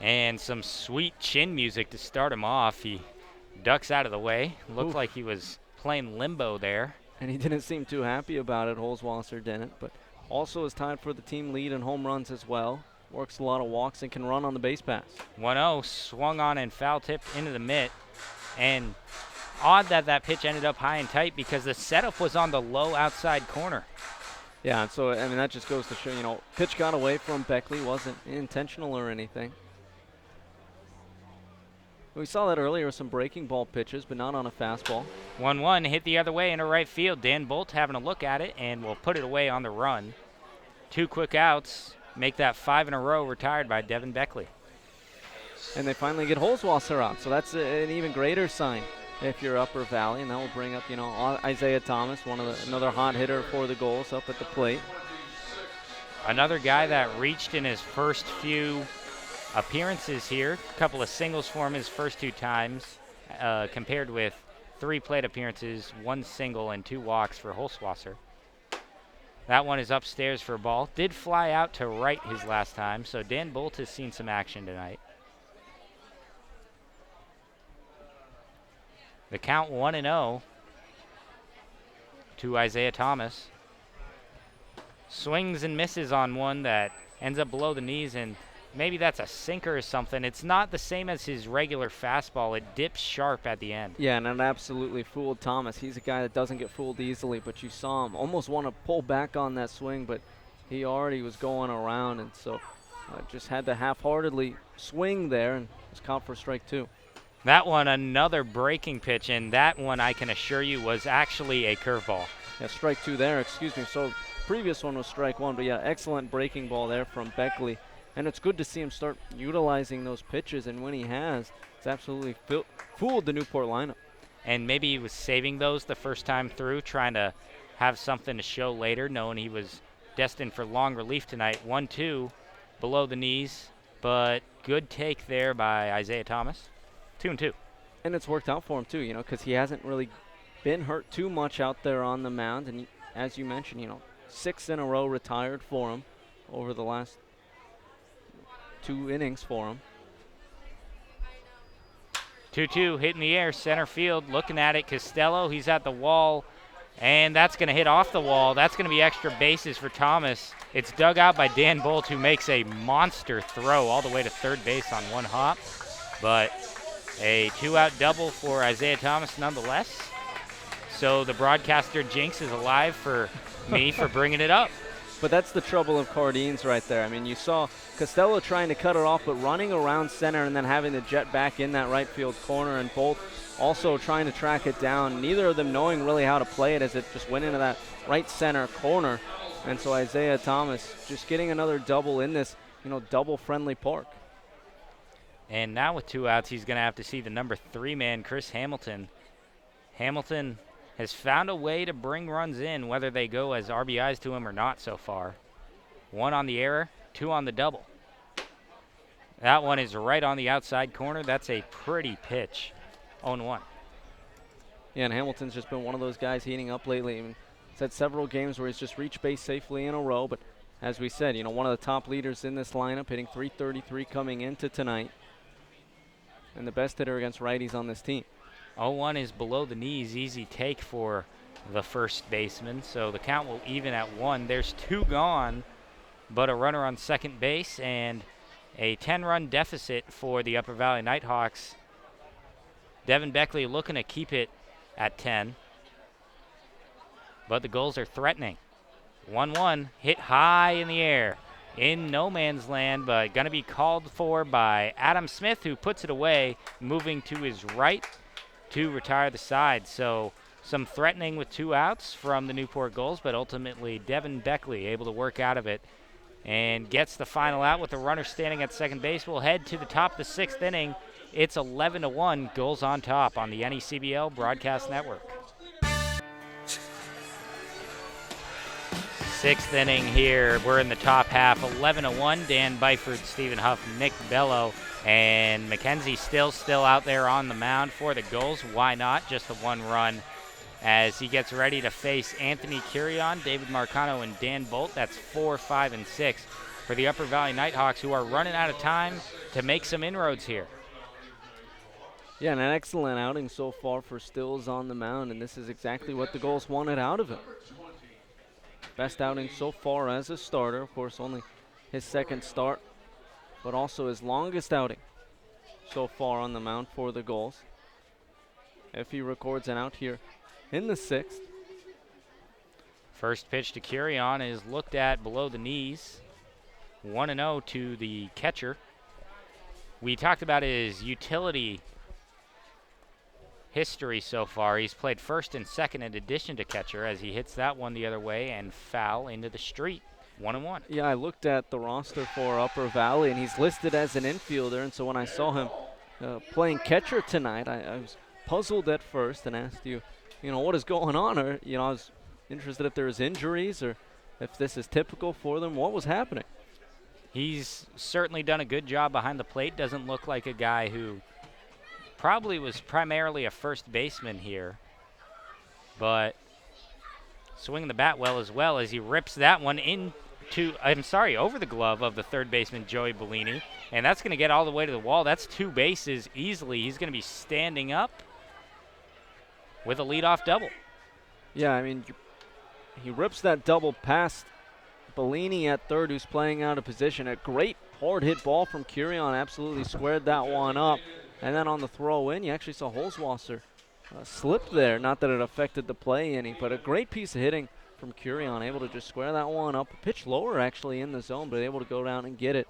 And some sweet chin music to start him off. He ducks out of the way. Looked like he was playing limbo there. And he didn't seem too happy about it, Holzwasser didn't, but also is tied for the team lead in home runs as well. Works a lot of walks and can run on the base pass. 1-0, swung on and foul tipped into the mitt. And odd that that pitch ended up high and tight because the setup was on the low outside corner. Yeah, and so, I mean, that just goes to show, you know, pitch got away from Beckley, wasn't intentional or anything. We saw that earlier with some breaking ball pitches, but not on a fastball. 1-1, hit the other way into right field. Dan Bolt having a look at it and will put it away on the run. 2 quick outs make that 5 in a row retired by Devin Beckley. And they finally get Holzwasser out, so that's an even greater sign if you're Upper Valley, and that will bring up, you know, Isaiah Thomas, another hot hitter for the Gulls up at the plate. Another guy that reached in his first few appearances here, a couple of singles for him his first 2 times, compared with 3 plate appearances, 1 single, and 2 walks for Holzwasser. That one is upstairs for a ball. Did fly out to right his last time, so Dan Bolt has seen some action tonight. The count 1-0 to Isaiah Thomas. Swings and misses on one that ends up below the knees, and maybe that's a sinker or something. It's not the same as his regular fastball. It dips sharp at the end. Yeah, and it absolutely fooled Thomas. He's a guy that doesn't get fooled easily, but you saw him almost want to pull back on that swing, but he already was going around, and so just had to half-heartedly swing there and was caught for strike 2. That one, another breaking pitch, and that one, I can assure you, was actually a curveball. Yeah, strike 2 there, excuse me. So previous one was strike 1, but yeah, excellent breaking ball there from Beckley. And it's good to see him start utilizing those pitches, and when he has, it's absolutely fooled the Newport lineup. And maybe he was saving those the first time through, trying to have something to show later, knowing he was destined for long relief tonight. 1-2 below the knees, but good take there by Isaiah Thomas. 2-2. And it's worked out for him too, you know, because he hasn't really been hurt too much out there on the mound. And as you mentioned, you know, 6 in a row retired for him over the last 2 innings for him. 2-2, hit in the air, center field, looking at it. Costello, he's at the wall, and that's going to hit off the wall. That's going to be extra bases for Thomas. It's dug out by Dan Bolt, who makes a monster throw all the way to third base on 1 hop. But a 2-out double for Isaiah Thomas nonetheless. So the broadcaster jinx is alive for me for bringing it up. But that's the trouble of Cardines right there. I mean, you saw Costello trying to cut it off, but running around center and then having to jet back in that right field corner, and both also trying to track it down. Neither of them knowing really how to play it as it just went into that right center corner. And so Isaiah Thomas just getting another double in this double friendly park. And now with 2 outs, he's going to have to see the number 3 man, Chris Hamilton. Hamilton has found a way to bring runs in, whether they go as RBIs to him or not so far. 1 on the error, 2 on the double. That one is right on the outside corner. That's a pretty pitch. 0-1. Yeah, and Hamilton's just been one of those guys heating up lately. I mean, he's had several games where he's just reached base safely in a row, but as we said, one of the top leaders in this lineup, hitting .333 coming into tonight, and the best hitter against righties on this team. 0-1 is below the knees, easy take for the first baseman, so the count will even at 1. There's 2 gone, but a runner on second base, and a 10-run deficit for the Upper Valley Nighthawks. Devin Beckley looking to keep it at 10, but the Gulls are threatening. 1-1, hit high in the air, in no man's land, but going to be called for by Adam Smith, who puts it away, moving to his right to retire the side. So some threatening with 2 outs from the Newport Gulls, but ultimately Devin Beckley able to work out of it and gets the final out with the runner standing at second base. We'll head to the top of the 6th inning. It's 11-1, Gulls on top on the NECBL Broadcast Network. 6th inning here. We're in the top half, 11-1. Dan Byford, Stephen Huff, Nick Bello, and Mackenzie still out there on the mound for the Gulls. Why not? Just the 1 run as he gets ready to face Anthony Curion, David Marcano, and Dan Bolt. That's 4, 5, and 6 for the Upper Valley Nighthawks, who are running out of time to make some inroads here. Yeah, and an excellent outing so far for Stills on the mound, and this is exactly what the Gulls wanted out of him. Best outing so far as a starter. Of course, only his 2nd start, but also his longest outing so far on the mound for the Gulls. If he records an out here in the 6th. First pitch to Curion is looked at below the knees. 1-0 to the catcher. We talked about his utility history so far. He's played first and second in addition to catcher as he hits that one the other way and foul into the street. 1-1. Yeah, I looked at the roster for Upper Valley, and he's listed as an infielder, and so when I saw him playing catcher tonight, I was puzzled at first and asked you what is going on? Or, I was interested if there was injuries or if this is typical for them. What was happening? He's certainly done a good job behind the plate. Doesn't look like a guy who probably was primarily a first baseman here, but swinging the bat well as he rips that one over the glove of the third baseman, Joey Bellini, and that's going to get all the way to the wall. That's 2 bases easily. He's going to be standing up with a leadoff double. Yeah, I mean, he rips that double past Bellini at third, who's playing out of position. A great hard hit ball from Curion, absolutely squared that one up. And then on the throw in, you actually saw Holzwasser slip there. Not that it affected the play any, but a great piece of hitting from Curion, able to just square that one up. A pitch lower actually in the zone, but able to go down and get it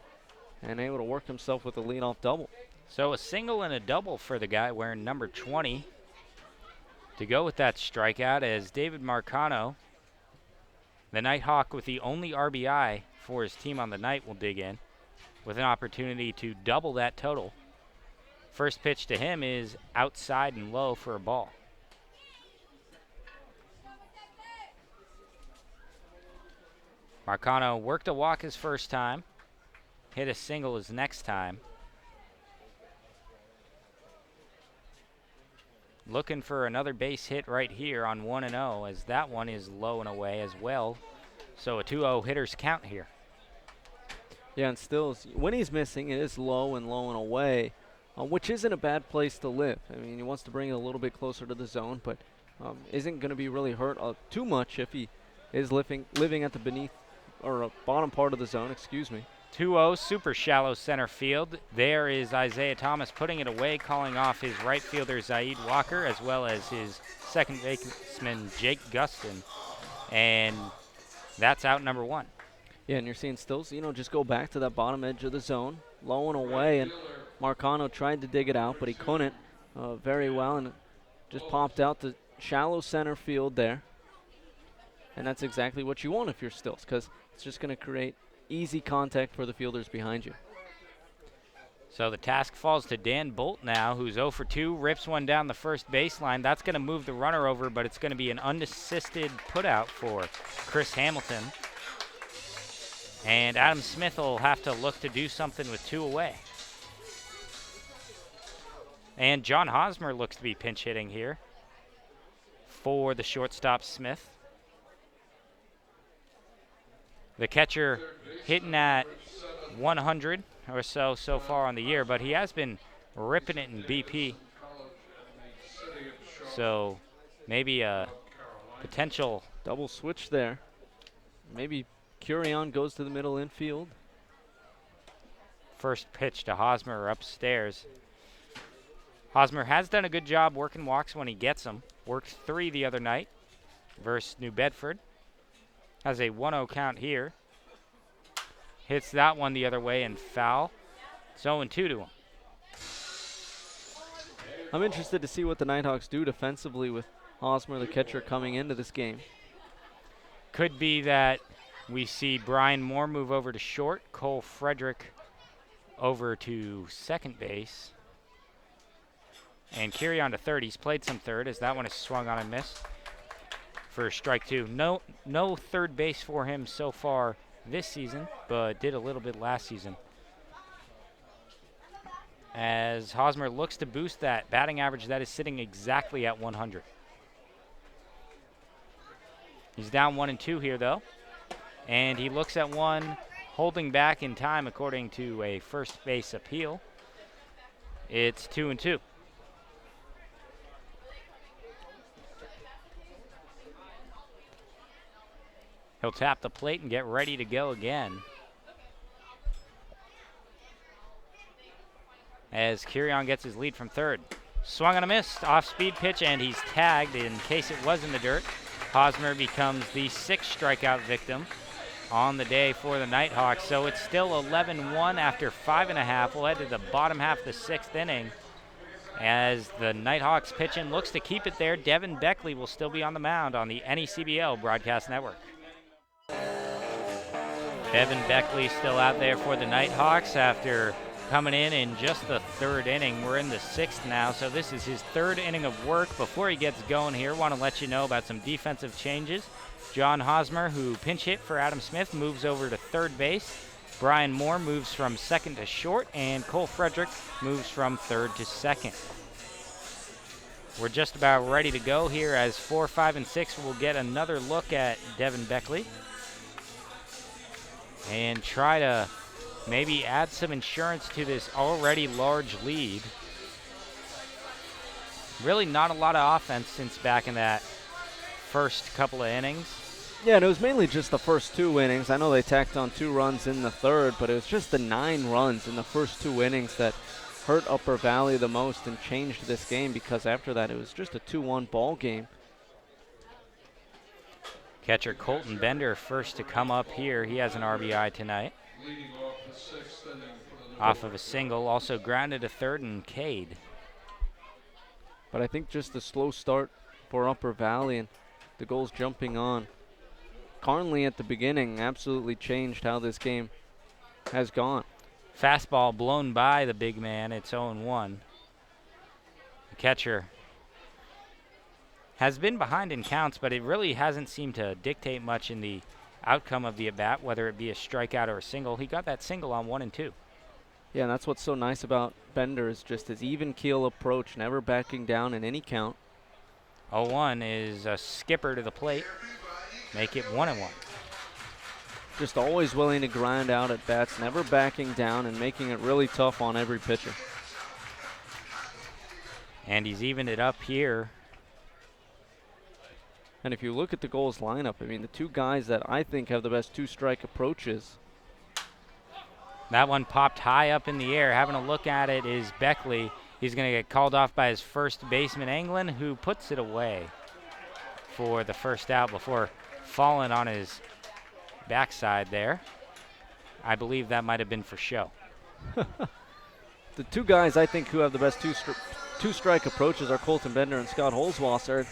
and able to work himself with a leadoff double. So a single and a double for the guy wearing number 20 to go with that strikeout, as David Marcano, the Nighthawk with the only RBI for his team on the night, will dig in with an opportunity to double that total. First pitch to him is outside and low for a ball. Marcano worked a walk his first time, hit a single his next time. Looking for another base hit right here on 1-0, as that one is low and away as well. So a 2-0 hitters count here. Yeah, and Stills, when he's missing, it is low and away. Which isn't a bad place to live. I mean, he wants to bring it a little bit closer to the zone, but isn't going to be really hurt too much if he is living at the bottom part of the zone, 2-0, super shallow center field. There is Isaiah Thomas putting it away, calling off his right fielder, Zaid Walker, as well as his second baseman, Jake Gustin. And that's out number 1. Yeah, and you're seeing Stills, just go back to that bottom edge of the zone, low and away, and Marcano tried to dig it out, but he couldn't very well, and just popped out to shallow center field there. And that's exactly what you want if you're Stills, because it's just going to create easy contact for the fielders behind you. So the task falls to Dan Bolt now, who's 0 for 2, rips one down the first baseline. That's going to move the runner over, but it's going to be an unassisted putout for Chris Hamilton. And Adam Smith will have to look to do something with 2 away. And John Hosmer looks to be pinch hitting here for the shortstop Smith. The catcher hitting at 100 or so far on the year, but he has been ripping it in BP. So maybe a potential double switch there. Maybe Curion goes to the middle infield. First pitch to Hosmer upstairs. Hosmer has done a good job working walks when he gets them. Worked 3 the other night versus New Bedford. Has a 1-0 count here. Hits that one the other way and foul. It's 0-2 to him. I'm interested to see what the Nighthawks do defensively with Hosmer, the catcher, coming into this game. Could be that we see Brian Moore move over to short, Cole Frederick over to second base, and Kirion to third. He's played some third as that one is swung on and missed for strike 2. No third base for him so far this season, but did a little bit last season. As Hosmer looks to boost that batting average that is sitting exactly at 100. He's down 1-2 here though, and he looks at one holding back in time according to a first base appeal. It's 2-2. He'll tap the plate and get ready to go again. As Kirion gets his lead from third. Swung on a miss, off-speed pitch, and he's tagged in case it was in the dirt. Hosmer becomes the 6th strikeout victim on the day for the Nighthawks. So it's still 11-1 after 5.5. We'll head to the bottom half of the 6th inning. As the Nighthawks pitch in looks to keep it there, Devin Beckley will still be on the mound on the NECBL Broadcast Network. Devin Beckley still out there for the Nighthawks after coming in just the 3rd inning. We're in the 6th now, so this is his 3rd inning of work. Before he gets going here, want to let you know about some defensive changes. John Hosmer, who pinch hit for Adam Smith, moves over to third base. Brian Moore moves from second to short, and Cole Frederick moves from third to second. We're just about ready to go here as 4, 5, and 6 will get another look at Devin Beckley and try to maybe add some insurance to this already large lead. Really not a lot of offense since back in that first couple of innings. Yeah, and it was mainly just the first 2 innings. I know they tacked on 2 runs in the 3rd, but it was just the 9 runs in the first 2 innings that hurt Upper Valley the most and changed this game, because after that it was just a 2-1 ball game. Catcher Colton Bender first to come up here. He has an RBI tonight. Off of a single, also grounded to third and Cade. But I think just the slow start for Upper Valley and the Gulls jumping on. Carnley at the beginning absolutely changed how this game has gone. Fastball blown by the big man. It's 0-1. The catcher has been behind in counts, but it really hasn't seemed to dictate much in the outcome of the at-bat, whether it be a strikeout or a single. He got that single on 1 and 2. Yeah, and that's what's so nice about Bender is just his even keel approach, never backing down in any count. 0-1 is a skipper to the plate. Make it 1-1. Just always willing to grind out at bats, never backing down and making it really tough on every pitcher. And he's evened it up here. And if you look at the Gulls lineup, I mean, the 2 guys that I think have the best 2-strike approaches. That one popped high up in the air. Having a look at it is Beckley. He's going to get called off by his first baseman, Englund, who puts it away for the first out before falling on his backside there. I believe that might have been for show. The 2 guys I think who have the best 2-strike approaches are Colton Bender and Scott Holzwasser.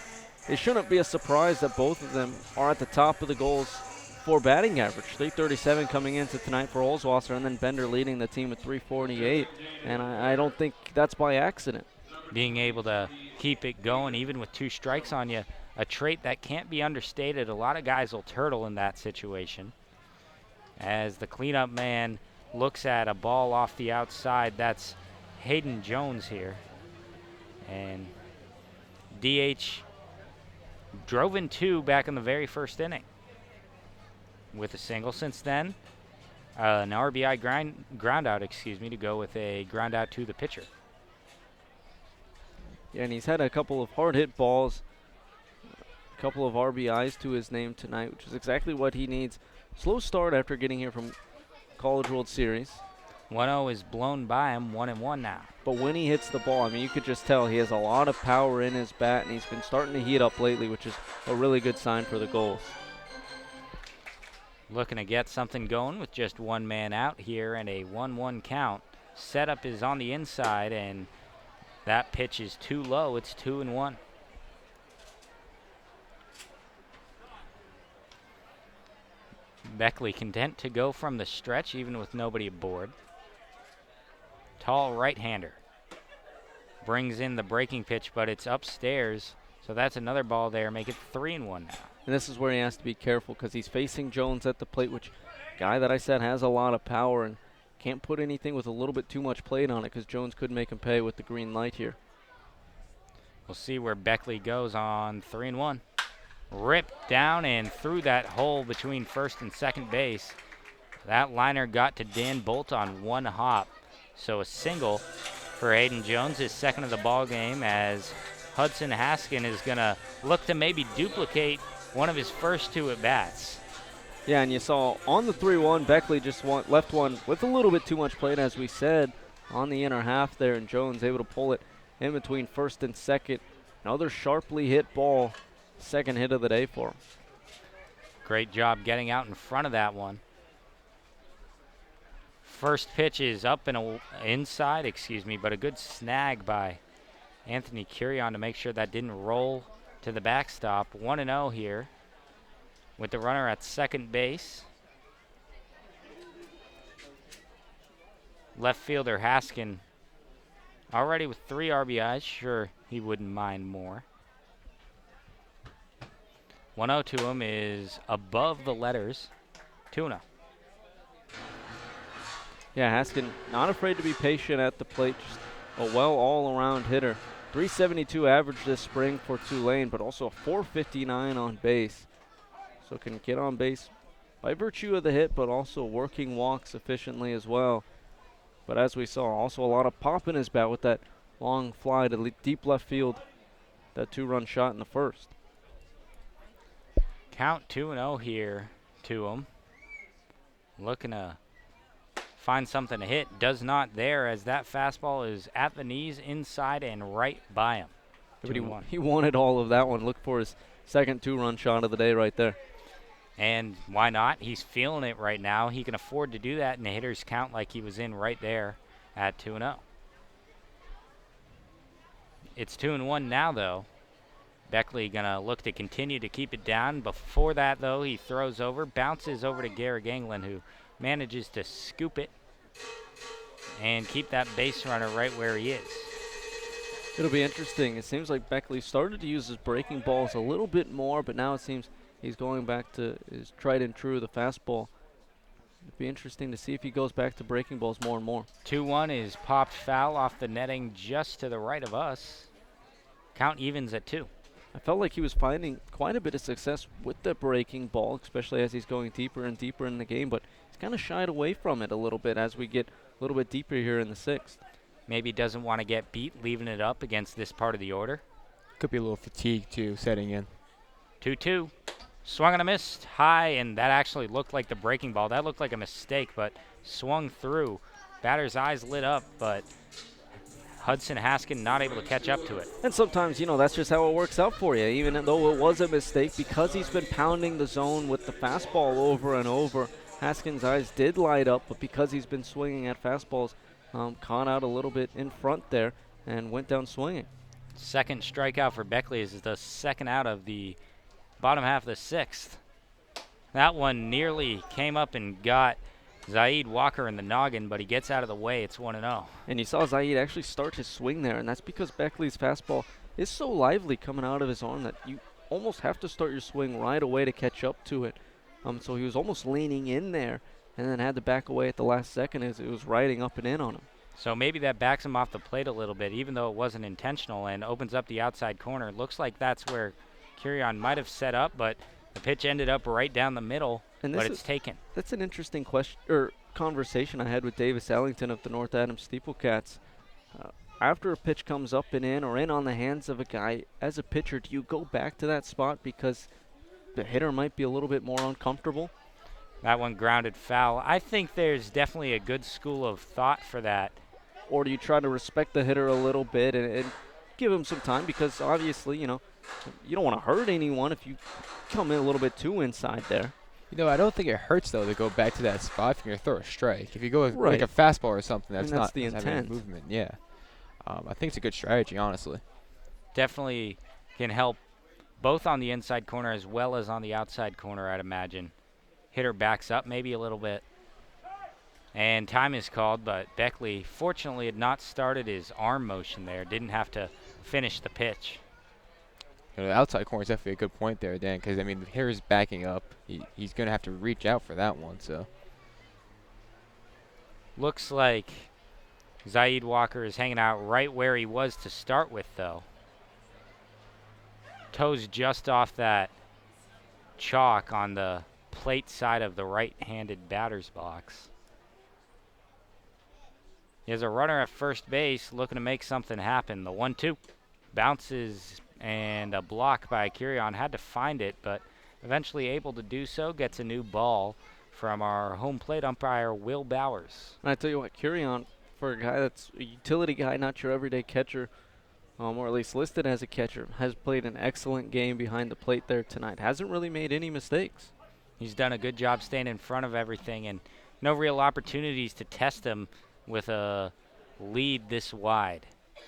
It shouldn't be a surprise that both of them are at the top of the Gulls 304 batting average, 337 coming into tonight for Olswasser, and then Bender leading the team at 348. And I don't think that's by accident. Being able to keep it going even with 2 strikes on you, a trait that can't be understated. A lot of guys will turtle in that situation. As the cleanup man looks at a ball off the outside, that's Hayden Jones here. And DH drove in 2 back in the very first inning with a single. Since then, an RBI ground out, to go with a ground out to the pitcher. Yeah, and he's had a couple of hard hit balls, a couple of RBIs to his name tonight, which is exactly what he needs. Slow start after getting here from College World Series. 1-0 is blown by him, 1-1 now. But when he hits the ball, I mean, you could just tell he has a lot of power in his bat, and he's been starting to heat up lately, which is a really good sign for the Gulls. Looking to get something going with just 1 man out here and a 1-1 count. Setup is on the inside, and that pitch is too low. It's 2-1. Beckley content to go from the stretch even with nobody aboard. Tall right-hander. Brings in the breaking pitch, but it's upstairs. So that's another ball there. Make it 3-1 now. And this is where he has to be careful because he's facing Jones at the plate, which guy that I said has a lot of power and can't put anything with a little bit too much plate on it because Jones could make him pay with the green light here. We'll see where Beckley goes on 3-1. Ripped down and through that hole between first and second base. That liner got to Dan Bolt on 1 hop. So a single for Hayden Jones, his second of the ball game, as Hudson Haskin is going to look to maybe duplicate one of his first 2 at-bats. Yeah, and you saw on the 3-1, Beckley just left one with a little bit too much plate, as we said, on the inner half there, and Jones able to pull it in between first and second. Another sharply hit ball, second hit of the day for him. Great job getting out in front of that one. First pitch is up and inside, but a good snag by Anthony Curion to make sure that didn't roll to the backstop. 1-0 here with the runner at second base. Left fielder Haskin already with 3 RBIs. Sure, he wouldn't mind more. 1-0 to him is above the letters. 2-0. Yeah, Haskin not afraid to be patient at the plate. Just a all-around hitter. 372 average this spring for Tulane, but also a 459 on base. So can get on base by virtue of the hit, but also working walks efficiently as well. But as we saw, also a lot of pop in his bat with that long fly to deep left field, that 2-run shot in the first. Count 2-0 here to him. Looking to find something to hit. Does not there, as that fastball is at the knees, inside, and right by him. But he wanted all of that one. Look for his second 2-run shot of the day right there. And why not? He's feeling it right now. He can afford to do that in a hitter's count like he was in right there at 2-0. It's 2-1 now, though. Beckley going to look to continue to keep it down. Before that, though, he throws over, bounces over to Garrick Anglin, who manages to scoop it and keep that base runner right where he is. It'll be interesting. It seems like Beckley started to use his breaking balls a little bit more, but now it seems he's going back to his tried and true, the fastball. It'd be interesting to see if he goes back to breaking balls more and more. 2-1 is popped foul off the netting just to the right of us. Count evens at 2. I felt like he was finding quite a bit of success with the breaking ball, especially as he's going deeper and deeper in the game, but he's kind of shied away from it a little bit as we get a little bit deeper here in the 6th. Maybe doesn't want to get beat leaving it up against this part of the order. Could be a little fatigue, too, setting in. 2-2. Swung and a missed high, and that actually looked like the breaking ball. That looked like a mistake, but swung through. Batter's eyes lit up, but Hudson Haskin not able to catch up to it. And sometimes, you know, that's just how it works out for you. Even though it was a mistake, because he's been pounding the zone with the fastball over and over, Haskin's eyes did light up, but because he's been swinging at fastballs, caught out a little bit in front there and went down swinging. Second strikeout for Beckley is the second out of the bottom half of the 6th. That one nearly came up and got Zaid Walker in the noggin, but he gets out of the way. It's 1-0. And you saw Zaid actually start his swing there, and that's because Beckley's fastball is so lively coming out of his arm that you almost have to start your swing right away to catch up to it. So he was almost leaning in there and then had to back away at the last second as it was riding up and in on him. So maybe that backs him off the plate a little bit, even though it wasn't intentional, and opens up the outside corner. Looks like that's where Curion might have set up, but the pitch ended up right down the middle, but it's taken. That's an interesting question or conversation I had with Davis Ellington of the North Adams Steeplecats. After a pitch comes up and in or in on the hands of a guy, as a pitcher, do you go back to that spot because the hitter might be a little bit more uncomfortable? That one grounded foul. I think there's definitely a good school of thought for that. Or do you try to respect the hitter a little bit and give him some time? Because obviously, you don't want to hurt anyone if you come in a little bit too inside there. I don't think it hurts, though, to go back to that spot if you're going to throw a strike. If you go with like a fastball or something, that's not the intent. Movement. Yeah. I think it's a good strategy, honestly. Definitely can help both on the inside corner as well as on the outside corner, I'd imagine. Hitter backs up maybe a little bit. And time is called, but Beckley fortunately had not started his arm motion there. Didn't have to finish the pitch. The outside corner is definitely a good point there, Dan, because, the hitter's backing up. He's going to have to reach out for that one, so. Looks like Zaid Walker is hanging out right where he was to start with, though. Toes just off that chalk on the plate side of the right-handed batter's box. He has a runner at first base looking to make something happen. The 1-2 bounces and a block by Curion. Had to find it, but eventually able to do so. Gets a new ball from our home plate umpire, Will Bowers. And I tell you what, Curion, for a guy that's a utility guy, not your everyday catcher, or at least listed as a catcher, has played an excellent game behind the plate there tonight. Hasn't really made any mistakes. He's done a good job staying in front of everything, and no real opportunities to test him with a lead this wide.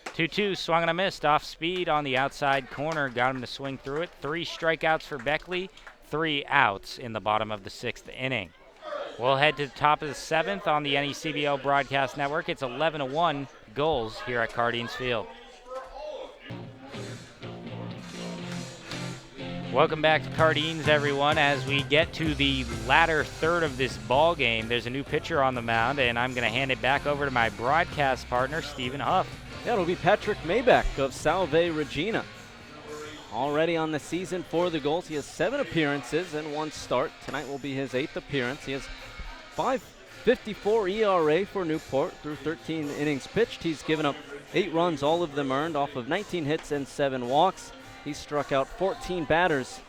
2-2, swung and a missed, off speed on the outside corner, got him to swing through it. 3 strikeouts for Beckley, 3 outs in the bottom of the 6th inning. We'll head to the top of the 7th on the NECBL Broadcast Network. It's 11-1 Gulls here at Cardines Field. Welcome back to Cardines, everyone. As we get to the latter third of this ball game, there's a new pitcher on the mound, and I'm going to hand it back over to my broadcast partner, Stephen Huff. Yeah, it'll be Patrick Maybach of Salve Regina. Already on the season for the Gulls, he has 7 appearances and 1 start. Tonight will be his 8th appearance. He has 5.54 ERA for Newport through 13 innings pitched. He's given up 8 runs, all of them earned, off of 19 hits and 7 walks. He struck out 14 batters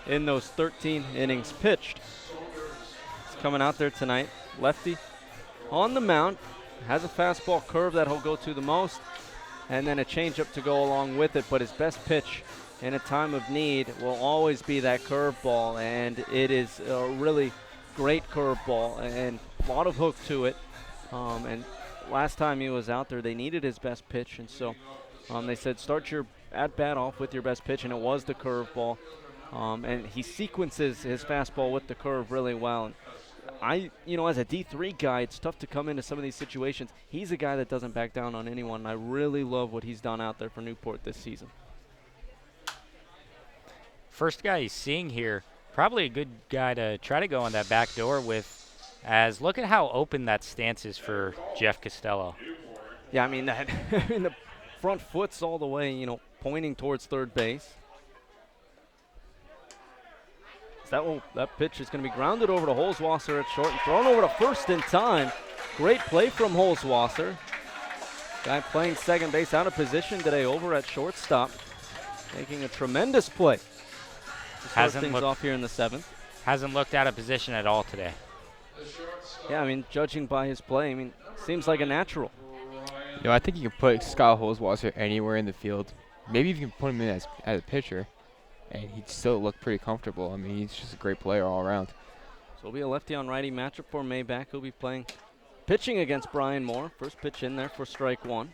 in those 13 innings pitched. He's coming out there tonight. Lefty on the mound. Has a fastball curve that he'll go to the most, and then a changeup to go along with it. But his best pitch in a time of need will always be that curveball, and it is a really great curveball and a lot of hook to it. And last time he was out there, they needed his best pitch, and so they said start your at-bat off with your best pitch, and it was the curveball. And he sequences his fastball with the curve really well. And as a D3 guy, it's tough to come into some of these situations. He's a guy that doesn't back down on anyone, and I really love what he's done out there for Newport this season. First guy he's seeing here, probably a good guy to try to go on that back door with, as look at how open that stance is for Jeff Costello. Yeah, the front foot's all the way, pointing towards third base. That pitch is going to be grounded over to Holzwasser at short and thrown over to first in time. Great play from Holzwasser. Guy playing second base out of position today over at shortstop. Making a tremendous play to start things off here in the 7th. Hasn't looked out of position at all today. Yeah, judging by his play, seems like a natural. I think you can put Scott Holzwasser anywhere in the field. Maybe if you can put him in as a pitcher, and he'd still look pretty comfortable. He's just a great player all around. So it'll be a lefty on righty matchup for Maybach. He'll be pitching against Brian Moore. First pitch in there for strike 1.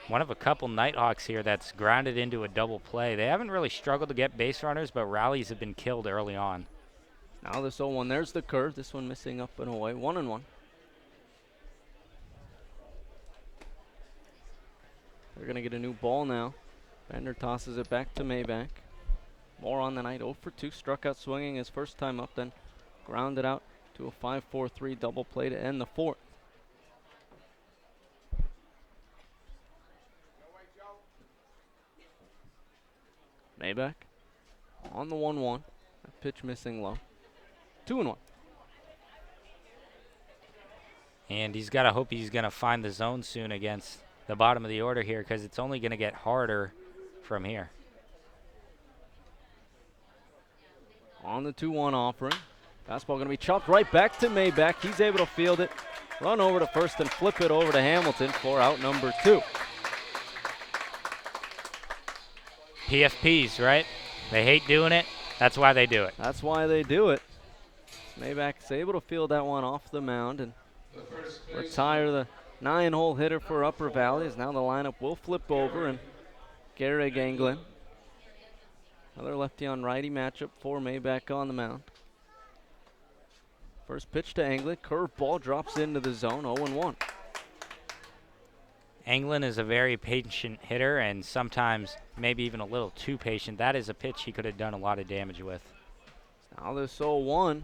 one of a couple Nighthawks here that's grounded into a double play. They haven't really struggled to get base runners, but rallies have been killed early on. Now this 0-1, there's the curve. This one missing up and away, 1-1. They're gonna get a new ball now. Bender tosses it back to Mayback. More on the night, 0 for 2, struck out swinging his first time up, then grounded out to a 5-4-3 double play to end the fourth. Mayback on the 1-1. That pitch missing low. 2-1. And he's got to hope he's going to find the zone soon against the bottom of the order here, because it's only going to get harder from here. On the 2-1 offering. Fastball going to be chopped right back to Mayback. He's able to field it, run over to first, and flip it over to Hamilton for out number 2. PFPs, right? They hate doing it. That's why they do it. That's why they do it. Mayback's able to field that one off the mound and retire the 9-hole hitter for Upper Valley, as now the lineup will flip over, and Gary Anglin. Another lefty on righty matchup for Mayback on the mound. First pitch to Anglin, curveball drops into the zone, 0-1. Anglin is a very patient hitter, and sometimes maybe even a little too patient. That is a pitch he could have done a lot of damage with. Now this 0-1,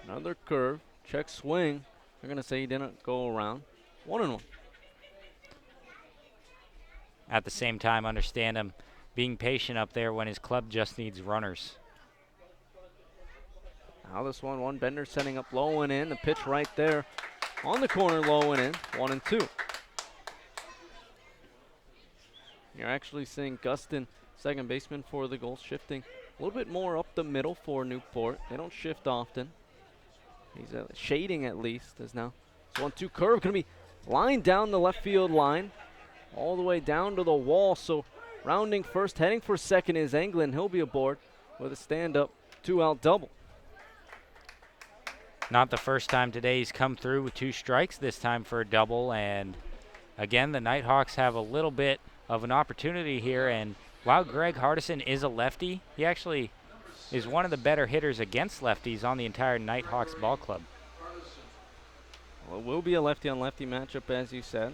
another curve, check swing. They're going to say he didn't go around, 1-1. At the same time, understand him being patient up there when his club just needs runners. Now this 1-1, Bender setting up low and in. The pitch right there on the corner, low and in, 1-2. You're actually seeing Gustin, second baseman for the Gulls, shifting a little bit more up the middle for Newport. They don't shift often. He's shading at least, as now this 1-2 curve going to be lined down the left field line all the way down to the wall. So rounding first, heading for second is Anglin. He'll be aboard with a stand-up 2-out double. Not the first time today he's come through with 2 strikes, this time for a double. And again, the Nighthawks have a little bit of an opportunity here. And while Greg Hardison is a lefty, he actually is one of the better hitters against lefties on the entire Nighthawks ball club. Well, it will be a lefty-on-lefty matchup, as you said.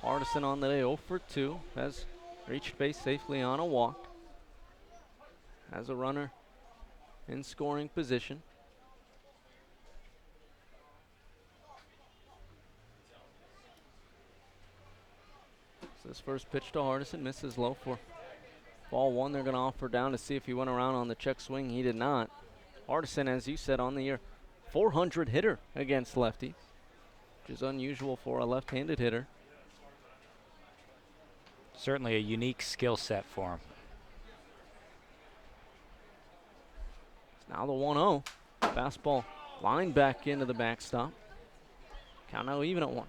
Hardison on the day, 0 for 2, has reached base safely on a walk. Has a runner in scoring position. So this first pitch to Hardison misses low for ball 1. They're going to offer down to see if he went around on the check swing. He did not. Hardison, as you said, on the year, 400 hitter against lefties, which is unusual for a left-handed hitter. Certainly a unique skill set for him. Now the 1-0. Fastball lined back into the backstop. Count now even at 1.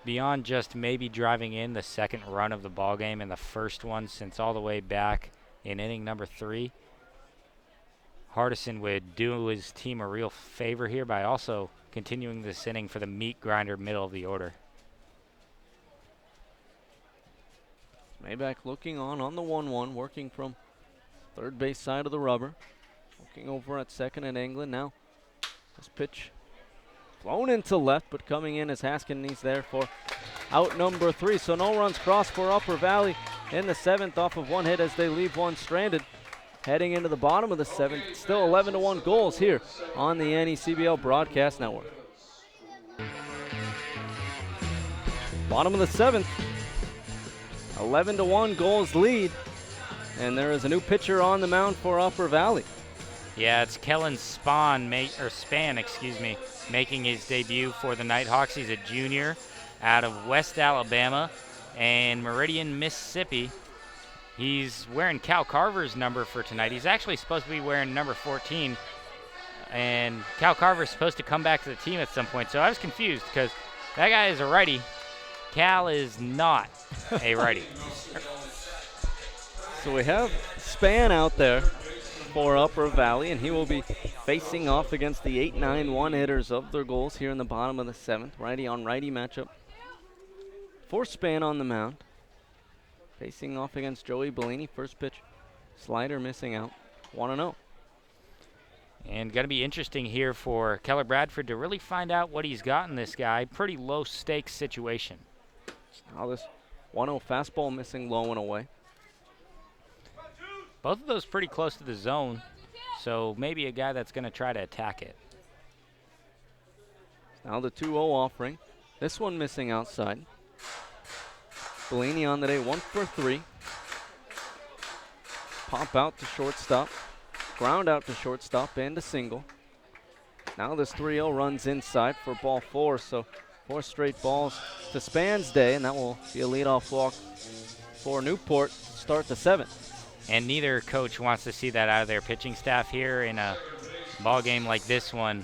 Beyond just maybe driving in the second run of the ball game and the first one since all the way back in inning number 3, Hardison would do his team a real favor here by also continuing this inning for the meat grinder middle of the order. Mayback looking on the 1-1, working from third base side of the rubber. Looking over at second at Anglin now. This pitch flown into left, but coming in as Haskin. He's there for out number 3. So no runs crossed for Upper Valley in the 7th off of 1 hit as they leave 1 stranded. Heading into the bottom of the 7th, still 11-1 goals here on the NECBL Broadcast Network. Bottom of the 7th, 11-1 goals lead, and there is a new pitcher on the mound for Upper Valley. Yeah, it's Kellen Span, making his debut for the Nighthawks. He's a junior out of West Alabama and Meridian, Mississippi. He's wearing Cal Carver's number for tonight. He's actually supposed to be wearing number 14, and Cal Carver's supposed to come back to the team at some point. So I was confused because that guy is a righty. Cal is not a righty. So we have Span out there for Upper Valley, and he will be facing off against the 8-9-1 hitters of their goals here in the bottom of the 7th. Righty on righty matchup. for Span on the mound. Facing off against Joey Bellini. First pitch, slider missing out. 1-0. And going to be interesting here for Keller Bradford to really find out what he's got in this guy. Pretty low stakes situation. Now this 1-0 fastball missing low and away. Both of those pretty close to the zone, so maybe a guy that's going to try to attack it. Now the 2-0 offering. This one missing outside. Bellini on the day, 1 for 3. Pop out to shortstop. Ground out to shortstop and a single. Now this 3-0 runs inside for ball 4, so 4 straight balls to Span's day, and that will be a leadoff walk for Newport to start the 7th. And neither coach wants to see that out of their pitching staff here in a ball game like this one.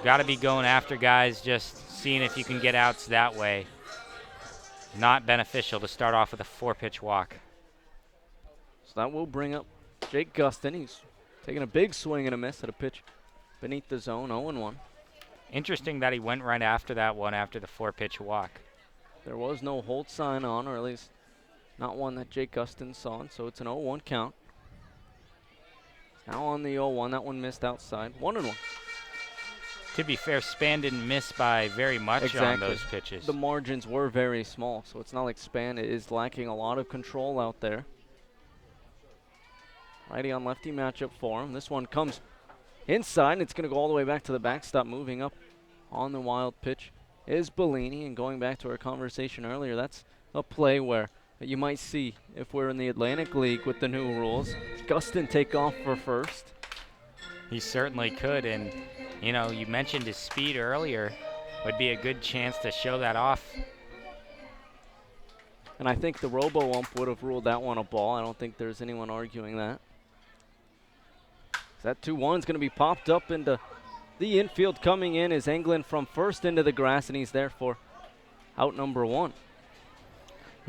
Got to be going after guys, just seeing if you can get outs that way. Not beneficial to start off with a 4-pitch walk. So that will bring up Jake Gustin. He's taking a big swing and a miss at a pitch beneath the zone, 0-1. Interesting that he went right after that one after the 4-pitch walk. There was no hold sign on, or at least not one that Jake Gustin saw, and so it's an 0-1 count. Now on the 0-1, that one missed outside, 1-1. To be fair, Span didn't miss by very much on those pitches. The margins were very small, so it's not like Span is lacking a lot of control out there. Righty on lefty matchup for him. This one comes inside, and it's going to go all the way back to the backstop. Moving up on the wild pitch is Bellini, and going back to our conversation earlier, that's a play where you might see, if we're in the Atlantic League with the new rules, Gustin take off for first. He certainly could, and you know, you mentioned his speed earlier. Would be a good chance to show that off. And I think the robo-ump would have ruled that one a ball. I don't think there's anyone arguing that. That 2-1 is going to be popped up into the infield. Coming in is Englund from first into the grass, and he's there for out number 1.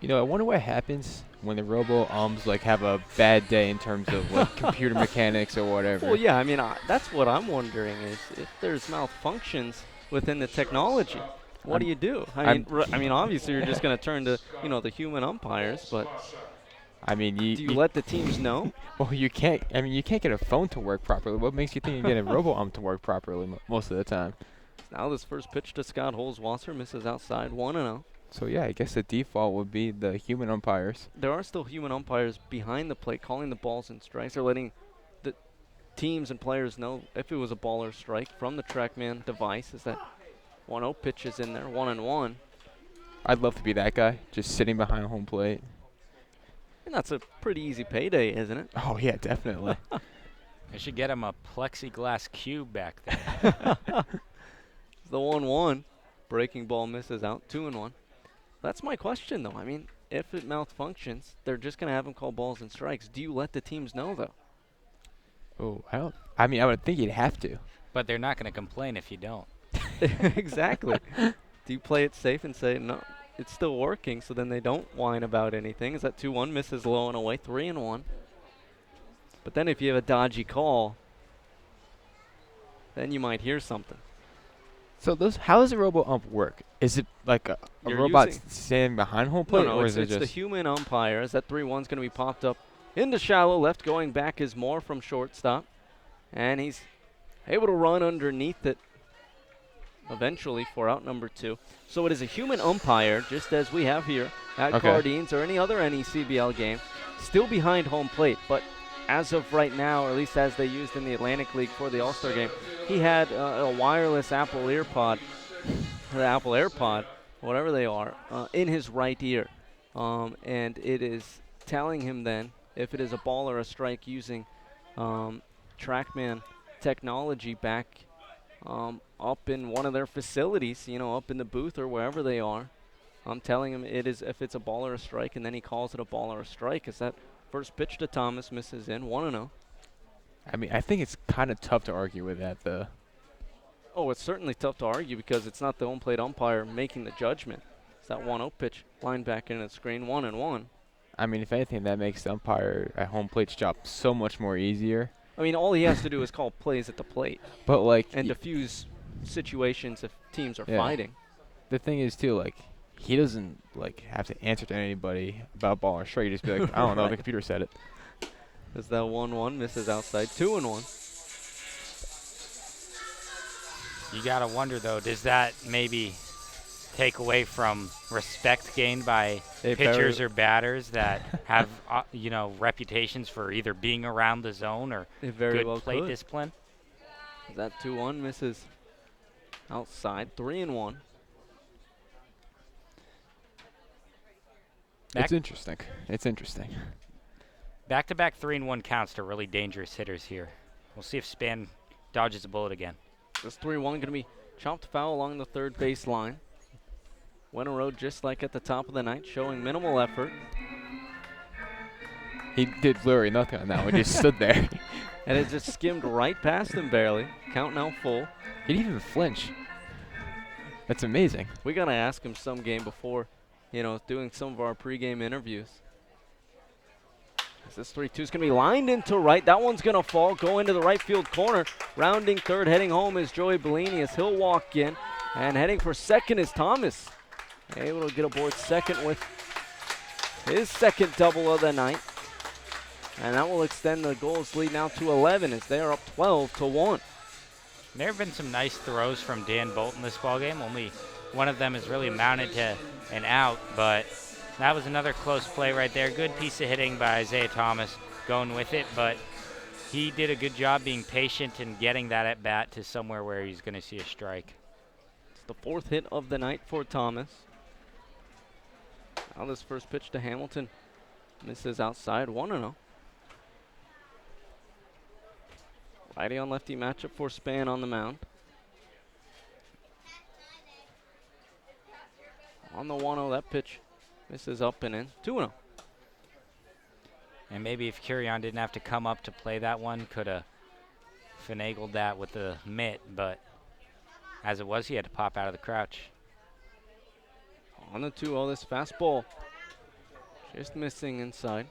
You know, I wonder what happens when the robo-ums like have a bad day in terms of like computer mechanics or whatever. Well, yeah, I mean, that's what I'm wondering is if there's malfunctions within the technology, what do you do? I mean, obviously you're just going to turn to, you know, the human umpires, but I mean, do you let the teams know? Well, you can't. I mean, you can't get a phone to work properly. What makes you think you can get a robo-ump to work properly most of the time? Now this first pitch to Scott Holzwasser misses outside, 1-0. So yeah, I guess the default would be the human umpires. There are still human umpires behind the plate calling the balls and strikes. They're letting the teams and players know if it was a ball or strike from the TrackMan device. Is that 1-0 pitch is in there, 1-1. I'd love to be that guy, just sitting behind home plate. And that's a pretty easy payday, isn't it? Oh yeah, definitely. I should get him a plexiglass cube back there. The 1-1. Breaking ball misses out, 2-1. That's my question, though. I mean, if it malfunctions, they're just going to have them call balls and strikes. Do you let the teams know, though? Oh, I mean, I would think you'd have to. But they're not going to complain if you don't. Exactly. Do you play it safe and say, no, it's still working, so then they don't whine about anything? Is that 2-1 misses low and away, 3-1. But then if you have a dodgy call, then you might hear something. So how does a robo-ump work? Is it like a robot standing behind home plate? No, or it's is it the human umpires. That 3-1's going to be popped up into shallow left. Going back is Moore from shortstop. And he's able to run underneath it eventually for out number 2. So it is a human umpire, just as we have here at Cardines or any other NECBL game, still behind home plate. But as of right now, or at least as they used in the Atlantic League for the All-Star game, he had a wireless Apple AirPod, whatever they are, in his right ear. And it is telling him then if it is a ball or a strike using TrackMan technology back up in one of their facilities, you know, up in the booth or wherever they are. I'm telling him it is if it's a ball or a strike, and then he calls it a ball or a strike. Is that first pitch to Thomas misses in, 1-0. I mean, I think it's kind of tough to argue with that, though. Oh, it's certainly tough to argue because it's not the home plate umpire making the judgment. It's that 1-0 pitch, line back in the screen, 1-1. I mean, if anything, that makes the umpire at home plate's job so much more easier. I mean, all he has to do is call plays at the plate. But like, and diffuse situations if teams are fighting. The thing is, too, like, he doesn't like have to answer to anybody about ball or strike. He just be like, I don't know, the Right. computer said it. As that 1-1 misses outside, 2-1. You gotta wonder though, does that maybe take away from respect gained by They pitchers very- or batters that have reputations for either being around the zone or It very good well plate could. discipline? That 2-1 misses outside, 3-1. It's interesting. It's interesting. Back-to-back 3-1 counts to really dangerous hitters here. We'll see if Span dodges a bullet again. This 3-1 going to be chopped foul along the third base line. Went a road just like at the top of the ninth, showing minimal effort. He did literally nothing on that one. He just stood there. And it just skimmed right past him barely. Count now full. He didn't even flinch. That's amazing. We got to ask him some game before, doing some of our pregame interviews. As this 3-2 is going to be lined into right. That one's going to fall, go into the right field corner. Rounding third, heading home is Joey Bellini as he'll walk in. And heading for second is Thomas. Able to get aboard second with his second double of the night. And that will extend the Gulls lead now to 11 as they are up 12-1. There have been some nice throws from Dan Bolton this ballgame. Only one of them has really amounted to an out, but that was another close play right there. Good piece of hitting by Isaiah Thomas going with it, but he did a good job being patient and getting that at bat to somewhere where he's going to see a strike. It's the fourth hit of the night for Thomas. Now this first pitch to Hamilton misses outside, 1-0. Righty on lefty matchup for Span on the mound. On the 1-0, that pitch misses up and in, 2-0. And maybe if Curion didn't have to come up to play that one, could have finagled that with the mitt, but as it was, he had to pop out of the crouch. On the 2-0, this fastball just missing inside.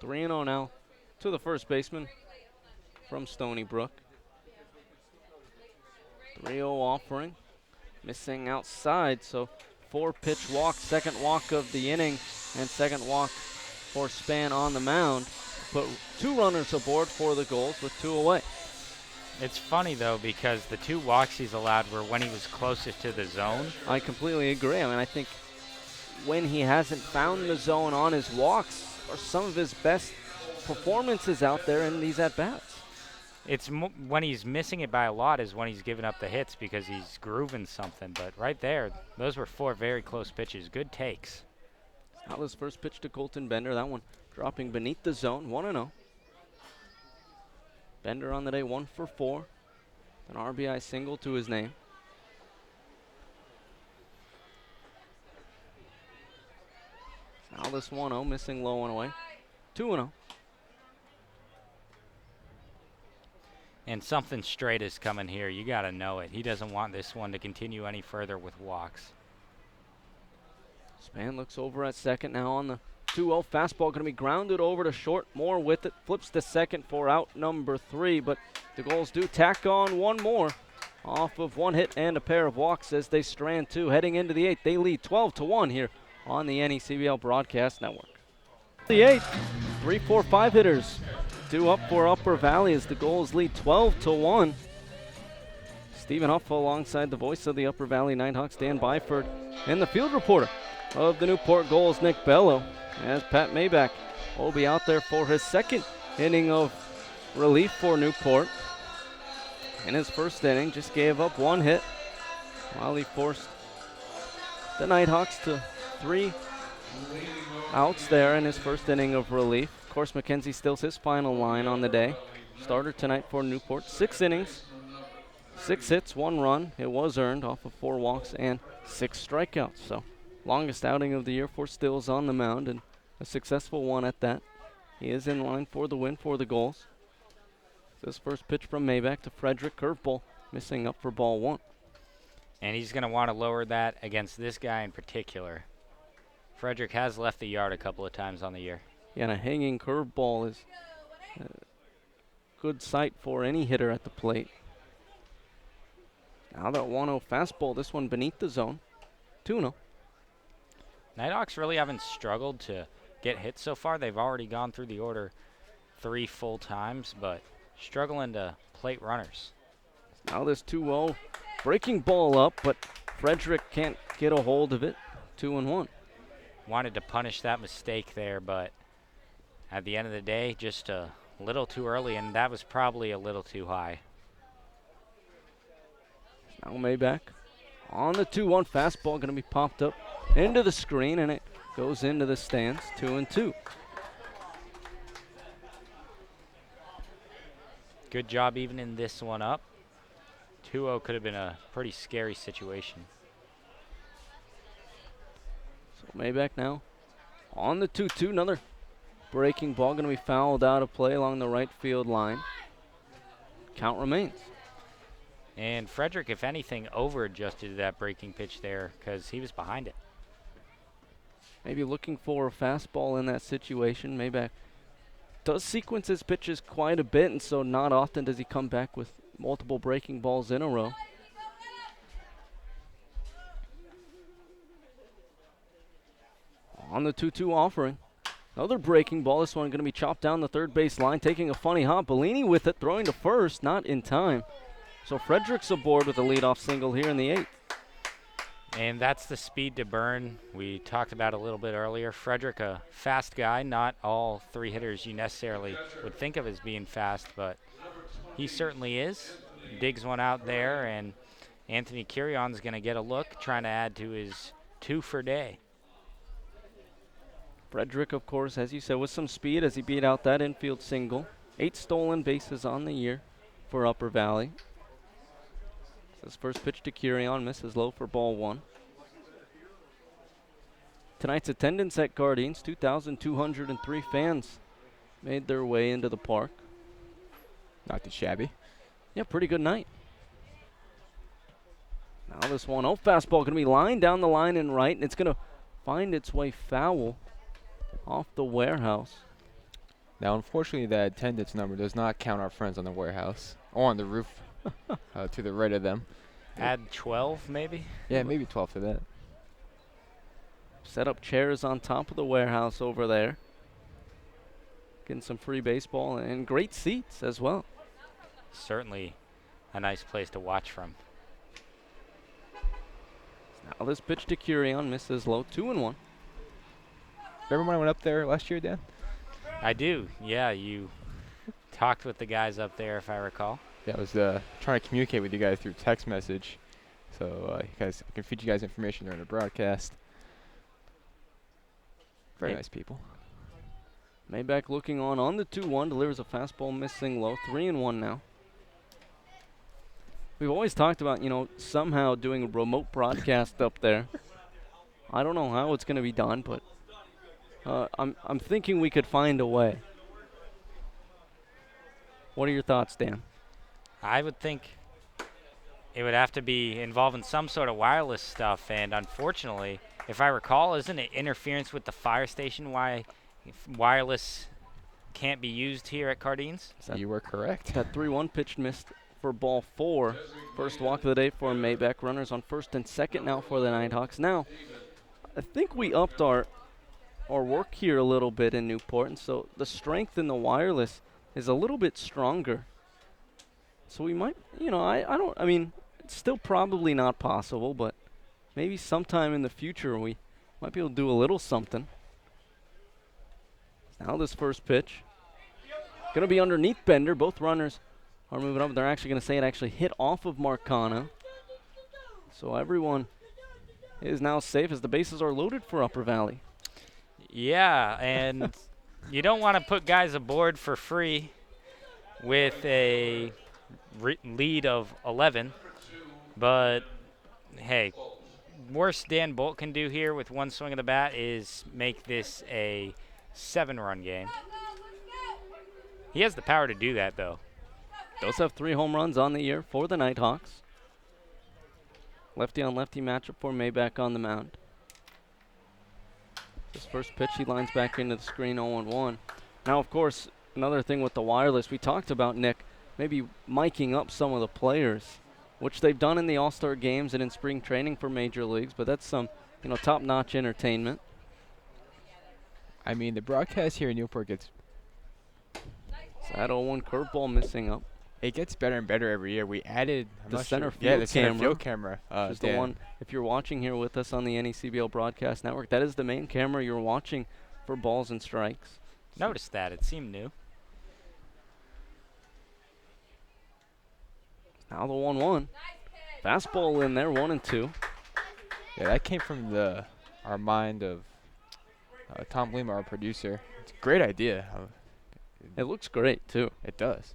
3-0 now to the first baseman from Stony Brook. 3-0 offering, missing outside, so 4-pitch walk, second walk of the inning, and second walk for Span on the mound. Put 2 runners aboard for the Gulls with 2 away. It's funny, though, because the 2 walks he's allowed were when he was closest to the zone. I completely agree. I mean, I think when he hasn't found the zone on his walks are some of his best performances out there in these at-bats. It's when he's missing it by a lot is when he's giving up the hits because he's grooving something. But right there, those were 4 very close pitches. Good takes. Now this first pitch to Colton Bender. That one dropping beneath the zone, 1-0. Bender on the day 1 for 4. An RBI single to his name. Now this 1-0 missing low and away. 2-0. And something straight is coming here. You got to know it. He doesn't want this one to continue any further with walks. Span looks over at second now on the 2-0. Fastball going to be grounded over to short. Moore with it. Flips to second for out number 3. But the Gulls do tack on one more off of 1 hit and a pair of walks as they strand 2. Heading into the 8th, they lead 12-1 here on the NECBL Broadcast Network. The 8th, 3, 4, 5 hitters due up for Upper Valley as the Gulls lead 12-1. Stephen Huff alongside the voice of the Upper Valley Nighthawks, Dan Byford, and the field reporter of the Newport Gulls, Nick Bello, as Pat Maybach will be out there for his second inning of relief for Newport. In his first inning, just gave up 1 hit while he forced the Nighthawks to 3 outs there in his first inning of relief. Of course, Mackenzie Stills his final line on the day. Starter tonight for Newport. 6 innings, 6 hits, 1 run. It was earned off of 4 walks and 6 strikeouts. So longest outing of the year for Stills on the mound, and a successful one at that. He is in line for the win for the Gulls. This first pitch from Maybach to Frederick, curveball, missing up for ball 1. And he's going to want to lower that against this guy in particular. Frederick has left the yard a couple of times on the year. Yeah, and a hanging curveball is a good sight for any hitter at the plate. Now that 1-0 fastball, this one beneath the zone. 2-0. Nighthawks really haven't struggled to get hits so far. They've already gone through the order 3 full times, but struggling to plate runners. Now this 2-0 breaking ball up, but Frederick can't get a hold of it. 2-1. Wanted to punish that mistake there, but at the end of the day, just a little too early, and that was probably a little too high. Now Maybach on the 2-1 fastball, going to be popped up into the screen, and it goes into the stands. 2-2. Good job evening this one up. 2-0 could have been a pretty scary situation. So Maybach now on the 2-2. Another breaking ball going to be fouled out of play along the right field line. Count remains. And Frederick, if anything, over-adjusted to that breaking pitch there because he was behind it. Maybe looking for a fastball in that situation. Maybach does sequence his pitches quite a bit, and so not often does he come back with multiple breaking balls in a row. On the 2-2 offering. Another breaking ball. This one going to be chopped down the third base line, taking a funny hop. Bellini with it, throwing to first, not in time. So Frederick's aboard with a leadoff single here in the 8th. And that's the speed to burn we talked about a little bit earlier. Frederick, a fast guy. Not all 3 hitters you necessarily would think of as being fast, but he certainly is. Digs one out there, and Anthony Curion's going to get a look, trying to add to his 2 for day. Frederick, of course, as you said, with some speed as he beat out that infield single. 8 stolen bases on the year for Upper Valley. His first pitch to Curion misses low for ball 1. Tonight's attendance at Guardians, 2,203 fans made their way into the park. Not too shabby. Yeah, pretty good night. Now this 1-0 fastball going to be lined down the line and right, and it's going to find its way foul off the warehouse. Now, unfortunately, that attendance number does not count our friends on the warehouse or on the roof to the right of them. Add 12, maybe? Yeah, maybe 12 to that. Set up chairs on top of the warehouse over there. Getting some free baseball and great seats as well. Certainly a nice place to watch from. Now this pitch to Curion misses low, 2-1. Remember when I went up there last year, Dan? I do. Yeah, you talked with the guys up there, if I recall. Yeah, I was trying to communicate with you guys through text message. So I can feed you guys information during the broadcast. Very nice people. Maybach looking on the 2-1, delivers a fastball missing low, 3-1 now. We've always talked about, somehow doing a remote broadcast up there. I don't know how it's going to be done, but I'm thinking we could find a way. What are your thoughts, Dan? I would think it would have to be involving some sort of wireless stuff, and unfortunately, if I recall, isn't it interference with the fire station why wireless can't be used here at Cardines? You were correct. That 3-1 pitch missed for ball 4. First walk of the day for Maybach. Runners on first and second now for the Nighthawks. Now, I think we upped our work here a little bit in Newport, and so the strength in the wireless is a little bit stronger. So we might, it's still probably not possible, but maybe sometime in the future we might be able to do a little something. Now this first pitch, going to be underneath Bender. Both runners are moving up. They're actually going to say it actually hit off of Marcano. So everyone is now safe as the bases are loaded for Upper Valley. Yeah, and you don't want to put guys aboard for free with a lead of 11. But, hey, worst Dan Bolt can do here with one swing of the bat is make this a 7-run game. He has the power to do that, though. Does have 3 home runs on the year for the Nighthawks. Lefty on lefty matchup for Maybach on the mound. This first pitch, he lines back into the screen, 0-1. Now, of course, another thing with the wireless, we talked about, Nick, maybe miking up some of the players which they've done in the All-Star games and in spring training for major leagues, but that's some, top-notch entertainment. I mean, the broadcast here in Newport gets... That 0-1 curveball missing up. It gets better and better every year. We added the center field camera. Yeah, the camera. center field camera. Which is the one, if you're watching here with us on the NECBL Broadcast Network, that is the main camera you're watching for balls and strikes. Noticed that. It seemed new. Now the 1-1. Fastball in there, 1-2. Yeah, that came from our mind of Tom Lima, our producer. It's a great idea. It looks great, too. It does.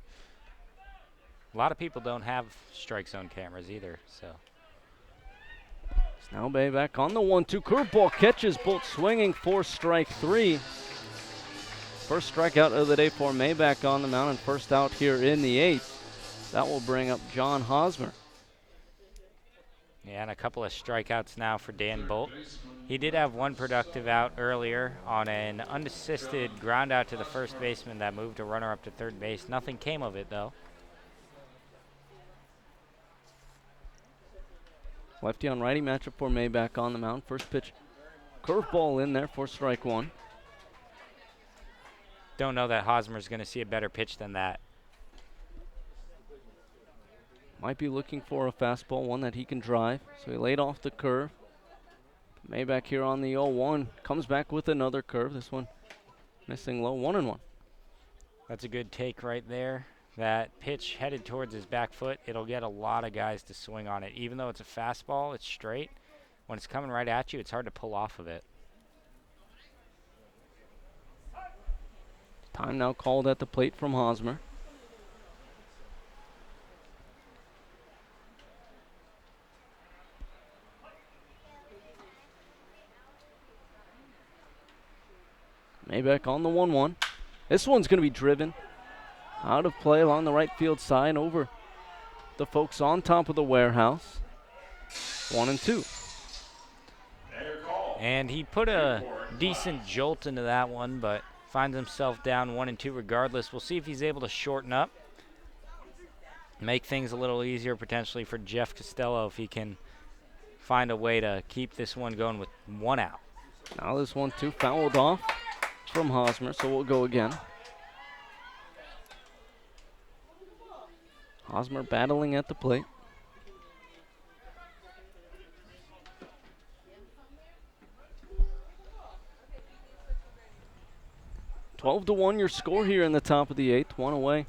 A lot of people don't have strike zone cameras either, so. Now Bay back on the 1-2. Curveball catches, both swinging for strike 3. First strikeout of the day for Maybach on the mound, and first out here in the 8th. That will bring up John Hosmer. Yeah, and a couple of strikeouts now for Dan Bolt. He did have one productive out earlier on an unassisted ground out to the first baseman that moved a runner up to third base. Nothing came of it, though. Lefty on righty matchup for Maybach on the mound. First pitch, curveball in there for strike 1. Don't know that Hosmer's going to see a better pitch than that. Might be looking for a fastball, one that he can drive. So he laid off the curve. Maybach here on the 0-1. Comes back with another curve. This one missing low, 1-1. That's a good take right there. That pitch headed towards his back foot, it'll get a lot of guys to swing on it. Even though it's a fastball, it's straight. When it's coming right at you, it's hard to pull off of it. Time now called at the plate from Hosmer. Maybach on the 1-1. This one's going to be driven out of play along the right field side over the folks on top of the warehouse. 1-2. And he put a decent jolt into that one, but finds himself down 1-2 regardless. We'll see if he's able to shorten up, make things a little easier potentially for Jeff Costello if he can find a way to keep this one going with one out. Now this 1-2 fouled off from Hosmer, so we'll go again. Hosmer battling at the plate. (12-1) your score here in the top of the 8th. One away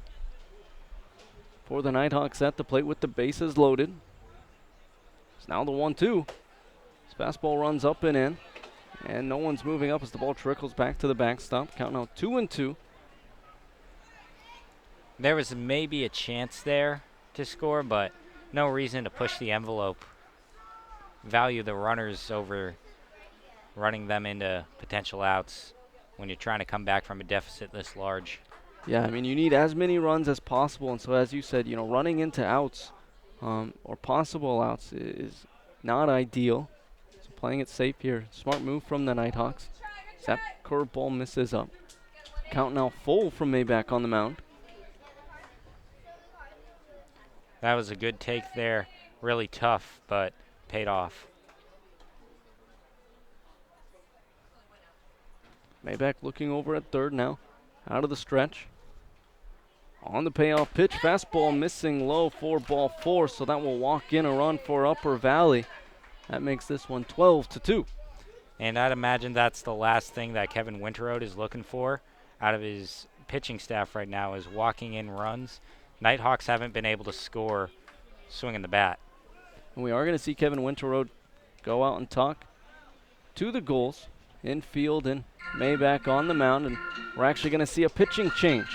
for the Nighthawks at the plate with the bases loaded. It's now the 1-2. This fastball runs up and in, and no one's moving up as the ball trickles back to the backstop. Count now 2-2. There was maybe a chance there to score, but no reason to push the envelope. Value the runners over running them into potential outs when you're trying to come back from a deficit this large. Yeah, I mean, you need as many runs as possible, and so as you said, running into outs or possible outs is not ideal. So playing it safe here. Smart move from the Nighthawks. That curveball misses up. Count now full from Maybach on the mound. That was a good take there. Really tough, but paid off. Maybach looking over at third now. Out of the stretch. On the payoff pitch, fastball missing low for ball 4, so that will walk in a run for Upper Valley. That makes this one 12-2. And I'd imagine that's the last thing that Kevin Winterode is looking for out of his pitching staff right now is walking in runs. Nighthawks haven't been able to score swinging the bat. And we are going to see Kevin Winterode go out and talk to the Gulls, infield and Maybach on the mound, and we're actually going to see a pitching change.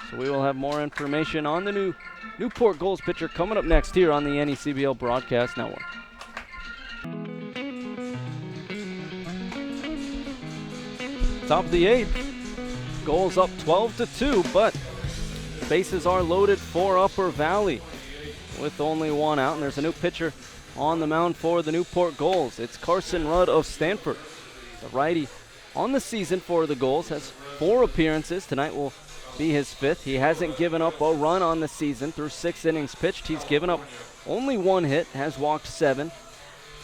So we will have more information on the new Newport Gulls pitcher coming up next here on the NECBL Broadcast Network. Top of the 8th, Gulls up 12-2, but bases are loaded for Upper Valley with only one out, and there's a new pitcher on the mound for the Newport Gulls. It's Carson Rudd of Stanford. The righty on the season for the Gulls has 4 appearances. Tonight will be his 5th. He hasn't given up a run on the season through 6 innings pitched. He's given up only 1 hit, has walked 7,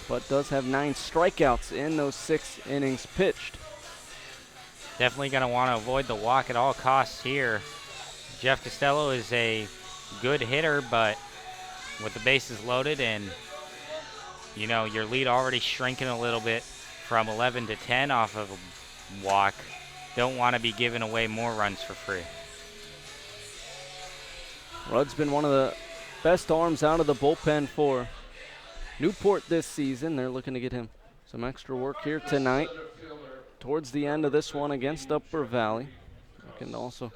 but does have 9 strikeouts in those 6 innings pitched. Definitely going to want to avoid the walk at all costs here. Jeff Costello is a good hitter, but with the bases loaded and, you know, your lead already shrinking a little bit from 11 to 10 off of a walk, don't want to be giving away more runs for free. Rudd's been one of the best arms out of the bullpen for Newport this season. They're looking to get him some extra work here tonight towards the end of this one against Upper Valley. They can also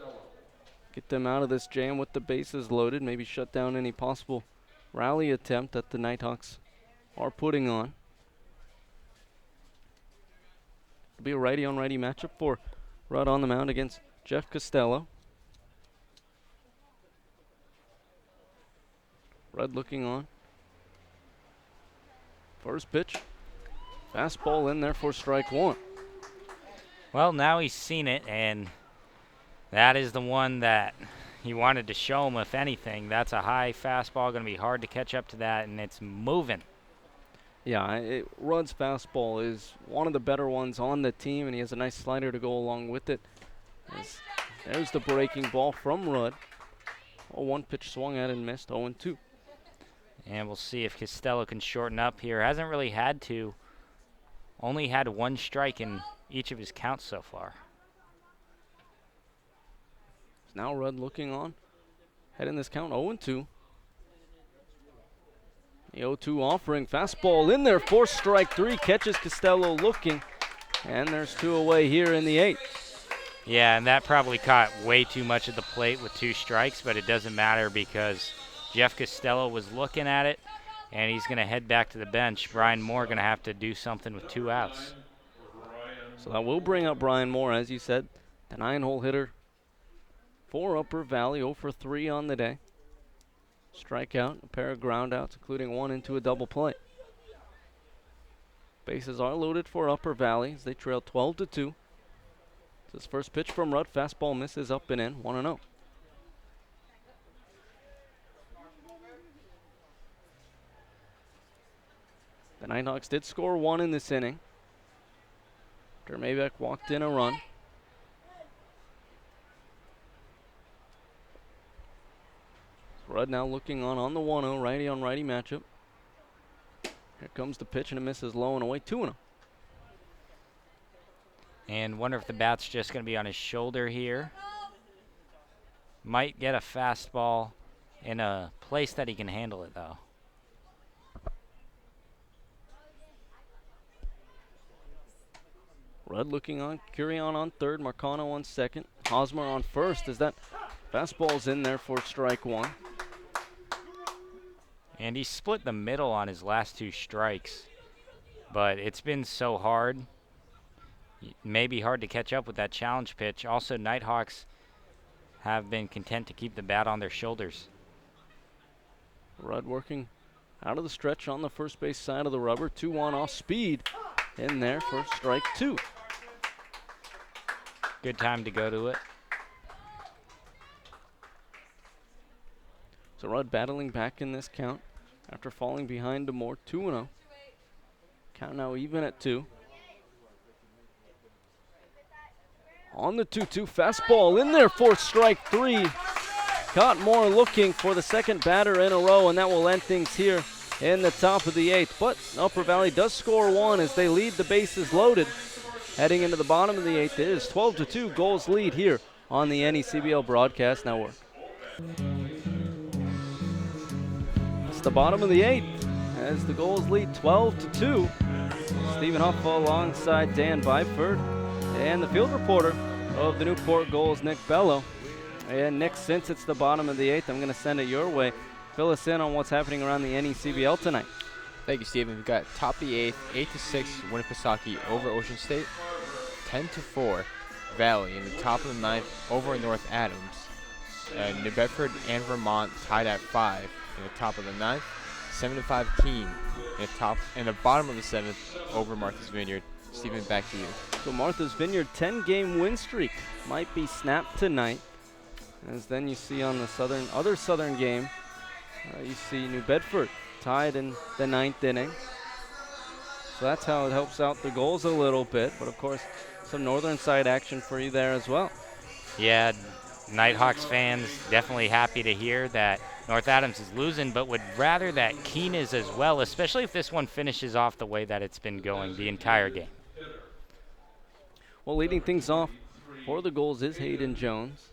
get them out of this jam with the bases loaded, maybe shut down any possible rally attempt that the Nighthawks are putting on. It'll be a righty-on-righty matchup for Rudd on the mound against Jeff Costello. Rudd looking on. First pitch. Fastball in there for strike 1. Well, now he's seen it, and that is the one that he wanted to show him, if anything. That's a high fastball, going to be hard to catch up to that, and it's moving. Yeah, Rudd's fastball is one of the better ones on the team, and he has a nice slider to go along with it. There's the breaking ball from Rudd. 1 pitch swung at and missed, 0-2. And we'll see if Costello can shorten up here. Hasn't really had to. Only had 1 strike in each of his counts so far. Now Rudd looking on. Head in this count, 0-2. The 0-2 offering, fastball in there for strike 3. Catches Costello looking, and there's 2 away here in the 8th. Yeah, and that probably caught way too much at the plate with 2 strikes, but it doesn't matter because Jeff Costello was looking at it, and he's going to head back to the bench. Brian Moore going to have to do something with 2 outs. So that will bring up Brian Moore, as you said, the 9-hole hitter for Upper Valley, 0 for 3 on the day. Strikeout, a pair of ground outs, including 1 into a double play. Bases are loaded for Upper Valley as they trail 12-2. This first pitch from Rudd, fastball misses up and in, 1-0. The Nighthawks did score 1 in this inning. Dermaybeck walked in a run. Rudd now looking on the 1-0, righty-on-righty matchup. Here comes the pitch, and it misses low and away, 2-0. And wonder if the bat's just going to be on his shoulder here. Might get a fastball in a place that he can handle it, though. Rudd looking on, Curion on third, Marcano on second, Hosmer on first as that fastball's in there for strike 1. And he split the middle on his last 2 strikes, but it's been so hard. Maybe hard to catch up with that challenge pitch. Also, Nighthawks have been content to keep the bat on their shoulders. Rudd working out of the stretch on the first base side of the rubber. 2-1 off speed in there for strike 2. Good time to go to it. So Rudd battling back in this count after falling behind to Moore, 2-0. Count now even at 2. On the 2-2, fastball in there for strike 3. Caught Moore looking for the second batter in a row, and that will end things here in the top of the 8th. But Upper Valley does score 1 as they lead the bases loaded. Heading into the bottom of the 8th, it is 12-2 Gulls lead here on the NECBL Broadcast Network. It's the bottom of the 8th as the Gulls lead 12-2. Stephen Huff alongside Dan Byford and the field reporter of the Newport Gulls, Nick Bello. And Nick, since it's the bottom of the 8th, I'm going to send it your way. Fill us in on what's happening around the NECBL tonight. Thank you, Stephen. We've got top of the 8th, 8-6 Winnipesaukee over Ocean State, 10-4 Valley in the top of the 9th over North Adams. New Bedford and Vermont tied at 5 in the top of the 9th, 7-5 Keene in the bottom of the 7th over Martha's Vineyard. Stephen, back to you. So Martha's Vineyard 10-game win streak might be snapped tonight. As then you see on the other southern game, You see New Bedford tied in the 9th inning. So that's how it helps out the Gulls a little bit. But, of course, some northern side action for you there as well. Yeah, Nighthawks fans definitely happy to hear that North Adams is losing, but would rather that Keene is as well, especially if this one finishes off the way that it's been going the entire game. Well, leading things off for the Gulls is Hayden Jones.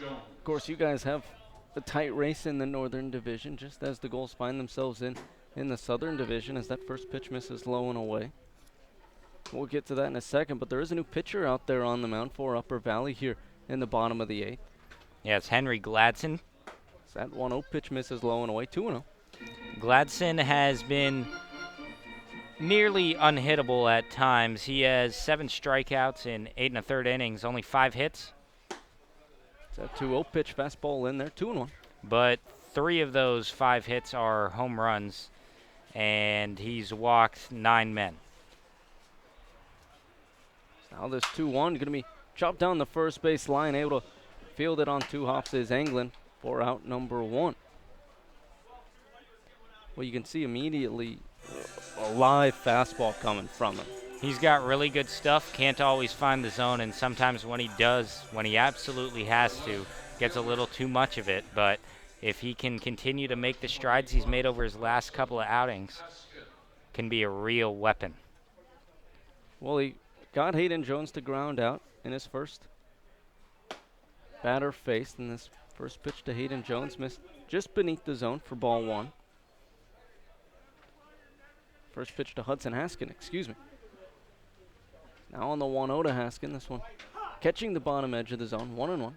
Of course, you guys have a tight race in the Northern Division, just as the Gulls find themselves in the Southern Division, as that first pitch misses low and away. We'll get to that in a second, but there is a new pitcher out there on the mound for Upper Valley here in the bottom of the 8th. Yeah, it's Henry Gladson. So that 1-0 pitch misses low and away, 2-0. Gladson has been nearly unhittable at times. He has 7 strikeouts in 8 1/3 innings, only 5 hits. It's a 2-0 pitch, fastball in there, 2-1. But 3 of those 5 hits are home runs, and he's walked 9 men. Now this 2-1 going to be chopped down the first base line, able to field it on 2 hops is Anglin for out number 1. Well, you can see immediately a live fastball coming from him. He's got really good stuff, can't always find the zone, and sometimes when he does, when he absolutely has to, gets a little too much of it. But if he can continue to make the strides he's made over his last couple of outings, can be a real weapon. Well, he got Hayden Jones to ground out in his first batter faced, and this first pitch to Hayden Jones missed just beneath the zone for ball 1. First pitch to Hudson Haskin, excuse me. Now on the 1-0 to Haskin, this one catching the bottom edge of the zone, 1-1.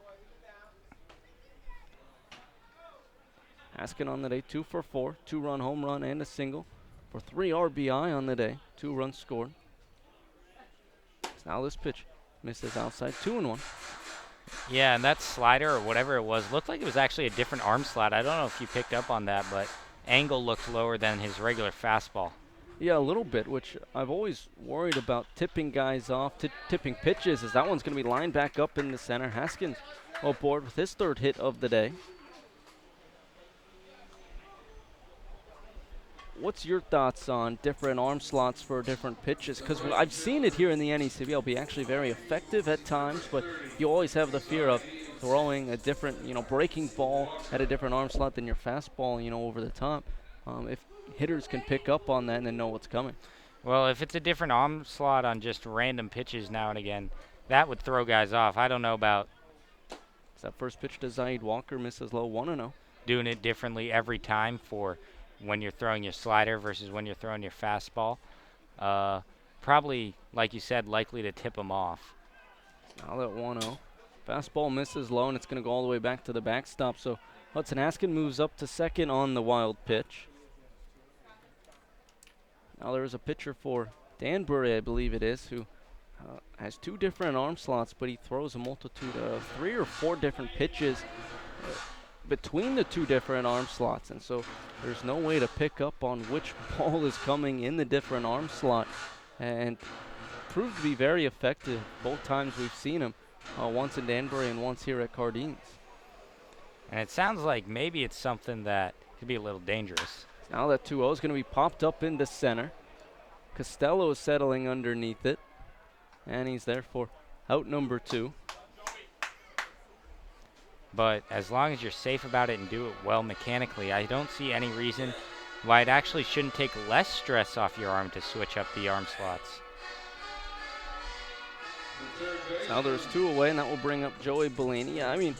Haskin on the day, 2 for 4, 2-run home run and a single for 3 RBI on the day, 2 runs scored. Now this pitch misses outside, 2-1. Yeah, and that slider or whatever it was looked like it was actually a different arm slot. I don't know if you picked up on that, but angle looked lower than his regular fastball. Yeah, a little bit, which I've always worried about tipping guys off, tipping pitches, as that one's going to be lined back up in the center. Haskins aboard with his 3rd hit of the day. What's your thoughts on different arm slots for different pitches? Because I've seen it here in the NECBL be actually very effective at times, but you always have the fear of throwing a different, breaking ball at a different arm slot than your fastball, over the top. If hitters can pick up on that and then know what's coming. Well, if it's a different arm slot on just random pitches now and again, that would throw guys off. I don't know about that first pitch to Zaid Walker, misses low, 1-0. Doing it differently every time for when you're throwing your slider versus when you're throwing your fastball. Probably, like you said, likely to tip them off. Now that 1-0. Fastball misses low, and it's going to go all the way back to the backstop. So Hudson Haskin moves up to second on the wild pitch. Now there is a pitcher for Danbury, I believe it is, who has 2 different arm slots, but he throws a multitude of 3 or 4 different pitches between the 2 different arm slots. And so there's no way to pick up on which ball is coming in the different arm slot. And proved to be very effective both times we've seen him, once in Danbury and once here at Cardines. And it sounds like maybe it's something that could be a little dangerous. Now that 2-0 is going to be popped up into center. Costello is settling underneath it. And he's there for out number 2. But as long as you're safe about it and do it well mechanically, I don't see any reason why it actually shouldn't take less stress off your arm to switch up the arm slots. Now there's 2 away, and that will bring up Joey Bellini. Yeah, I mean,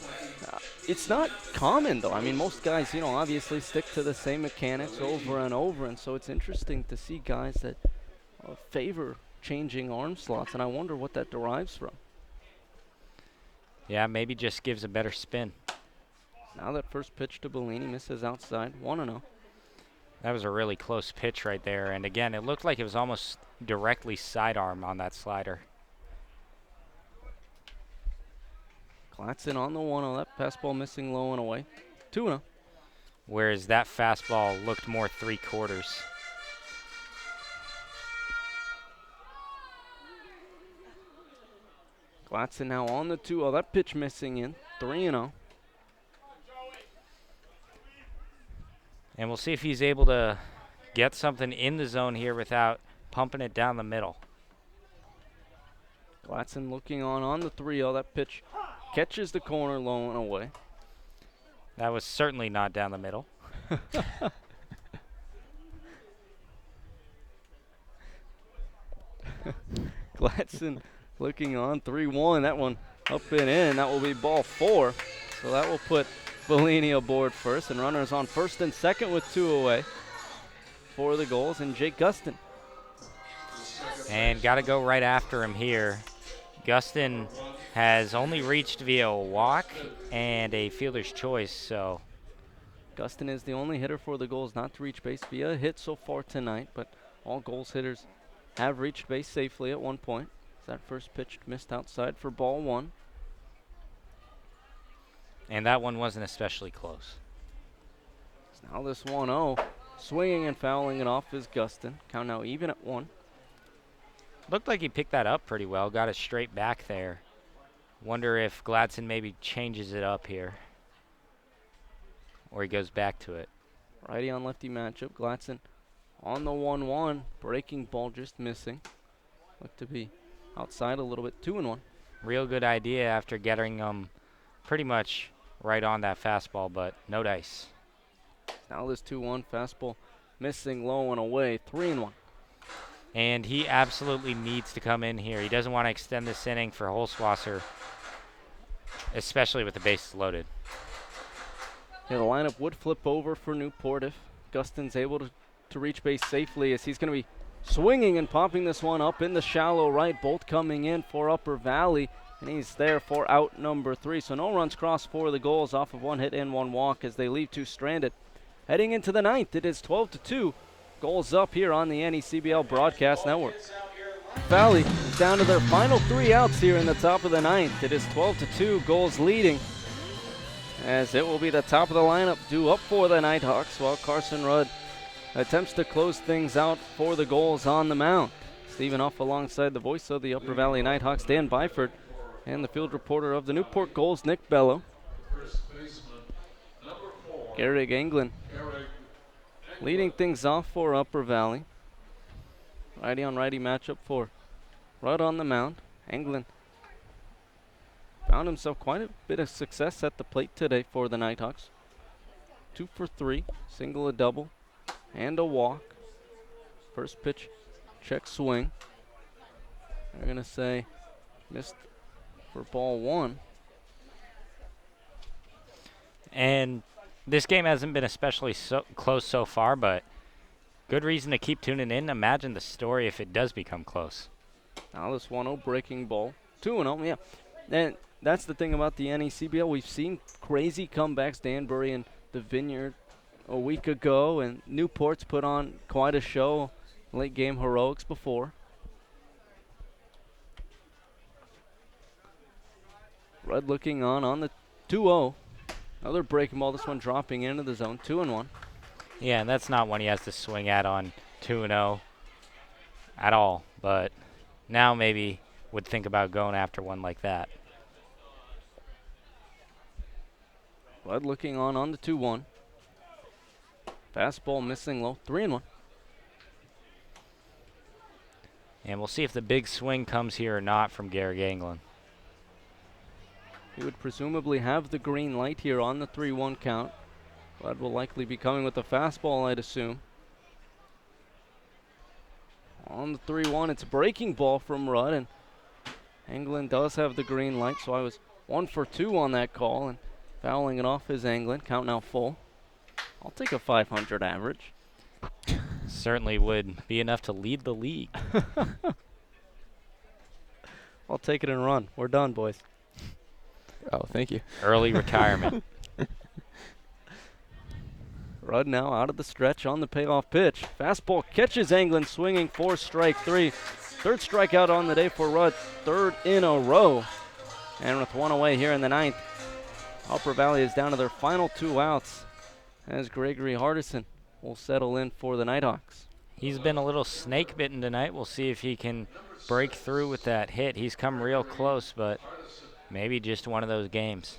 it's not common, though. I mean, most guys, obviously stick to the same mechanics over and over, and so it's interesting to see guys that favor changing arm slots, and I wonder what that derives from. Yeah, maybe just gives a better spin. Now that first pitch to Bellini misses outside, 1-0. That was a really close pitch right there, and again, it looked like it was almost directly sidearm on that slider. Gladson on the 1-0. That fastball missing low and away. 2-0. Whereas that fastball looked more 3/4. Gladson now on the 2-0. That pitch missing in. 3-0. And we'll see if he's able to get something in the zone here without pumping it down the middle. Letson looking on the 3-0. That pitch catches the corner low and away. That was certainly not down the middle. Letson looking on 3-1. That one up and in. That will be ball 4. So that will put Bellini aboard first, and runners on first and second with 2 away for the Gulls, and Jake Gustin. And got to go right after him here. Gustin has only reached via a walk and a fielder's choice, so. Gustin is the only hitter for the Gulls not to reach base via a hit so far tonight, but all Gulls hitters have reached base safely at one point. That first pitch missed outside for ball 1. And that one wasn't especially close. So now this 1-0, swinging and fouling it off is Gustin. Count now even at 1. Looked like he picked that up pretty well, got it straight back there. Wonder if Gladson maybe changes it up here. Or he goes back to it. Righty on lefty matchup. Gladson on the 1-1. Breaking ball just missing. Looked to be outside a little bit. 2-1. Real good idea after getting pretty much right on that fastball, but no dice. Now this 2-1 fastball missing low and away. 3-1. And he absolutely needs to come in here. He doesn't want to extend this inning for Holzwasser, especially with the bases loaded. Yeah, the lineup would flip over for Newport if Gustin's able to reach base safely, as he's going to be swinging and popping this one up in the shallow right. Bolt coming in for Upper Valley, and he's there for out number 3. So no runs crossed for the Gulls off of 1 hit and 1 walk as they leave 2 stranded. Heading into the 9th, it is 12-2. Gulls up here on the NECBL Broadcast Network. Valley is down to their final 3 outs here in the top of the 9th. It is 12-2, Gulls leading, as it will be the top of the lineup due up for the Nighthawks, while Carson Rudd attempts to close things out for the Gulls on the mound. Stephen Huff alongside the voice of the Upper Valley Nighthawks, Dan Byford, and the field reporter of the Newport Gulls, Nick Bello. Garrick Englund leading things off for Upper Valley. Righty on righty matchup for Rudd on the mound. Englund found himself quite a bit of success at the plate today for the Nighthawks. 2 for 3, single, a double, and a walk. First pitch, check swing. They're going to say missed for ball 1. And this game hasn't been especially close so far, but good reason to keep tuning in. Imagine the story if it does become close. Now this 1-0 breaking ball. 2-0, yeah. And that's the thing about the NECBL. We've seen crazy comebacks. Danbury and the Vineyard a week ago, and Newport's put on quite a show. Late game heroics before. Rudd looking on the 2-0. Another breaking ball, this one dropping into the zone, 2-1. Yeah, and that's not one he has to swing at on 2-0 at all, but now maybe would think about going after one like that. Rudd looking on the 2-1. Fastball missing low, 3-1. And we'll see if the big swing comes here or not from Garrick Englund. He would presumably have the green light here on the 3-1 count. Rudd will likely be coming with a fastball, I'd assume. On the 3-1, it's a breaking ball from Rudd, and Englund does have the green light, so I was 1 for 2 on that call, and fouling it off is Englund. Count now full. I'll take a 500 average. Certainly would be enough to lead the league. I'll take it and run. We're done, boys. Oh, thank you. Early retirement. Rudd now out of the stretch on the payoff pitch. Fastball catches Englund swinging for strike 3. Third strikeout on the day for Rudd, 3rd in a row. And with 1 away here in the 9th, Upper Valley is down to their final 2 outs as Gregory Hardison will settle in for the Nighthawks. He's been a little snake bitten tonight. We'll see if he can break through with that hit. He's come real close, but maybe just one of those games.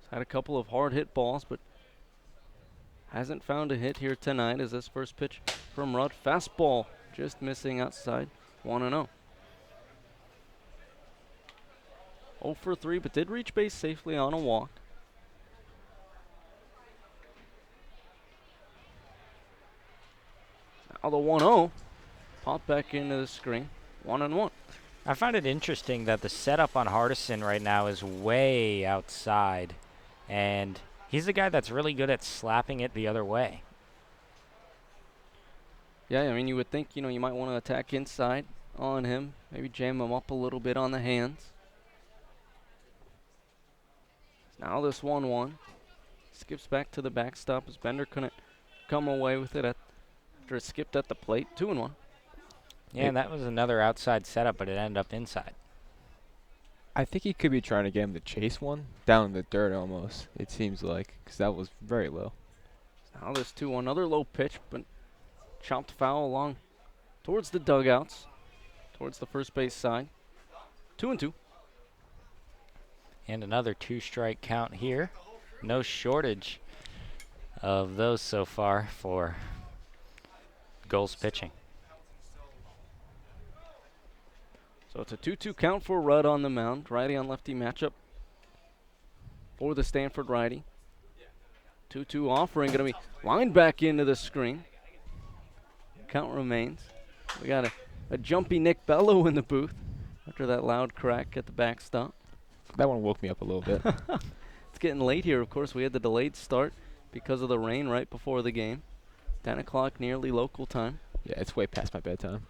He's had a couple of hard hit balls, but hasn't found a hit here tonight as this first pitch from Rudd. Fastball just missing outside, 1-0. 0 for 3, but did reach base safely on a walk. Now the 1-0 popped back into the screen, 1-1. I find it interesting that the setup on Hardison right now is way outside, and he's the guy that's really good at slapping it the other way. Yeah, I mean, you would think, you might want to attack inside on him, maybe jam him up a little bit on the hands. Now this 1-1 skips back to the backstop as Bender couldn't come away with it after it skipped at the plate. 2-1. Yeah, and that was another outside setup, but it ended up inside. I think he could be trying to get him to chase one down in the dirt almost, it seems like, because that was very low. Now this 2-1, another low pitch, but chopped foul along towards the dugouts, towards the first base side. 2-2. And another 2-strike count here. No shortage of those so far for Gulls pitching. So it's a 2-2 count for Rudd on the mound. Righty on lefty matchup for the Stanford righty. 2-2 offering going to be lined back into the screen. Count remains. We got a jumpy Nick Bello in the booth after that loud crack at the backstop. That one woke me up a little bit. It's getting late here. Of course, we had the delayed start because of the rain right before the game. 10 o'clock nearly local time. Yeah, it's way past my bedtime.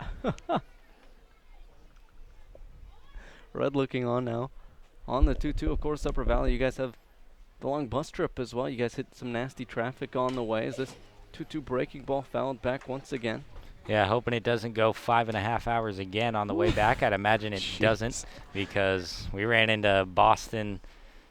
Red looking on now. On the 2-2, of course, Upper Valley. You guys have the long bus trip as well. You guys hit some nasty traffic on the way. Is this 2-2 breaking ball fouled back once again? Yeah, hoping it doesn't go 5.5 hours again on the way back. I'd imagine it doesn't, because we ran into Boston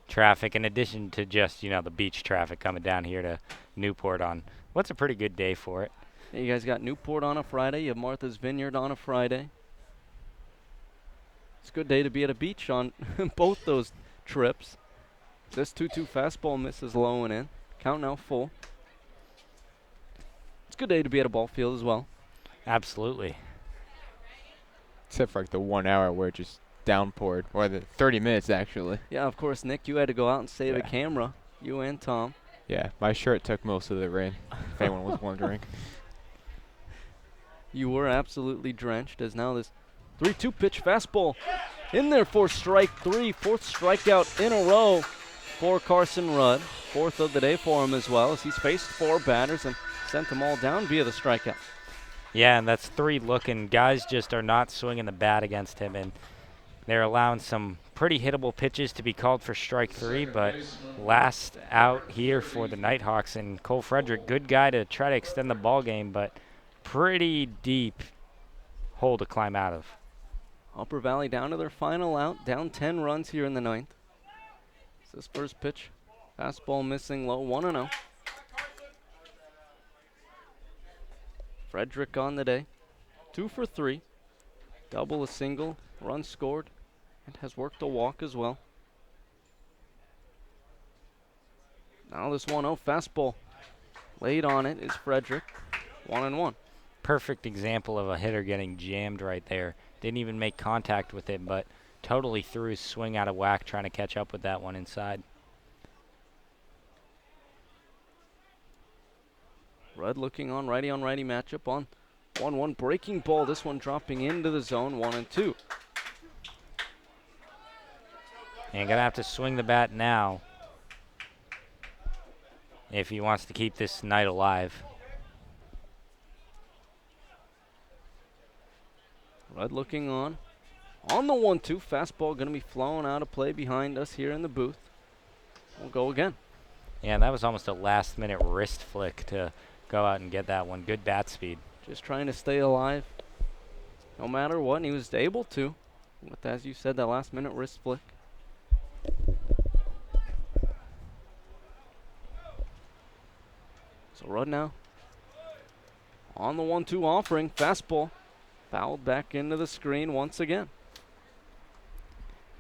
traffic in addition to just, the beach traffic coming down here to Newport on what's a pretty good day for it. Yeah, you guys got Newport on a Friday. You have Martha's Vineyard on a Friday. It's a good day to be at a beach on both those trips. This 2-2 fastball misses low and in. Count now full. It's a good day to be at a ball field as well. Absolutely. Except for like the 1 hour where it just downpoured, or the 30 minutes actually. Yeah, of course, Nick, you had to go out and save a camera. You and Tom. Yeah, my shirt took most of the rain, if anyone was wondering. You were absolutely drenched as now this 3-2 pitch fastball in there for strike 3. Fourth strikeout in a row for Carson Rudd. Fourth of the day for him as well, as he's faced 4 batters and sent them all down via the strikeout. Yeah, and that's 3 looking. Guys just are not swinging the bat against him, and they're allowing some pretty hittable pitches to be called for strike 3, but last out here for the Nighthawks, and Cole Frederick, good guy to try to extend the ball game, but pretty deep hole to climb out of. Upper Valley down to their final out, down 10 runs here in the 9th. It's this first pitch, fastball missing low, 1-0. Frederick on the day, 2 for 3, double, a single, run scored, and has worked a walk as well. Now this 1-0 fastball, laid on it is Frederick, 1-1. Perfect example of a hitter getting jammed right there. Didn't even make contact with it, but totally threw his swing out of whack trying to catch up with that one inside. Rudd looking on righty matchup on 1-1 breaking ball. This one dropping into the zone, 1-2. And gonna have to swing the bat now if he wants to keep this night alive. Rudd looking on the 1-2. Fastball going to be flown out of play behind us here in the booth. We'll go again. Yeah, that was almost a last-minute wrist flick to go out and get that one. Good bat speed. Just trying to stay alive no matter what, and he was able to with, as you said, that last-minute wrist flick. So Rudd now on the 1-2 offering. Fastball fouled back into the screen once again.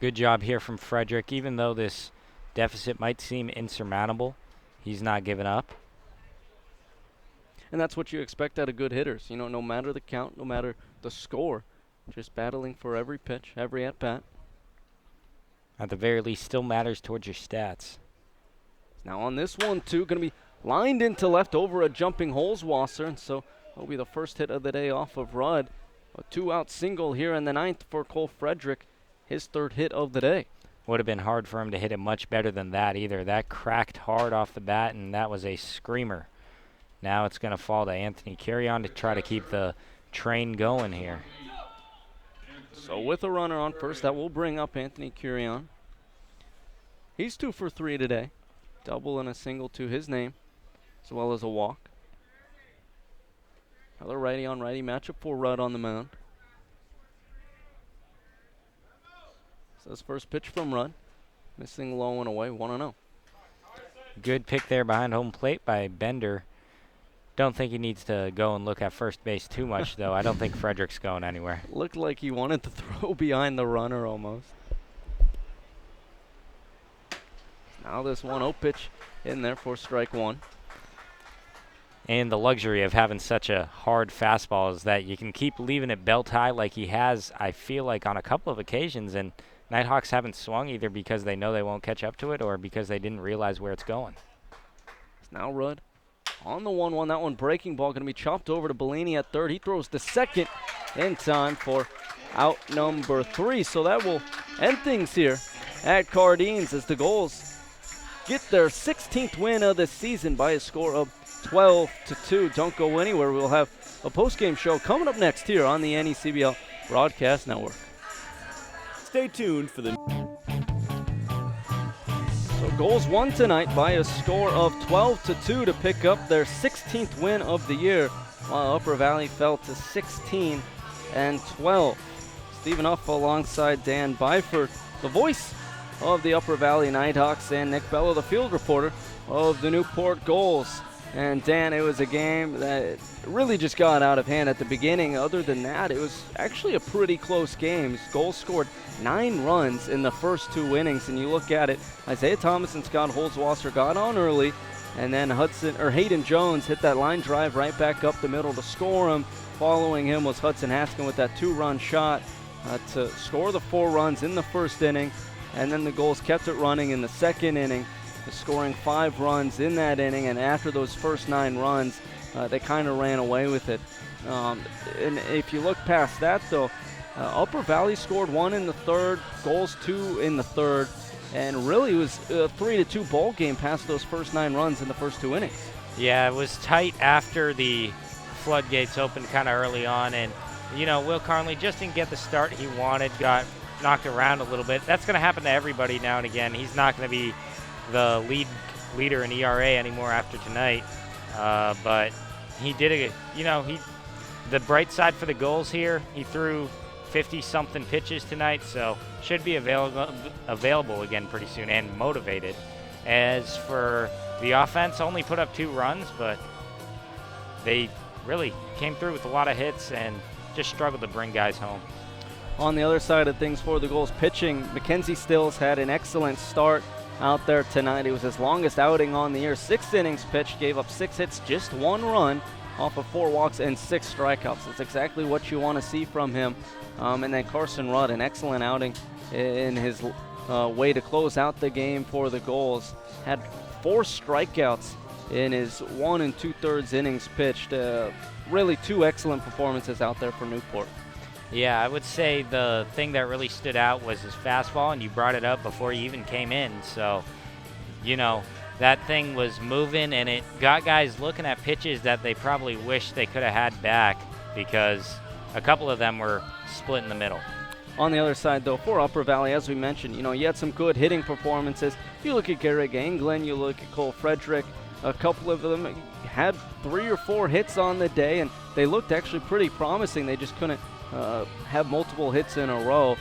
Good job here from Frederick. Even though this deficit might seem insurmountable, he's not giving up. And that's what you expect out of good hitters. You know, no matter the count, no matter the score, just battling for every pitch, every at-bat. At the very least, still matters towards your stats. Now on this one, too, going to be lined into left over a jumping Holzwasser, and so that'll be the first hit of the day off of Rudd. A 2-out single here in the 9th for Cole Frederick, his 3rd hit of the day. Would have been hard for him to hit it much better than that either. That cracked hard off the bat, and that was a screamer. Now it's going to fall to Anthony Carrion to try to keep the train going here. So with a runner on first, that will bring up Anthony Carrion. He's 2 for 3 today. Double and a single to his name, as well as a walk. Another righty-on-righty matchup for Rudd on the mound. So this first pitch from Rudd, missing low and away, 1-0. Good pick there behind home plate by Bender. Don't think he needs to go and look at first base too much, though. I don't think Frederick's going anywhere. Looked like he wanted to throw behind the runner almost. Now this 1-0 pitch in there for strike 1. And the luxury of having such a hard fastball is that you can keep leaving it belt high like he has, I feel like, on a couple of occasions. And Nighthawks haven't swung either because they know they won't catch up to it or because they didn't realize where it's going. It's now Rudd on the 1-1. That one breaking ball going to be chopped over to Bellini at third. He throws to second in time for out number 3. So that will end things here at Cardines as the Gulls get their 16th win of the season by a score of 12-2. Don't go anywhere. We'll have a post-game show coming up next here on the NECBL Broadcast Network. Stay tuned for the... So Gulls won tonight by a score of 12-2 to pick up their 16th win of the year, while Upper Valley fell to 16-12. Stephen Huff alongside Dan Byford, the voice of the Upper Valley Nighthawks, and Nick Bello, the field reporter of the Newport Gulls. And Dan, it was a game that really just got out of hand at the beginning. Other than that, it was actually a pretty close game. Gulls scored 9 runs in the first 2 innings, and you look at it, Isaiah Thomas and Scott Holzwasser got on early, and then Hayden Jones hit that line drive right back up the middle to score him. Following him was Hudson Haskin with that 2-run shot to score the 4 runs in the first inning. And then the Gulls kept it running in the second inning, scoring 5 runs in that inning. And after those first 9 runs, they kind of ran away with it. And if you look past that, though, Upper Valley scored 1 in the 3rd, Gulls 2 in the 3rd, and really it was a 3-2 ball game past those first 9 runs in the first 2 innings. Yeah, it was tight after the floodgates opened kind of early on, and you know, Will Carnley just didn't get the start he wanted, got knocked around a little bit. That's going to happen to everybody now and again. He's not going to be the leader in ERA anymore after tonight, but he did the bright side for the Gulls here, he threw 50-something pitches tonight, so should be available again pretty soon and motivated. As for the offense, only put up 2 runs, but they really came through with a lot of hits and just struggled to bring guys home. On the other side of things for the Gulls pitching, Mackenzie Stills had an excellent start out there tonight. It was his longest outing on the year. 6 innings pitched, gave up 6 hits, just 1 run off of 4 walks and 6 strikeouts. That's exactly what you want to see from him. And then Carson Rudd, an excellent outing in his way to close out the game for the Gulls. Had 4 strikeouts in his 1 2/3 innings pitched. Really 2 excellent performances out there for Newport. Yeah, I would say the thing that really stood out was his fastball, and you brought it up before you even came in. So, you know, that thing was moving, and it got guys looking at pitches that they probably wish they could have had back because a couple of them were split in the middle. On the other side, though, for Upper Valley, as we mentioned, you know, you had some good hitting performances. You look at Garrett Anglin, you look at Cole Frederick, a couple of them had 3 or 4 hits on the day, and they looked actually pretty promising. They just couldn't have multiple hits in a row,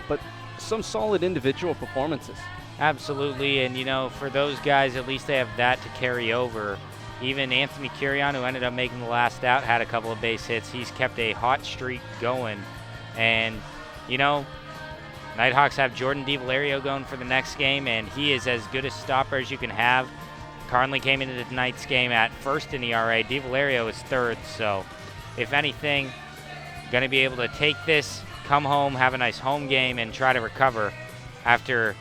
but some solid individual performances. Absolutely, and you know, for those guys, at least they have that to carry over. Even Anthony Carrion, who ended up making the last out, had a couple of base hits. He's kept a hot streak going, and you know, Nighthawks have Jordan DiValerio going for the next game, and he is as good a stopper as you can have Carnley came into tonight's game at first in ERA. DiValerio is third, so if anything, going to be able to take this, come home, have a nice home game, and try to recover after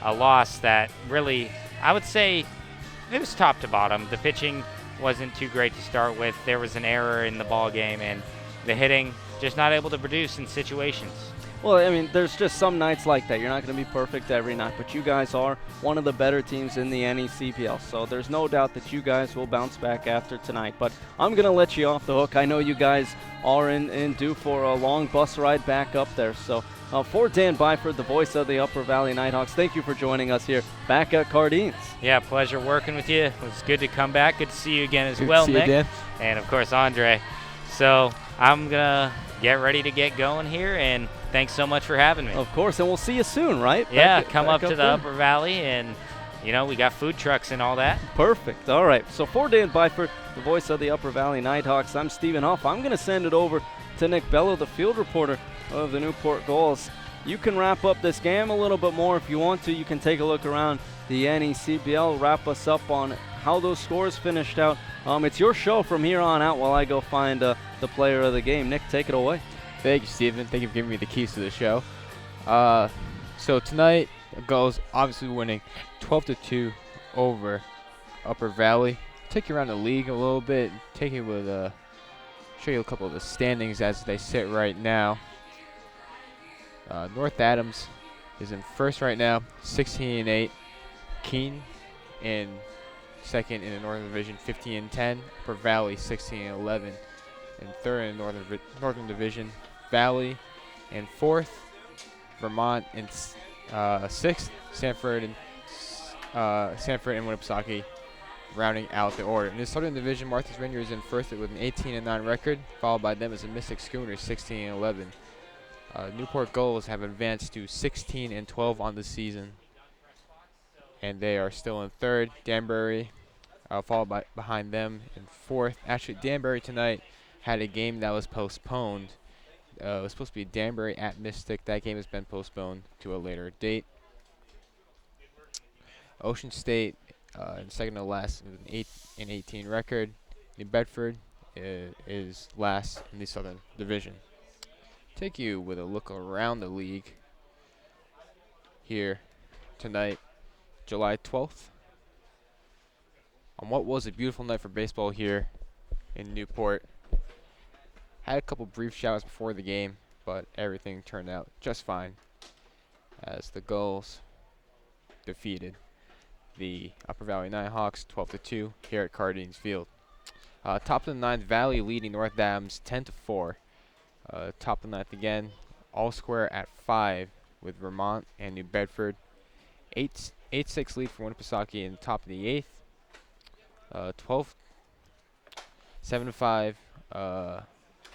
a loss that really, I would say, it was top to bottom. The pitching wasn't too great to start with. There was an error in the ball game, and the hitting just not able to produce in situations. Well, I mean, there's just some nights like that. You're not going to be perfect every night, but you guys are one of the better teams in the NECPL. So there's no doubt that you guys will bounce back after tonight. But I'm going to let you off the hook. I know you guys are in due for a long bus ride back up there. So for Dan Byford, the voice of the Upper Valley Nighthawks, thank you for joining us here back at Cardines. Yeah, pleasure working with you. It was good to come back. Good to see you again as well, Nick. Dan. And, of course, Andre. So I'm going to get ready to get going here, and thanks so much for having me. Of course, and we'll see you soon, right? Yeah, come up to the Upper Valley, and, we got food trucks and all that. Perfect. All right. So for Dan Byford, the voice of the Upper Valley Nighthawks, I'm Stephen Huff. I'm going to send it over to Nick Bello, the field reporter of the Newport Gulls. You can wrap up this game a little bit more if you want to. You can take a look around the NECBL, wrap us up on how those scores finished out. It's your show from here on out while I go find the player of the game. Nick, take it away. Thank you, Steven. Thank you for giving me the keys to the show. So tonight, the Gulls obviously winning 12-2 over Upper Valley. Take you around the league a little bit. Take you with show you a couple of the standings as they sit right now. North Adams is in first right now, 16-8. Keene in second in the Northern Division, 15-10. Upper Valley, 16-11. And third in the Northern Division, Valley in fourth. Vermont in sixth. Sanford and Winnipesaukee rounding out the order. In the Southern Division, Martha's Vineyard is in first with an 18-9 record, followed by them as the Mystic Schooners, 16-11. Newport Gulls have advanced to 16-12 on the season, and they are still in third. Danbury followed behind them in fourth. Actually, Danbury tonight had a game that was postponed. It was supposed to be Danbury at Mystic. That game has been postponed to a later date. Ocean State in second to last with an 18 record. New Bedford is last in the Southern Division. Take you with a look around the league here tonight, July 12th. On what was a beautiful night for baseball here in Newport. Had a couple brief showers before the game, but everything turned out just fine as the Gulls defeated the Upper Valley Nighthawks 12-2 here at Cardines Field. Top of the ninth, Valley leading North Adams 10-4. Top of the ninth again, all square at 5 with Vermont and New Bedford. 8-6 lead for Winnipesaukee in top of the eighth. 7-5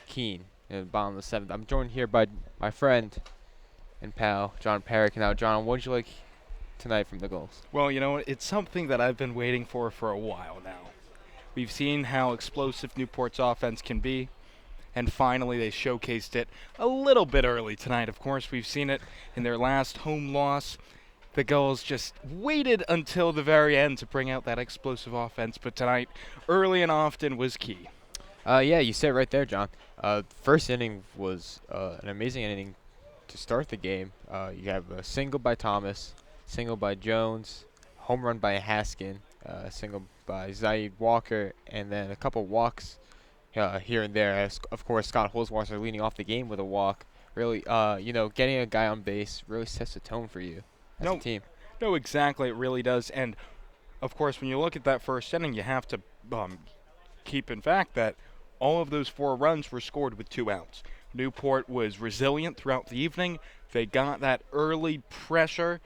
Keene in the bottom of the seventh. I'm joined here by my friend and pal, John Perrick. Now, John, what did you like tonight from the Gulls? Well, it's something that I've been waiting for a while now. We've seen how explosive Newport's offense can be, and finally they showcased it a little bit early tonight. Of course, we've seen it in their last home loss. The Gulls just waited until the very end to bring out that explosive offense, but tonight, early and often, was key. Yeah, you said it right there, John. First inning was an amazing inning to start the game. You have a single by Thomas, single by Jones, home run by Haskin, single by Zaid Walker, and then a couple walks here and there. As, of course, Scott Holzwasser leading off the game with a walk. Really, getting a guy on base really sets the tone for you as a team. No, exactly. It really does. And, of course, when you look at that first inning, you have to keep in fact that all of those 4 runs were scored with 2 outs. Newport was resilient throughout the evening. They got that early pressure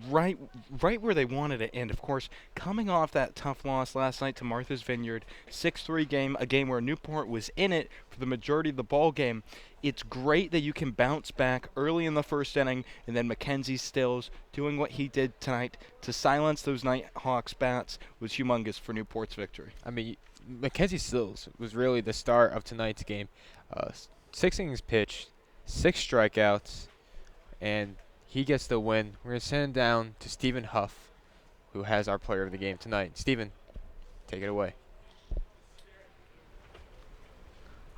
right where they wanted it. And, of course, coming off that tough loss last night to Martha's Vineyard, 6-3 game, a game where Newport was in it for the majority of the ball game, it's great that you can bounce back early in the first inning, and then Mackenzie Stills doing what he did tonight to silence those Nighthawks bats was humongous for Newport's victory. I mean, Mackenzie Stills was really the star of tonight's game. 6 innings pitched, 6 strikeouts, and he gets the win. We're going to send him down to Stephen Huff, who has our player of the game tonight. Steven, take it away.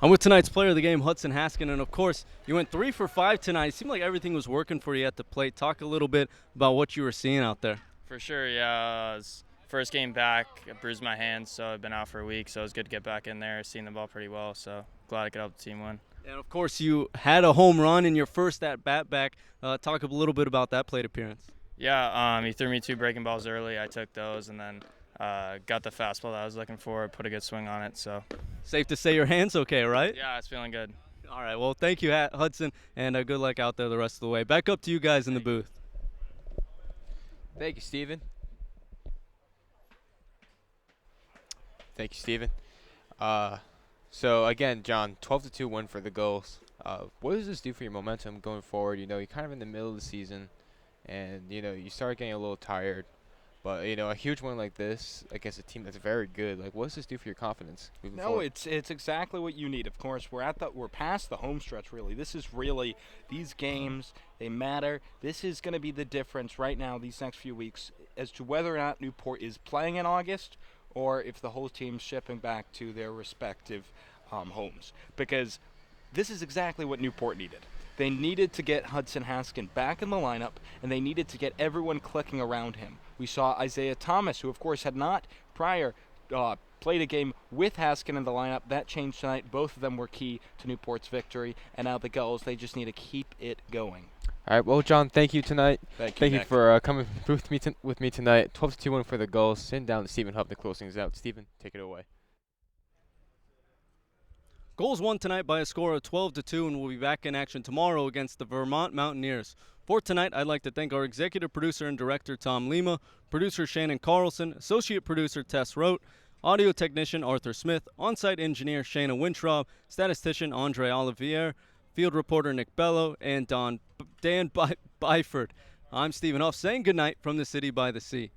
I'm with tonight's player of the game, Hudson Haskin, and of course, you went 3 for 5 tonight. It seemed like everything was working for you at the plate. Talk a little bit about what you were seeing out there. For sure, yeah. It was first game back, I bruised my hand, so I've been out for a week, so it was good to get back in there, seeing the ball pretty well, so glad I could help the team win. And of course, you had a home run in your first at-bat back. Talk a little bit about that plate appearance. Yeah, he threw me 2 breaking balls early. I took those and then got the fastball that I was looking for, put a good swing on it. So safe to say your hand's okay, right? Yeah, it's feeling good. All right, well, thank you, Hudson, and good luck out there the rest of the way. Back up to you guys in the booth. Thank you, Steven. Thank you, Steven. So, again, John, 12-2 win for the Gulls. What does this do for your momentum going forward? You know, you're kind of in the middle of the season, and, you know, you start getting a little tired. But, you know, a huge win like this against a team that's very good, like, what does this do for your confidence moving forward? It's exactly what you need. Of course, we're past the home stretch, really. This is really, these games, they matter. This is going to be the difference right now these next few weeks as to whether or not Newport is playing in August or if the whole team's shipping back to their respective homes. Because this is exactly what Newport needed. They needed to get Hudson Haskin back in the lineup, and they needed to get everyone clicking around him. We saw Isaiah Thomas, who of course had not prior played a game with Haskin in the lineup. That changed tonight. Both of them were key to Newport's victory, and now the Gulls, they just need to keep it going. All right, well, John, thank you tonight. Thank you Nick. for coming with me tonight. 12-2 win for the Gulls. Sitting down to Stephen Hupp to close things out. Stephen, take it away. Gulls won tonight by a score of 12-2 and will be back in action tomorrow against the Vermont Mountaineers. For tonight, I'd like to thank our executive producer and director, Tom Lima, producer Shannon Carlson, associate producer Tess Rote, audio technician Arthur Smith, on-site engineer Shayna Wintraub, statistician Andre Olivier, field reporter Nick Bello, and Dan Byford. I'm Stephen Huff saying goodnight from the city by the sea.